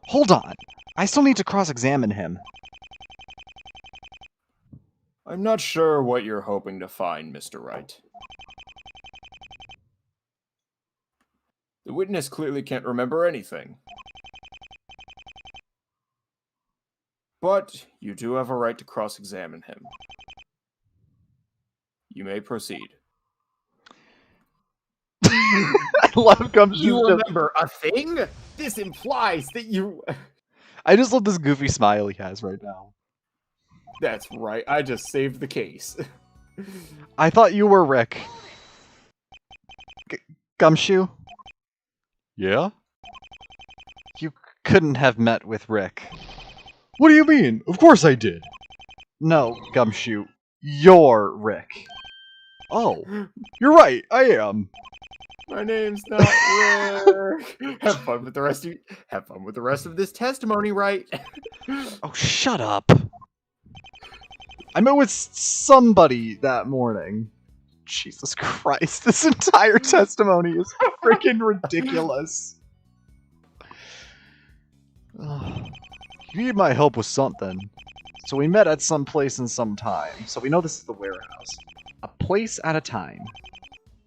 Hold on. I still need to cross-examine him. I'm not sure what you're hoping to find, Mr. Wright. The witness clearly can't remember anything. But you do have a right to cross-examine him. You may proceed. I love Gumshoe. You remember a thing? This implies that you... I just love this goofy smile he has right now. That's right, I just saved the case. I thought you were Rick. Gumshoe? Yeah? You couldn't have met with Rick. What do you mean? Of course I did. No, Gumshoe. You're Rick. Oh, you're right, I am. My name's not Rick. Have fun with the rest of Have fun with the rest of this testimony, right? Oh, shut up. I met with somebody that morning. Jesus Christ, this entire testimony is freaking ridiculous. Ugh. You need my help with something. So we met at some place and some time. So we know this is the warehouse. A place at a time.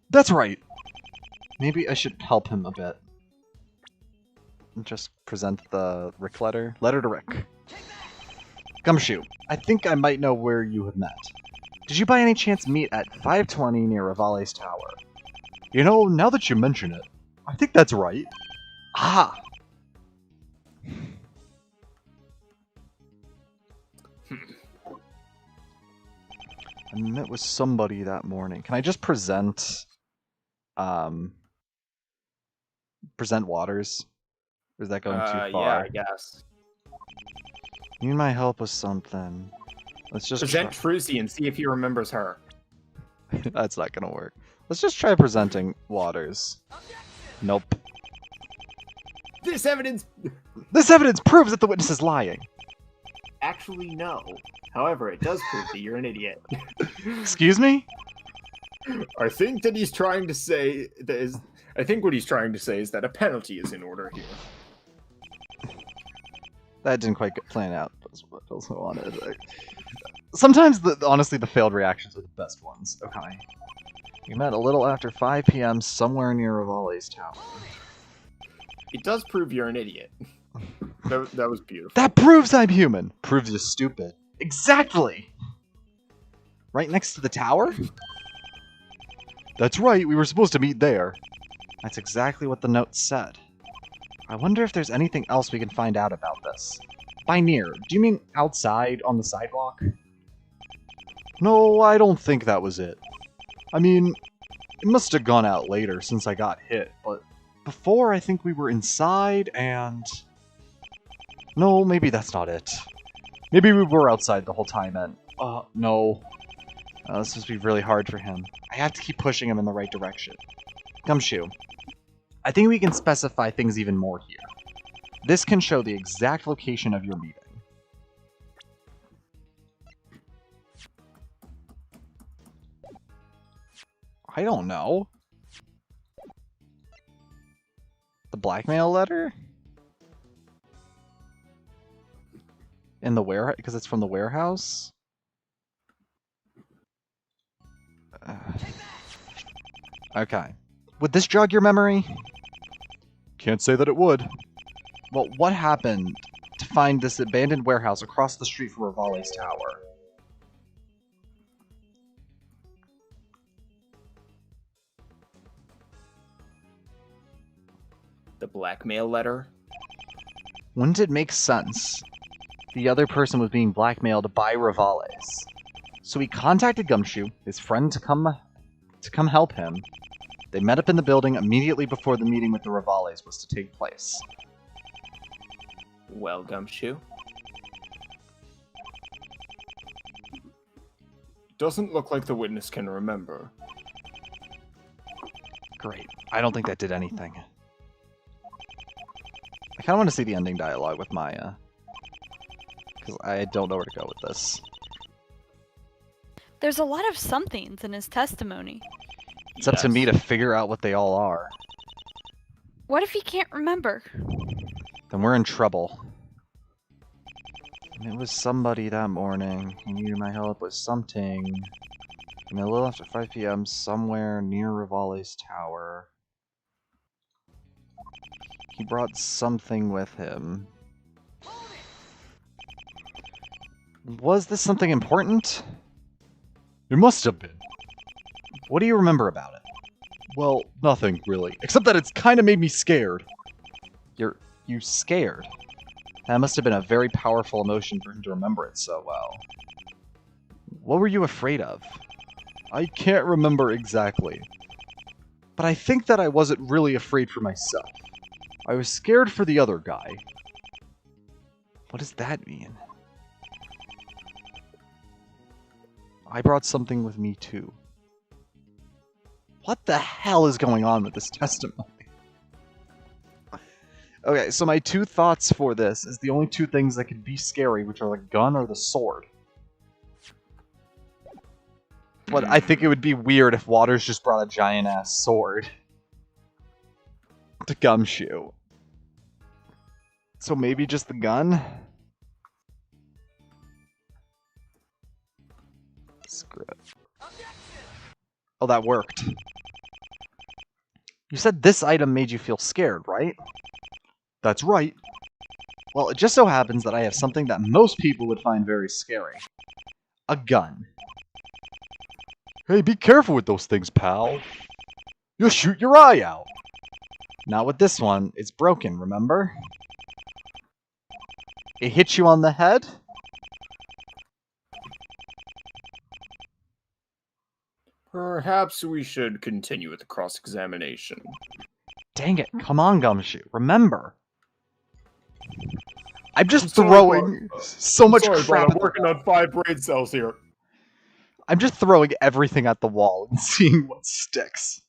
That's right. Maybe I should help him a bit. Just present the Rick letter. Letter to Rick. Gumshoe, I think I might know where you have met. Did you by any chance meet at 520 near Rivale's tower? You know, now that you mention it, I think that's right. Ah! I met with somebody that morning. Can I just present... present Waters? Or is that going too far? Yeah, I guess. You need my help with something. Let's just Present Trucy and see if he remembers her. That's not gonna work. Let's just try presenting Waters. Nope. This evidence... This evidence proves that the witness is lying. Actually, no. However, it does prove that you're an idiot. Excuse me? I think that he's trying to say that is. I think what he's trying to say is that a penalty is in order here. That didn't quite plan out. That's what I also wanted. Sometimes, honestly, the failed reactions are the best ones. Okay. We met a little after 5 p.m. somewhere near Rivale's tower. It does prove you're an idiot. That was beautiful. That proves I'm human. Proves you're stupid. Exactly! Right next to the tower? That's right, we were supposed to meet there. That's exactly what the note said. I wonder if there's anything else we can find out about this. By near, do you mean outside on the sidewalk? No, I don't think that was it. I mean, it must have gone out later since I got hit, but before I think we were inside and... No, maybe that's not it. Maybe we were outside the whole time and... no. This must be really hard for him. I have to keep pushing him in the right direction. Gumshoe, I think we can specify things even more here. This can show the exact location of your meeting. I don't know. The blackmail letter? In the warehouse? Because it's from the warehouse? Okay. Would this jog your memory? Can't say that it would. Well, what happened to find this abandoned warehouse across the street from Rivale's tower? The blackmail letter? Wouldn't it make sense? The other person was being blackmailed by Rivale's. So he contacted Gumshoe, his friend, to come help him. They met up in the building immediately before the meeting with the Rivales was to take place. Well, Gumshoe. Doesn't look like the witness can remember. Great. I don't think that did anything. I kind of want to see the ending dialogue with Maya. Because I don't know where to go with this. There's a lot of somethings in his testimony. It's up to me to figure out what they all are. What if he can't remember? Then we're in trouble. And it was somebody that morning. He needed my help with something. And a little after 5 p.m. somewhere near Rivale's tower. He brought something with him. Was this something important? It must have been. What do you remember about it? Well, nothing, really. Except that it's kind of made me scared. You scared? That must have been a very powerful emotion for him to remember it so well. What were you afraid of? I can't remember exactly. But I think that I wasn't really afraid for myself. I was scared for the other guy. What does that mean? I brought something with me too. What the hell is going on with this testimony? Okay, so my two thoughts for this is the only two things that could be scary, which are the gun or the sword. But I think it would be weird if Waters just brought a giant-ass sword to Gumshoe. So maybe just the gun? Screw it. Oh, that worked. You said this item made you feel scared, right? That's right. Well, it just so happens that I have something that most people would find very scary. A gun. Hey, be careful with those things, pal. You'll shoot your eye out. Not with this one. It's broken, remember? It hit you on the head? Perhaps we should continue with the cross-examination. Dang it, come on, Gumshoe. Remember. I'm just sorry, throwing so much Sorry, crap. but I'm working on 5 brain cells here. I'm just throwing everything at the wall and seeing what sticks.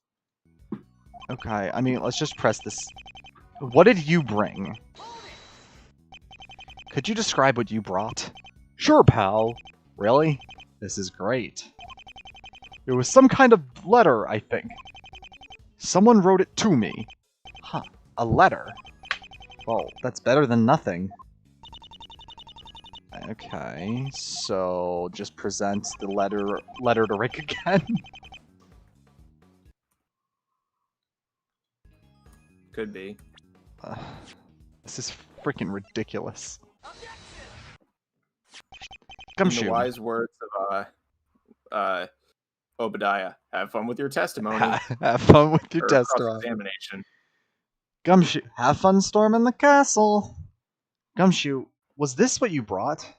Okay, I mean, let's just press this. What did you bring? Could you describe what you brought? Sure, pal. Really? This is great. It was some kind of letter, I think. Someone wrote it to me. Huh, a letter. Well, that's better than nothing. Okay, so just present the letter to Rick again. Could be. This is freaking ridiculous. In Gumshoe. the wise words of Obadiah, have fun with your testimony. Have fun with your Or testimony. cross-examination. Gumshoe, have fun storming the castle. Gumshoe, was this what you brought?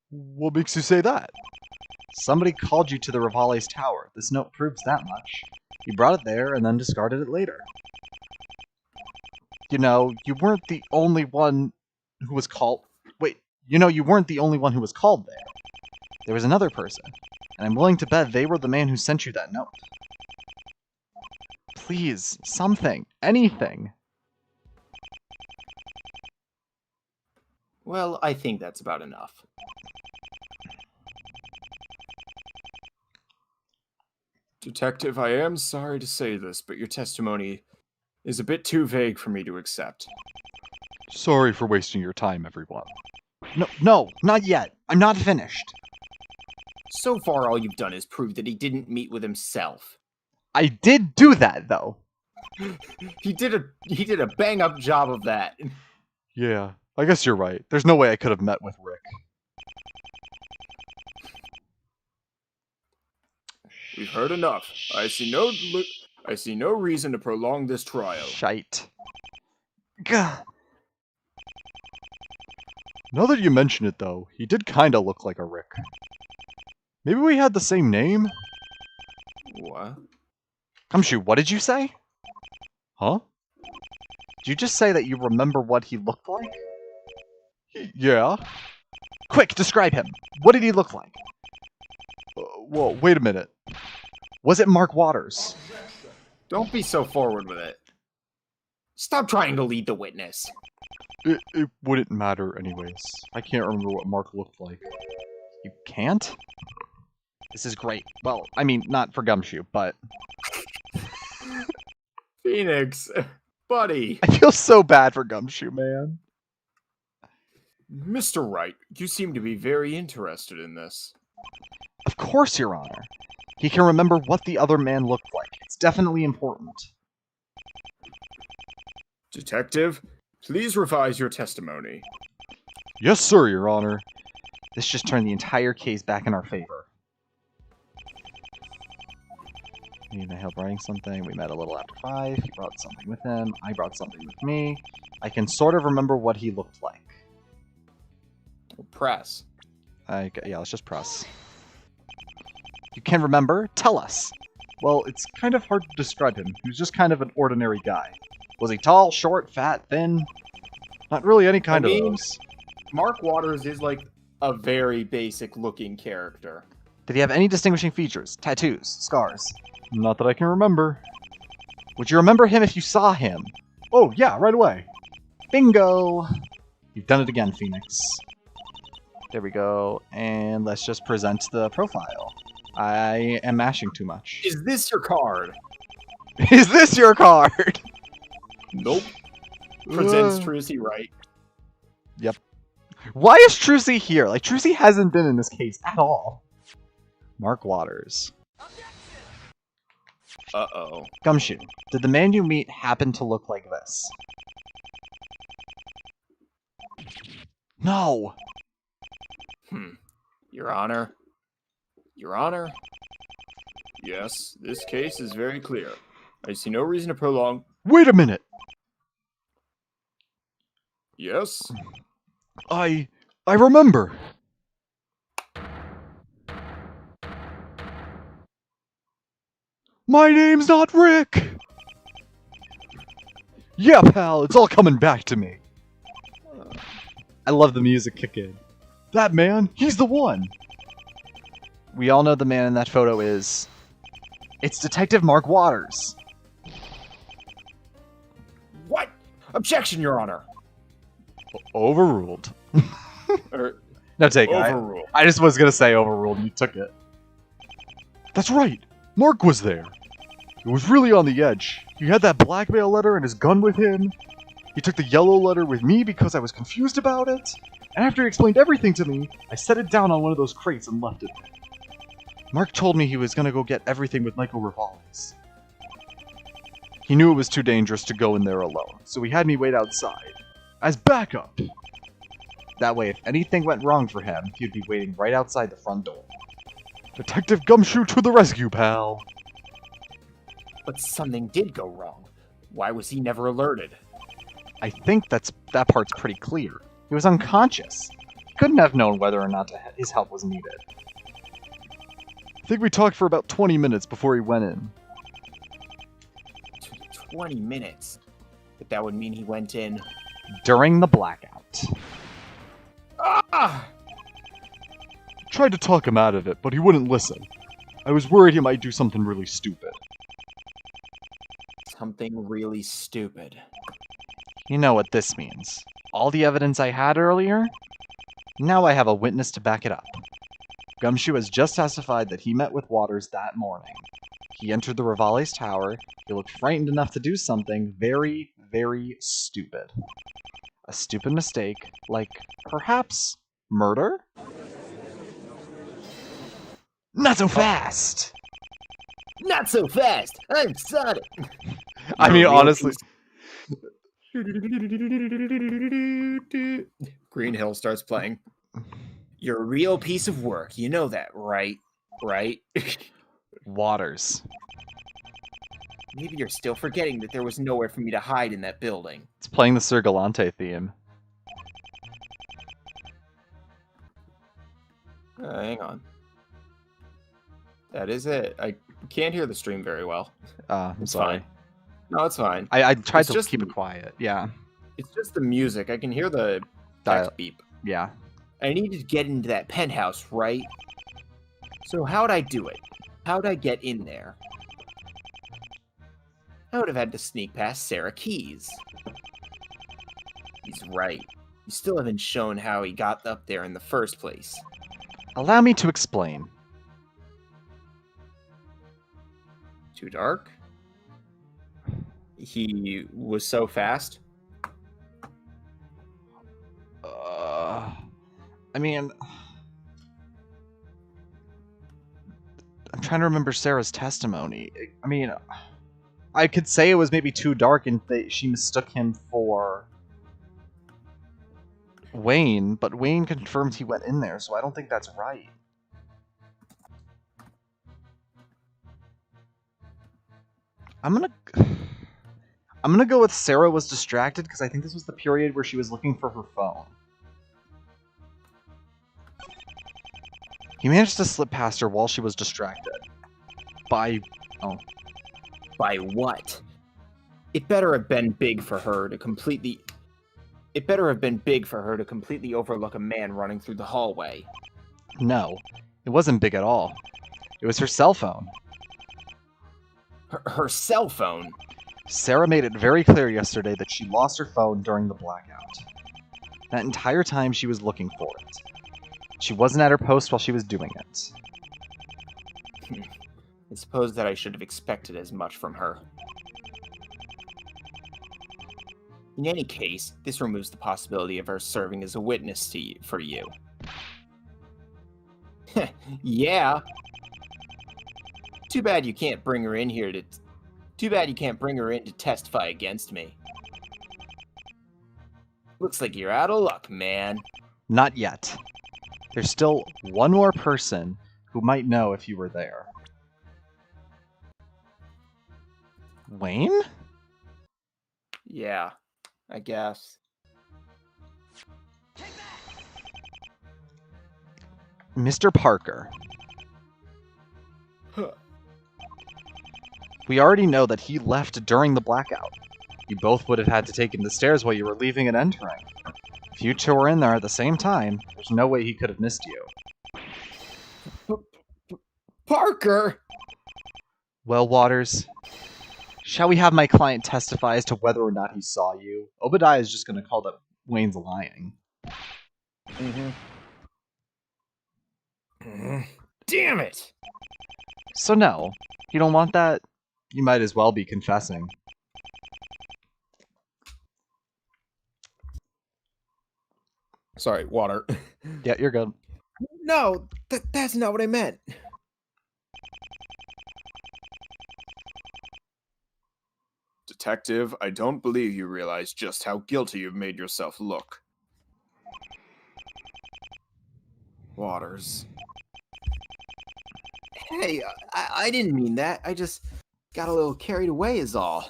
What makes you say that? Somebody called you to the Rivale's tower. This note proves that much. You brought it there and then discarded it later. You know, you weren't the only one who was called... Wait, you know, you weren't the only one who was called there. There was another person, and I'm willing to bet they were the man who sent you that note. Please, something, anything. Well, I think that's about enough. Detective, I am sorry to say this, but your testimony is a bit too vague for me to accept. Sorry for wasting your time, everyone. No, not yet. I'm not finished. So far, all you've done is prove that he didn't meet with himself. I did do that, though. He did a bang-up job of that. Yeah, I guess you're right. There's no way I could have met with Rick. We've heard enough. I see no reason to prolong this trial. Shite. Gah. Now that you mention it, though, he did kinda look like a Rick. Maybe we had the same name? What? Gumshoe, what did you say? Huh? Did you just say that you remember what he looked like? Yeah. Quick, describe him. What did he look like? Whoa, wait a minute. Was it Mark Waters? Don't be so forward with it. Stop trying to lead the witness. It wouldn't matter anyways. I can't remember what Mark looked like. You can't? This is great. Well, I mean, not for Gumshoe, but... Phoenix, buddy. I feel so bad for Gumshoe, man. Mr. Wright, you seem to be very interested in this. Of course, Your Honor. He can remember what the other man looked like. It's definitely important. Detective, please revise your testimony. Yes, sir, Your Honor. This just turned the entire case back in our favor. Me and I helped writing something. We met a little after 5. He brought something with him. I brought something with me. I can sort of remember what he looked like. Press. Yeah, let's just press. You can remember? Tell us. Well, it's kind of hard to describe him. He was just kind of an ordinary guy. Was he tall, short, fat, thin? Not really any kind of those. Mark Waters is like a very basic looking character. Did he have any distinguishing features? Tattoos? Scars? Not that I can remember. Would you remember him if you saw him? Oh, yeah, right away. Bingo! You've done it again, Phoenix. There we go. And let's just present the profile. I am mashing too much. Is this your card? Is this your card? Nope. Presents Trucy Wright. Yep. Why is Trucy here? Like, Trucy hasn't been in this case at all. Mark Waters. Uh-oh. Gumshoe, did the man you meet happen to look like this? No! Your Honor. Your Honor. Yes, this case is very clear. I see no reason to prolong. Wait a minute! Yes? I remember! My name's not Rick! Yeah, pal, it's all coming back to me. I love the music kick in. That man, he's the one! We all know the man in that photo is... It's Detective Mark Waters! What? Objection, Your Honor. Overruled. No, take it. Overruled. I just was gonna say overruled and you took it. That's right! Mark was there! It was really on the edge. He had that blackmail letter and his gun with him. He took the yellow letter with me because I was confused about it. And after he explained everything to me, I set it down on one of those crates and left it there. Mark told me he was gonna go get everything with Nico Rivales. He knew it was too dangerous to go in there alone, so he had me wait outside. As backup! That way, if anything went wrong for him, he'd be waiting right outside the front door. Detective Gumshoe to the rescue, pal! But something did go wrong. Why was he never alerted? I think that part's pretty clear. He was unconscious. He couldn't have known whether or not his help was needed. I think we talked for about 20 minutes before he went in. 20 minutes? But that would mean he went in... During the blackout. Ah! Tried to talk him out of it, but he wouldn't listen. I was worried he might do something really stupid. Something really stupid. You know what this means. All the evidence I had earlier? Now I have a witness to back it up. Gumshoe has just testified that he met with Waters that morning. He entered the Rivales Tower. He looked frightened enough to do something very, very stupid. A stupid mistake, like, perhaps, murder? Not so fast! Not so fast! I'm Sonic! I mean, honestly... Green Hill starts playing. You're a real piece of work. You know that, right? Right? Waters. Maybe you're still forgetting that there was nowhere for me to hide in that building. It's playing the Sir Gallante theme. Hang on. That is it. I can't hear the stream very well. I'm It's sorry. fine. No, it's fine. I tried It's to just keep it quiet. Yeah. It's just the music. I can hear the Dial- text beep. Yeah. I need to get into that penthouse, right? So how'd I do it? How'd I get in there? I would have had to sneak past Sarah Keys. He's right. You still haven't shown how he got up there in the first place. Allow me to explain. Too dark? He was so fast? I mean, I'm trying to remember Sarah's testimony. I mean, I could say it was maybe too dark and she mistook him for Wayne, but Wayne confirmed he went in there, so I don't think that's right. I'm gonna go with Sarah was distracted because I think this was the period where she was looking for her phone. He managed to slip past her while she was distracted. By what? It better have been big for her to completely overlook a man running through the hallway. No, it wasn't big at all. It was her cell phone. Her cell phone? Sarah made it very clear yesterday that she lost her phone during the blackout. That entire time she was looking for it. She wasn't at her post while she was doing it. I suppose that I should have expected as much from her. In any case, this removes the possibility of her serving as a witness for you. Yeah. Too bad you can't bring her in to testify against me. Looks like you're out of luck, man. Not yet. There's still one more person who might know if you were there. Wayne? Yeah, I guess. Mr. Parker. We already know that he left during the blackout. You both would have had to take him the stairs while you were leaving and entering. If you two were in there at the same time, there's no way he could have missed you. Parker! Well, Waters, shall we have my client testify as to whether or not he saw you? Obadiah is just going to call that Wayne's lying. Damn it! So no, you don't want that? You might as well be confessing. Sorry, water. Yeah, you're good. No, that's not what I meant. Detective, I don't believe you realize just how guilty you've made yourself look. Waters. Hey, I didn't mean that. I just got a little carried away is all.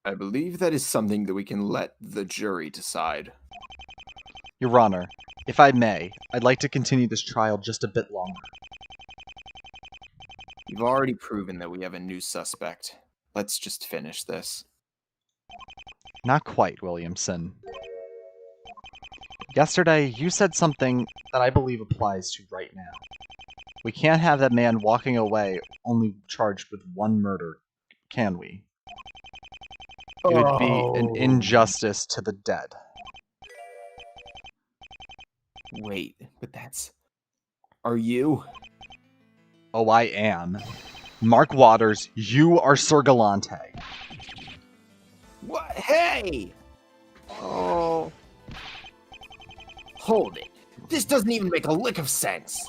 I believe that is something that we can let the jury decide. Your Honor, if I may, I'd like to continue this trial just a bit longer. You've already proven that we have a new suspect. Let's just finish this. Not quite, Williamson. Yesterday, you said something that I believe applies to right now. We can't have that man walking away only charged with one murder, can we? It would be an injustice to the dead. Wait, but that's... Are you? Oh, I am. Mark Waters, you are Sir Gallante. What? Hey! Oh... Hold it. This doesn't even make a lick of sense.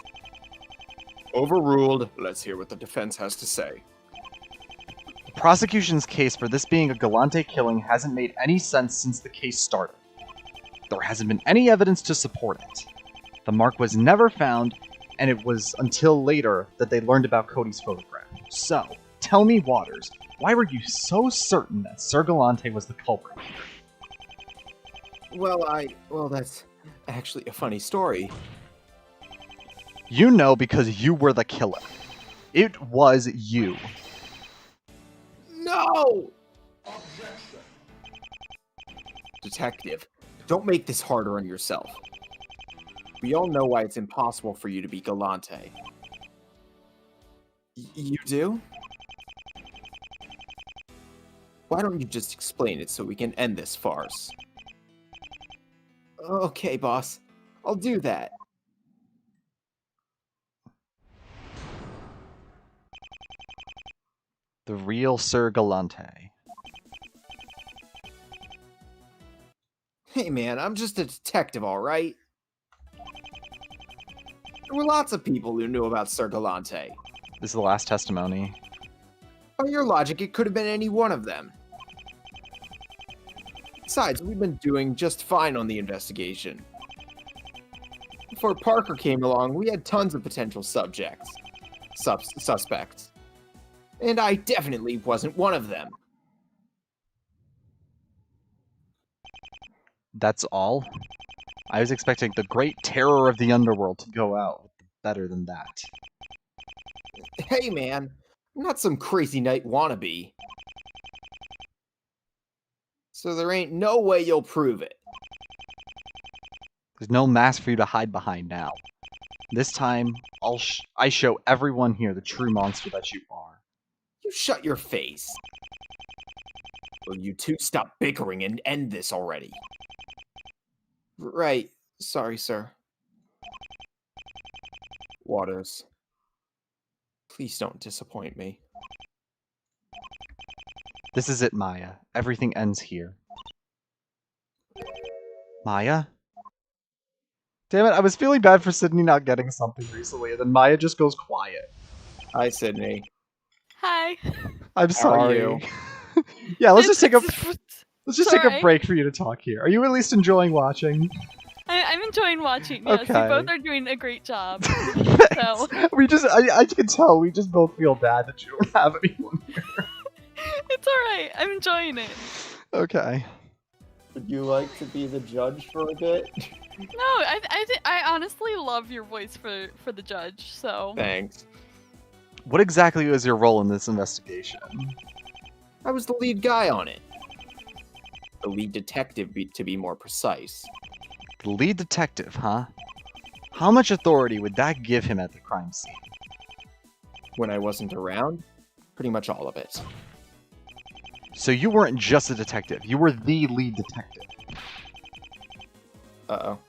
Overruled. Let's hear what the defense has to say. The prosecution's case for this being a Gallante killing hasn't made any sense since the case started. There hasn't been any evidence to support it. The mark was never found, and it was until later that they learned about Cody's photograph. So, tell me, Waters, why were you so certain that Sir Gallante was the culprit? Well, that's actually a funny story. You know because you were the killer. It was you. No! Detective, don't make this harder on yourself. We all know why it's impossible for you to be Gallante. You do? Why don't you just explain it so we can end this farce? Okay, boss. I'll do that. The real Sir Gallante. Hey man, I'm just a detective, alright? There were lots of people who knew about Sir Gallante. This is the last testimony. By your logic, it could have been any one of them. Besides, we've been doing just fine on the investigation. Before Parker came along, we had tons of potential suspects. And I definitely wasn't one of them. That's all? I was expecting the great terror of the underworld to go out better than that. Hey man, I'm not some crazy knight wannabe. So there ain't no way you'll prove it. There's no mask for you to hide behind now. This time, I show everyone here the true monster that you are. You shut your face. Will you two stop bickering and end this already? Right. Sorry, sir. Waters. Please don't disappoint me. This is it, Maya. Everything ends here. Maya? Damn it, I was feeling bad for Sydney not getting something recently, and then Maya just goes quiet. Hi, Sydney. Hi. I'm How are sorry. you? Yeah, let's just take a Sorry. break for you to talk here. Are you at least enjoying watching? I'm enjoying watching. Yes, Okay. you both are doing a great job. So I can tell we just both feel bad that you don't have anyone here. it's all right. I'm enjoying it. Okay. Would you like to be the judge for a bit? No, I honestly love your voice for the judge. So Thanks. What exactly was your role in this investigation? I was the lead guy on it. The lead detective, to be more precise. The lead detective, huh? How much authority would that give him at the crime scene? When I wasn't around, pretty much all of it. So you weren't just a detective, you were the lead detective. Uh-oh.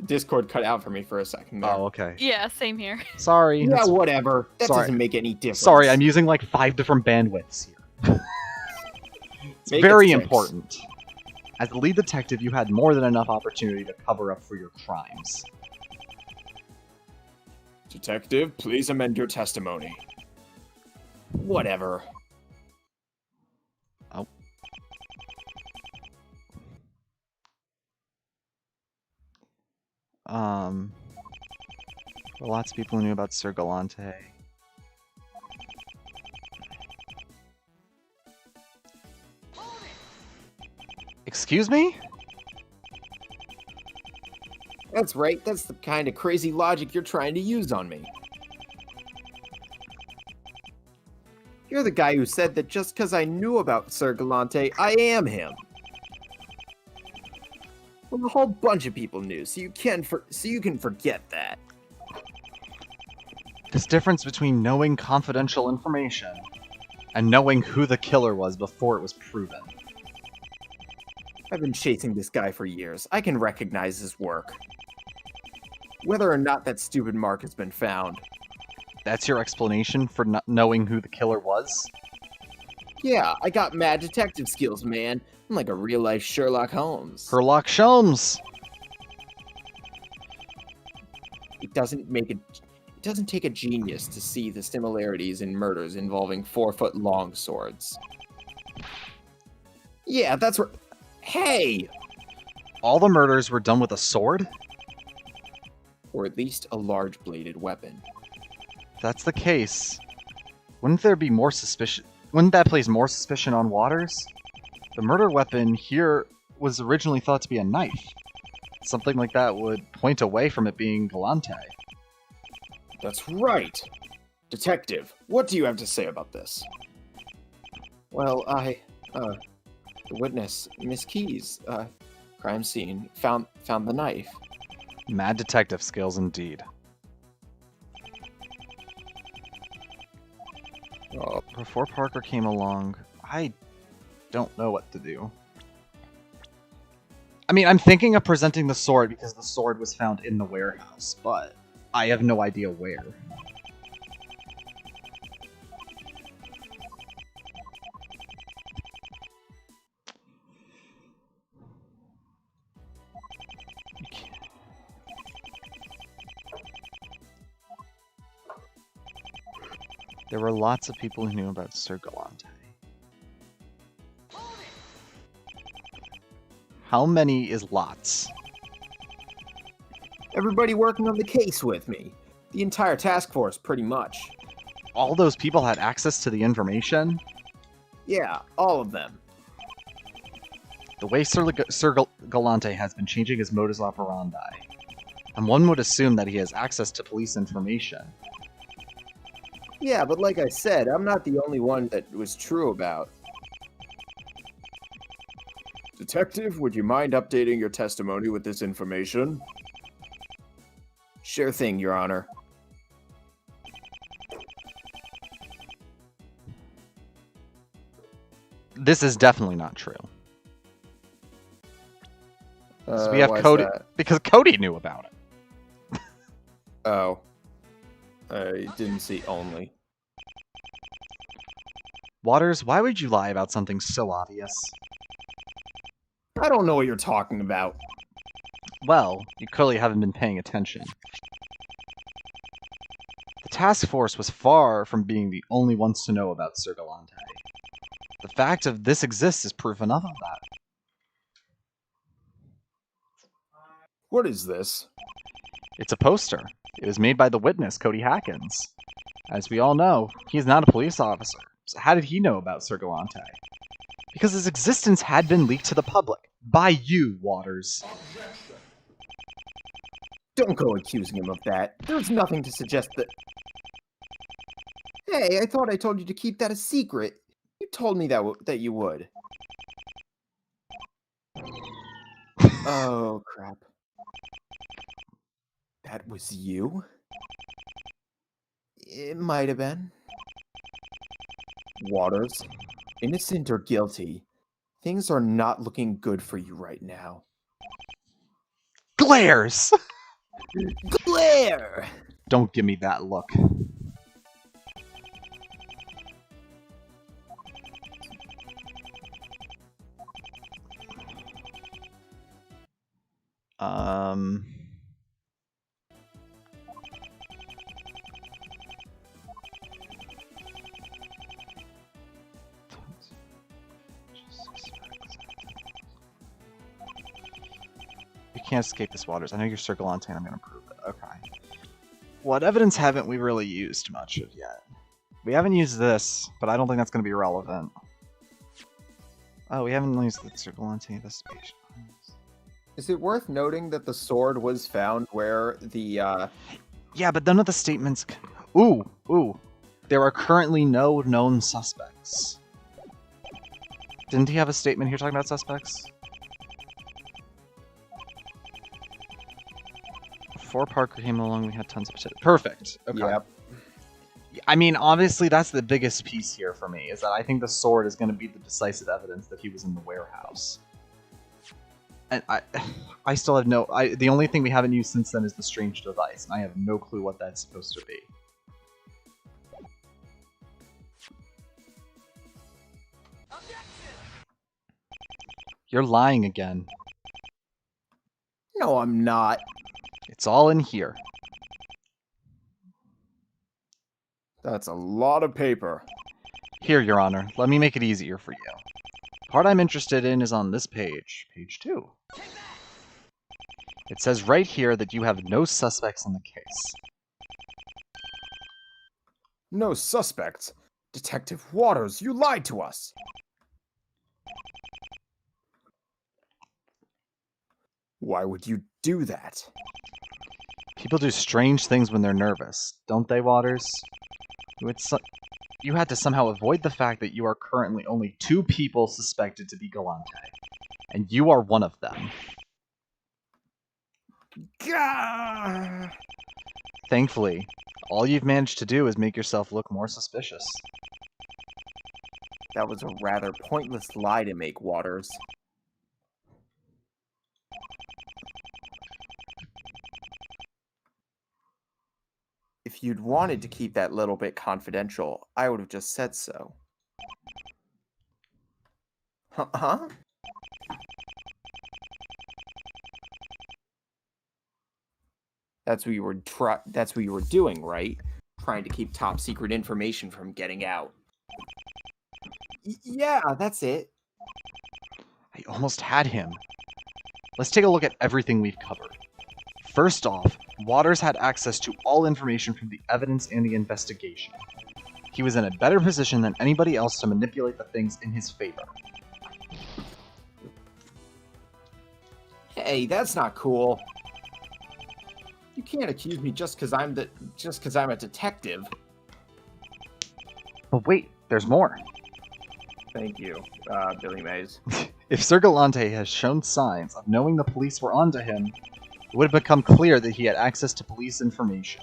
Discord cut out for me for a second there. Oh, okay. yeah, same here. Sorry. Yeah, that's- whatever. That Sorry. doesn't make any difference. Sorry, I'm using like 5 different bandwidths here. It's Make it very 6. important. As the lead detective, you had more than enough opportunity to cover up for your crimes. Detective, please amend your testimony. Whatever. Oh. Lots of people knew about Sir Gallante. Excuse me? That's right, that's the kind of crazy logic you're trying to use on me. You're the guy who said that just because I knew about Sir Gallante, I am him. Well, a whole bunch of people knew, so you can forget that. There's difference between knowing confidential information and knowing who the killer was before it was proven. I've been chasing this guy for years. I can recognize his work. Whether or not that stupid mark has been found. That's your explanation for not knowing who the killer was? Yeah, I got mad detective skills, man. I'm like a real-life Sherlock Holmes. Sherlock Holmes! It doesn't take a genius to see the similarities in murders involving 4-foot-long swords. Yeah, that's right. Hey! All the murders were done with a sword? Or at least a large-bladed weapon. If that's the case, wouldn't there be more suspicion? Wouldn't that place more suspicion on Waters? The murder weapon here was originally thought to be a knife. Something like that would point away from it being Gallante. That's right! Detective, what do you have to say about this? Well, the witness, Miss Keys, Crime scene. Found the knife. Mad detective skills indeed. Oh, Before Parker came along, I don't know what to do. I mean, I'm thinking of presenting the sword because the sword was found in the warehouse, but I have no idea where. There were lots of people who knew about Sir Gallante. How many is lots? everybody working on the case with me. The entire task force, pretty much. All those people had access to the information? Yeah, all of them. The way Sir Gallante has been changing his modus operandi, and one would assume that he has access to police information. Yeah, but like I said, I'm not the only one that was true about. Detective, would you mind updating your testimony with this information? Sure thing, Your Honor. This is definitely not true. So we have why is Cody that? because Cody knew about it. Oh. I didn't see only. Waters, why would you lie about something so obvious? I don't know what you're talking about. Well, you clearly haven't been paying attention. The task force was far from being the only ones to know about Sir Gallante. The fact of this exists is proof enough of that. What is this? It's a poster. It was made by the witness, Cody Hackins. As we all know, he's not a police officer. So how did he know about Sir Gallante? Because his existence had been leaked to the public. By you, Waters. Don't go accusing him of that. There's nothing to suggest that... Hey, I thought I told you to keep that a secret. You told me that you would. Oh, crap. That was you? It might have been. Waters, innocent or guilty, things are not looking good for you right now. Glares! Glare! Don't give me that look. You can't escape this, Waters. I know you're Sir Gallante and I'm gonna prove it. Okay. What evidence haven't we really used much of yet? We haven't used this, but I don't think that's gonna be relevant. Oh, we haven't used the Sir Gallante investigation. Is it worth noting that the sword was found where the, Yeah, but none of the statements... Ooh. There are currently no known suspects. Didn't he have a statement here talking about suspects? Before Parker came along, we had tons of shit. Perfect. Okay. Yep. I mean, obviously, that's the biggest piece here for me, is that I think the sword is going to be the decisive evidence that he was in the warehouse. And I still have no... the only thing we haven't used since then is the strange device, and I have no clue what that's supposed to be. You're lying again. No, I'm not. It's all in here. That's a lot of paper. Here, Your Honor, let me make it easier for you. The part I'm interested in is on this page, page 2. It says right here that you have no suspects in the case. No suspects. Detective Waters, you lied to us. Why would you do that? People do strange things when they're nervous, don't they, Waters? You had to somehow avoid the fact that you are currently only 2 people suspected to be Gallante. and you are one of them. Gah! Thankfully, all you've managed to do is make yourself look more suspicious. That was a rather pointless lie to make, Waters. If you'd wanted to keep that little bit confidential, I would have just said so. Huh? That's what you were doing, right? Trying to keep top secret information from getting out. Yeah, that's it. I almost had him. Let's take a look at everything we've covered. First off, Waters had access to all information from the evidence and the investigation. He was in a better position than anybody else to manipulate the things in his favor. Hey, that's not cool. You can't accuse me just because I'm a detective. But wait, there's more. Thank you, Billy Mays. If Sir Gallante has shown signs of knowing the police were onto him, it would have become clear that he had access to police information.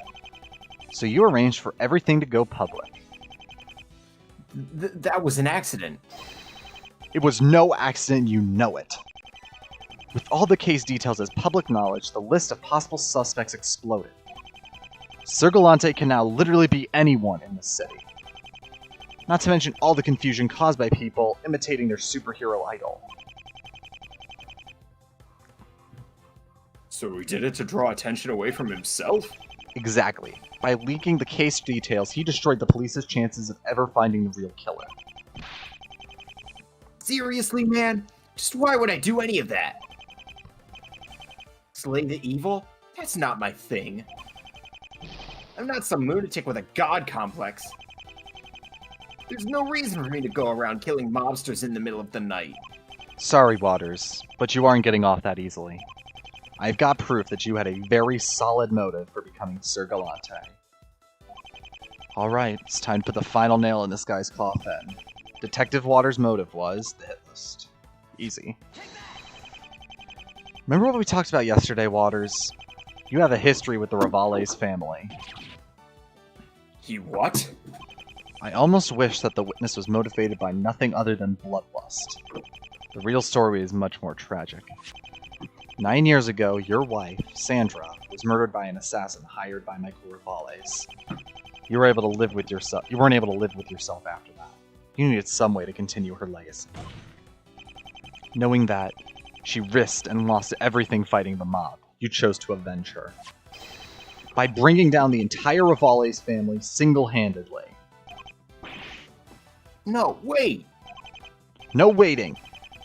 So you arranged for everything to go public. That was an accident. It was no accident, you know it. With all the case details as public knowledge, the list of possible suspects exploded. Sir Gallante can now literally be anyone in the city. Not to mention all the confusion caused by people imitating their superhero idol. So he did it to draw attention away from himself? Exactly. By leaking the case details, he destroyed the police's chances of ever finding the real killer. Seriously, man? Just why would I do any of that? Slay the evil? That's not my thing. I'm not some lunatic with a god complex. There's no reason for me to go around killing mobsters in the middle of the night. Sorry, Waters, but you aren't getting off that easily. I've got proof that you had a very solid motive for becoming Sir Gallante. Alright, it's time to put the final nail in this guy's coffin. Detective Waters' motive was the hit list. Easy. Remember what we talked about yesterday, Waters? You have a history with the Rivales family. He what? I almost wish that the witness was motivated by nothing other than bloodlust. The real story is much more tragic. 9 years ago, your wife, Sandra, was murdered by an assassin hired by Michael Rivales. You were able to live with yourself. You weren't able to live with yourself after that. You needed some way to continue her legacy. Knowing that, she risked and lost everything fighting the mob. You chose to avenge her. By bringing down the entire Rivales family single-handedly. No, wait! No waiting!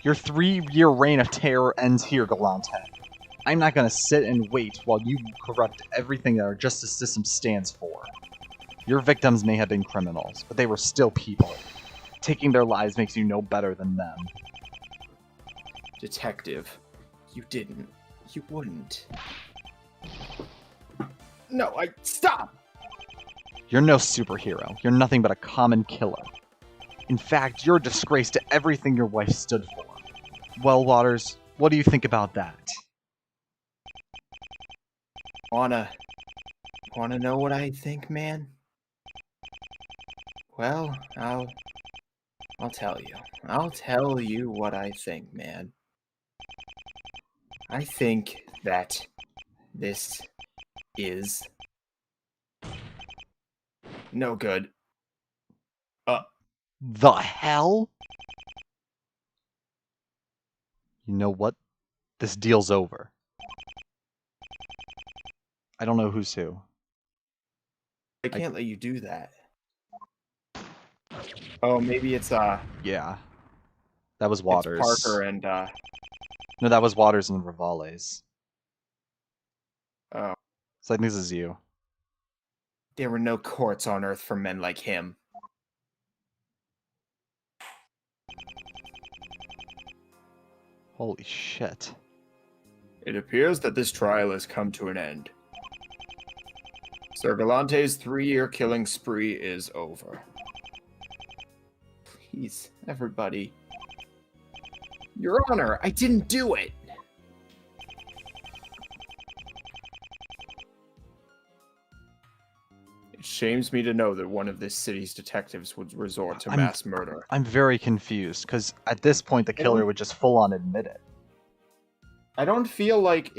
Your 3-year reign of terror ends here, Gallante. I'm not gonna sit and wait while you corrupt everything that our justice system stands for. Your victims may have been criminals, but they were still people. Taking their lives makes you no better than them. Detective, you didn't. You wouldn't. No, stop! You're no superhero. You're nothing but a common killer. In fact, you're a disgrace to everything your wife stood for. Well, Waters, what do you think about that? Wanna know what I think, man? Well, I'll tell you. I'll tell you what I think, man. I think that this is no good. The hell? You know what? This deal's over. I don't know who's who. I can't let you do that. Oh, maybe it's Yeah. That was Waters. It's Parker and No, that was Waters and Rivales. oh, So I think this is you. there were no courts on Earth for men like him. Holy shit. It appears that this trial has come to an end. Sir Gallante's 3-year killing spree is over. Please, everybody. Your Honor, I didn't do it. It shames me to know that one of this city's detectives would resort to mass murder. I'm very confused, because at this point the killer would just full-on admit it. I don't feel like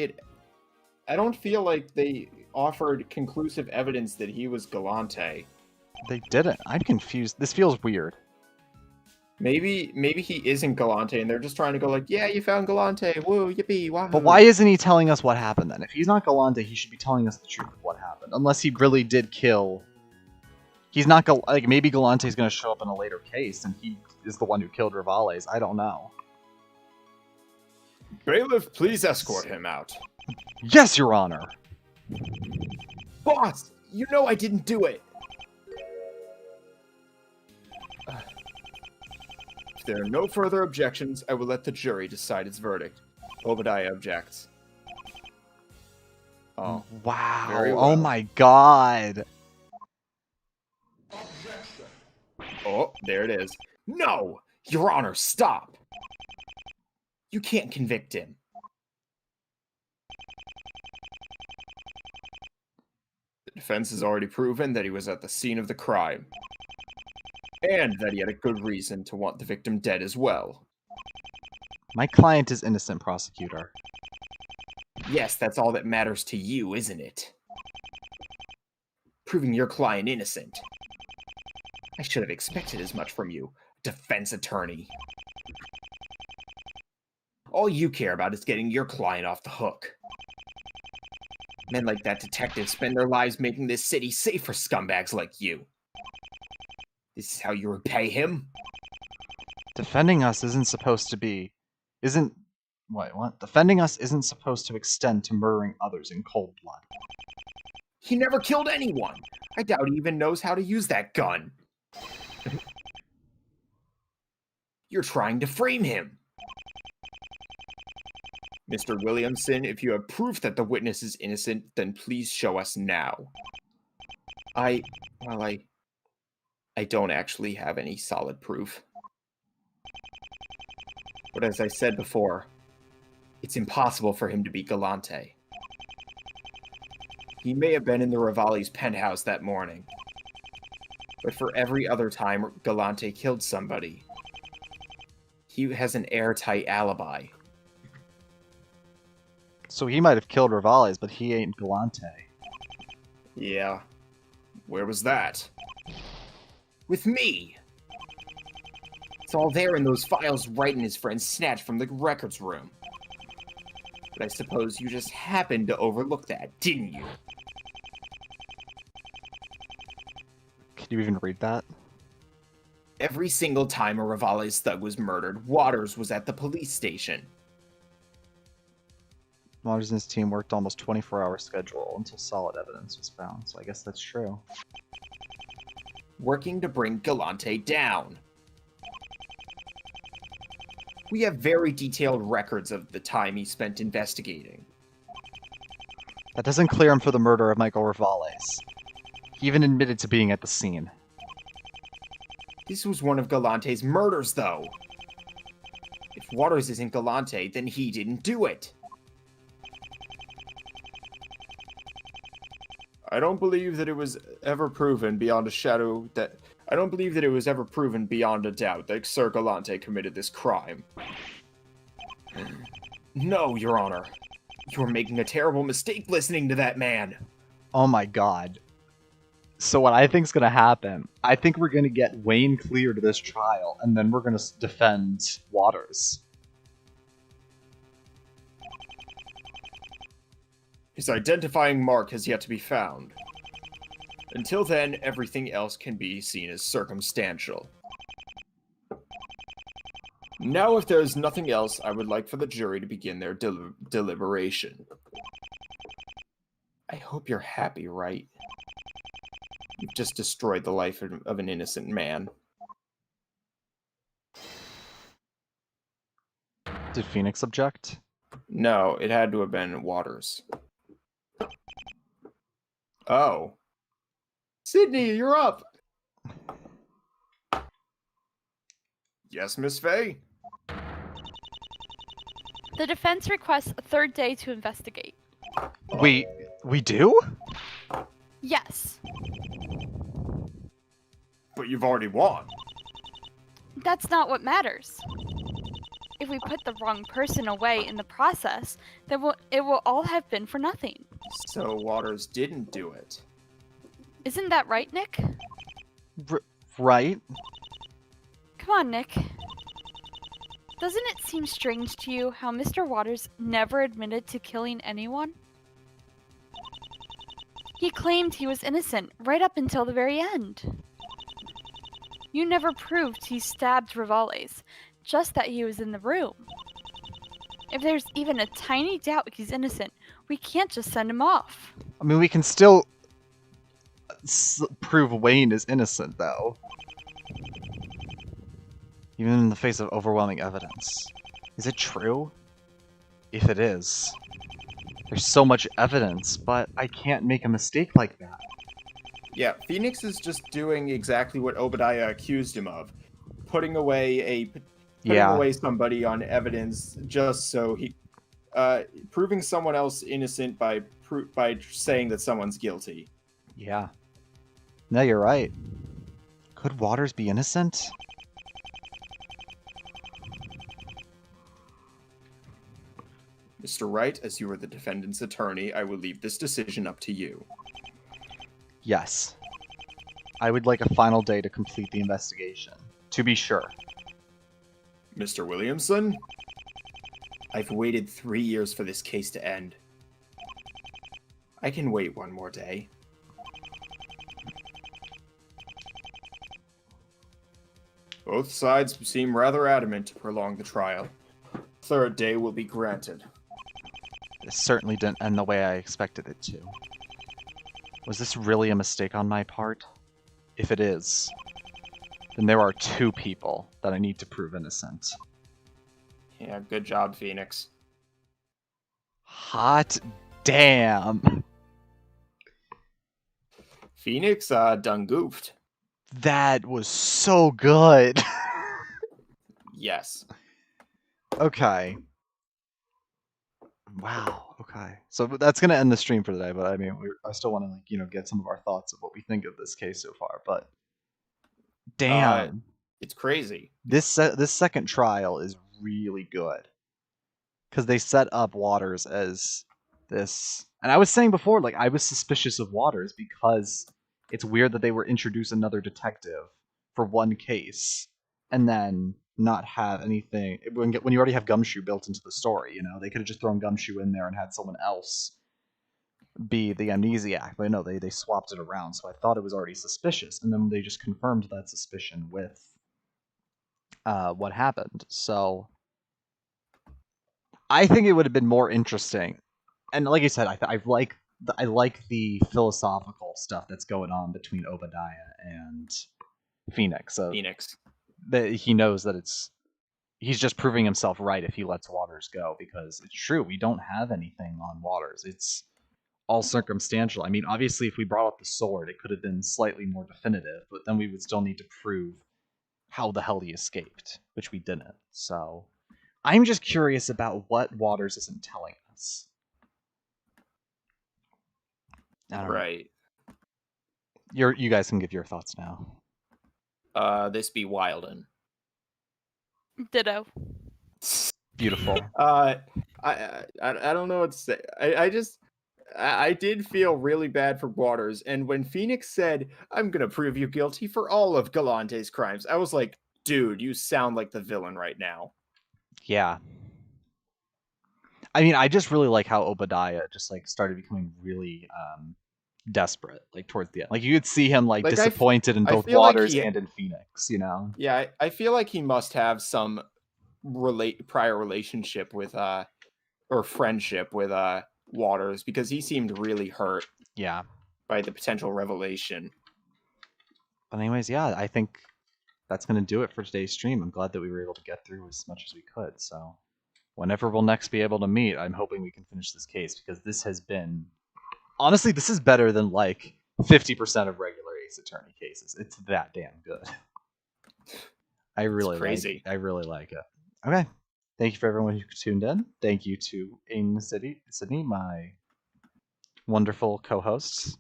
they offered conclusive evidence that he was Gallante. They didn't. I'm confused. This feels weird. Maybe he isn't Gallante, and they're just trying to go like, yeah, you found Gallante, woo, yippee, wahoo. But why isn't he telling us what happened then? If he's not Gallante, he should be telling us the truth of what happened. Unless he really did kill... He's not... Like, maybe Gallante's going to show up in a later case, and he is the one who killed Rivales. I don't know. Bailiff, please escort him out. Yes, Your Honor! Boss, you know I didn't do it. If there are no further objections, I will let the jury decide its verdict. Obadiah objects. Oh, Wow. very Oh well. my god. Oh, there it is. No! Your Honor, stop! You can't convict him. The defense has already proven that he was at the scene of the crime. And that he had a good reason to want the victim dead as well. My client is innocent, prosecutor. Yes, that's all that matters to you, isn't it? Proving your client innocent. I should have expected as much from you, defense attorney. All you care about is getting your client off the hook. Men like that detective spend their lives making this city safe for scumbags like you. This is how you repay him? Defending us isn't supposed to be... Isn't... Wait, what? Defending us isn't supposed to extend to murdering others in cold blood. He never killed anyone. I doubt he even knows how to use that gun. You're trying to frame him. Mr. Williamson, if you have proof that the witness is innocent, then please show us now. I don't actually have any solid proof. But as I said before, it's impossible for him to be Gallante. He may have been in the Rivali's penthouse that morning. But for every other time Gallante killed somebody, he has an airtight alibi. So he might have killed Rivales, but he ain't Gallante. Yeah. Where was that? With me! It's all there in those files Wright and his friends snatched from the records room. But I suppose you just happened to overlook that, didn't you? Can you even read that? Every single time a Rivales thug was murdered, Waters was at the police station. Waters and his team worked almost 24-hour schedule until solid evidence was found, so I guess that's true. Working to bring Gallante down. We have very detailed records of the time he spent investigating. That doesn't clear him for the murder of Michael Rivales. He even admitted to being at the scene. This was one of Gallante's murders, though. If Waters isn't Gallante, then he didn't do it. I don't believe that it was ever proven beyond a shadow that... I don't believe that it was ever proven beyond a doubt that Sir Gallante committed this crime. No, Your Honor. You are making a terrible mistake listening to that man. Oh my god. So what I think's gonna happen, I think we're gonna get Wayne cleared of this trial, and then we're gonna defend Waters. His identifying mark has yet to be found. Until then, everything else can be seen as circumstantial. Now, if there is nothing else, I would like for the jury to begin their deliberation. I hope you're happy, right? You've just destroyed the life of an innocent man. Did Phoenix object? No, it had to have been Waters. Oh. Sydney, you're up! Yes, Miss Faye? The defense requests a third day to investigate. We do? Yes. But you've already won. That's not what matters. If we put the wrong person away in the process, then it will all have been for nothing. So Waters didn't do it. Isn't that right, Nick? Right? Come on, Nick. Doesn't it seem strange to you how Mr. Waters never admitted to killing anyone? He claimed he was innocent right up until the very end. You never proved he stabbed Rivales, just that he was in the room. If there's even a tiny doubt he's innocent, we can't just send him off. I mean, we can still prove Wayne is innocent, though. Even in the face of overwhelming evidence. Is it true? If it is. There's so much evidence, but I can't make a mistake like that. Yeah, Phoenix is just doing exactly what Obadiah accused him of. Putting away somebody on evidence just so he proving someone else innocent by saying that someone's guilty. Yeah. No, you're right. Could Waters be innocent? Mr. Wright, as you are the defendant's attorney, I will leave this decision up to you. Yes. I would like a final day to complete the investigation. To be sure. Mr. Williamson? I've waited 3 years for this case to end. I can wait one more day. Both sides seem rather adamant to prolong the trial. Third day will be granted. This certainly didn't end the way I expected it to. Was this really a mistake on my part? If it is, then there are 2 people that I need to prove innocent. Yeah, good job, Phoenix. Hot damn! Phoenix done goofed. That was so good! Yes. Okay. Wow. Okay. So that's gonna end the stream for today. But I mean, I still want to get some of our thoughts of what we think of this case so far. But damn, It's crazy. this second trial is really good because they set up Waters as this. And I was saying before, like I was suspicious of Waters because it's weird that they were introduce another detective for one case and then not have anything when you already have Gumshoe built into the story. They could have just thrown Gumshoe in there and had someone else be the amnesiac, but no, they swapped it around. So I thought it was already suspicious, and then they just confirmed that suspicion with what happened. So I think it would have been more interesting, and like I said, I like the philosophical stuff that's going on between Obadiah and Phoenix. So Phoenix. that he knows that he's just proving himself right if he lets Waters go, because it's true, we don't have anything on Waters. It's all circumstantial. I mean, obviously, if we brought up the sword, it could have been slightly more definitive, but then we would still need to prove how the hell he escaped, which we didn't. So I'm just curious about what Waters isn't telling us. I don't know. Right. You guys can give your thoughts now. This be Wilden. Ditto. Beautiful. I don't know what to say. I did feel really bad for Waters, and when Phoenix said, "I'm gonna prove you guilty for all of Gallante's crimes," I was like, dude, you sound like the villain right now. Yeah. I mean, I just really like how Obadiah just started becoming really desperate, towards the end. You could see him disappointed in both Waters and in Phoenix, Yeah, I feel like he must have some prior relationship with or friendship with Waters, because he seemed really hurt. Yeah. By the potential revelation. But anyways, yeah, I think that's going to do it for today's stream. I'm glad that we were able to get through as much as we could. So whenever we'll next be able to meet, I'm hoping we can finish this case, because this has been... Honestly, this is better than 50% of regular Ace Attorney cases. It's that damn good. I really like it. Okay. Thank you for everyone who tuned in. Thank you to Ain Sydney, my wonderful co-hosts.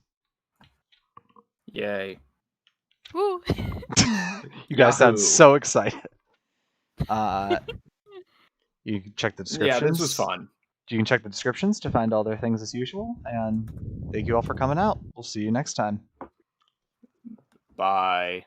Yay. Woo. You guys sound Yahoo. so excited. You can check the descriptions. Yeah, this was fun. You can check the descriptions to find all their things as usual. And thank you all for coming out. We'll see you next time. Bye.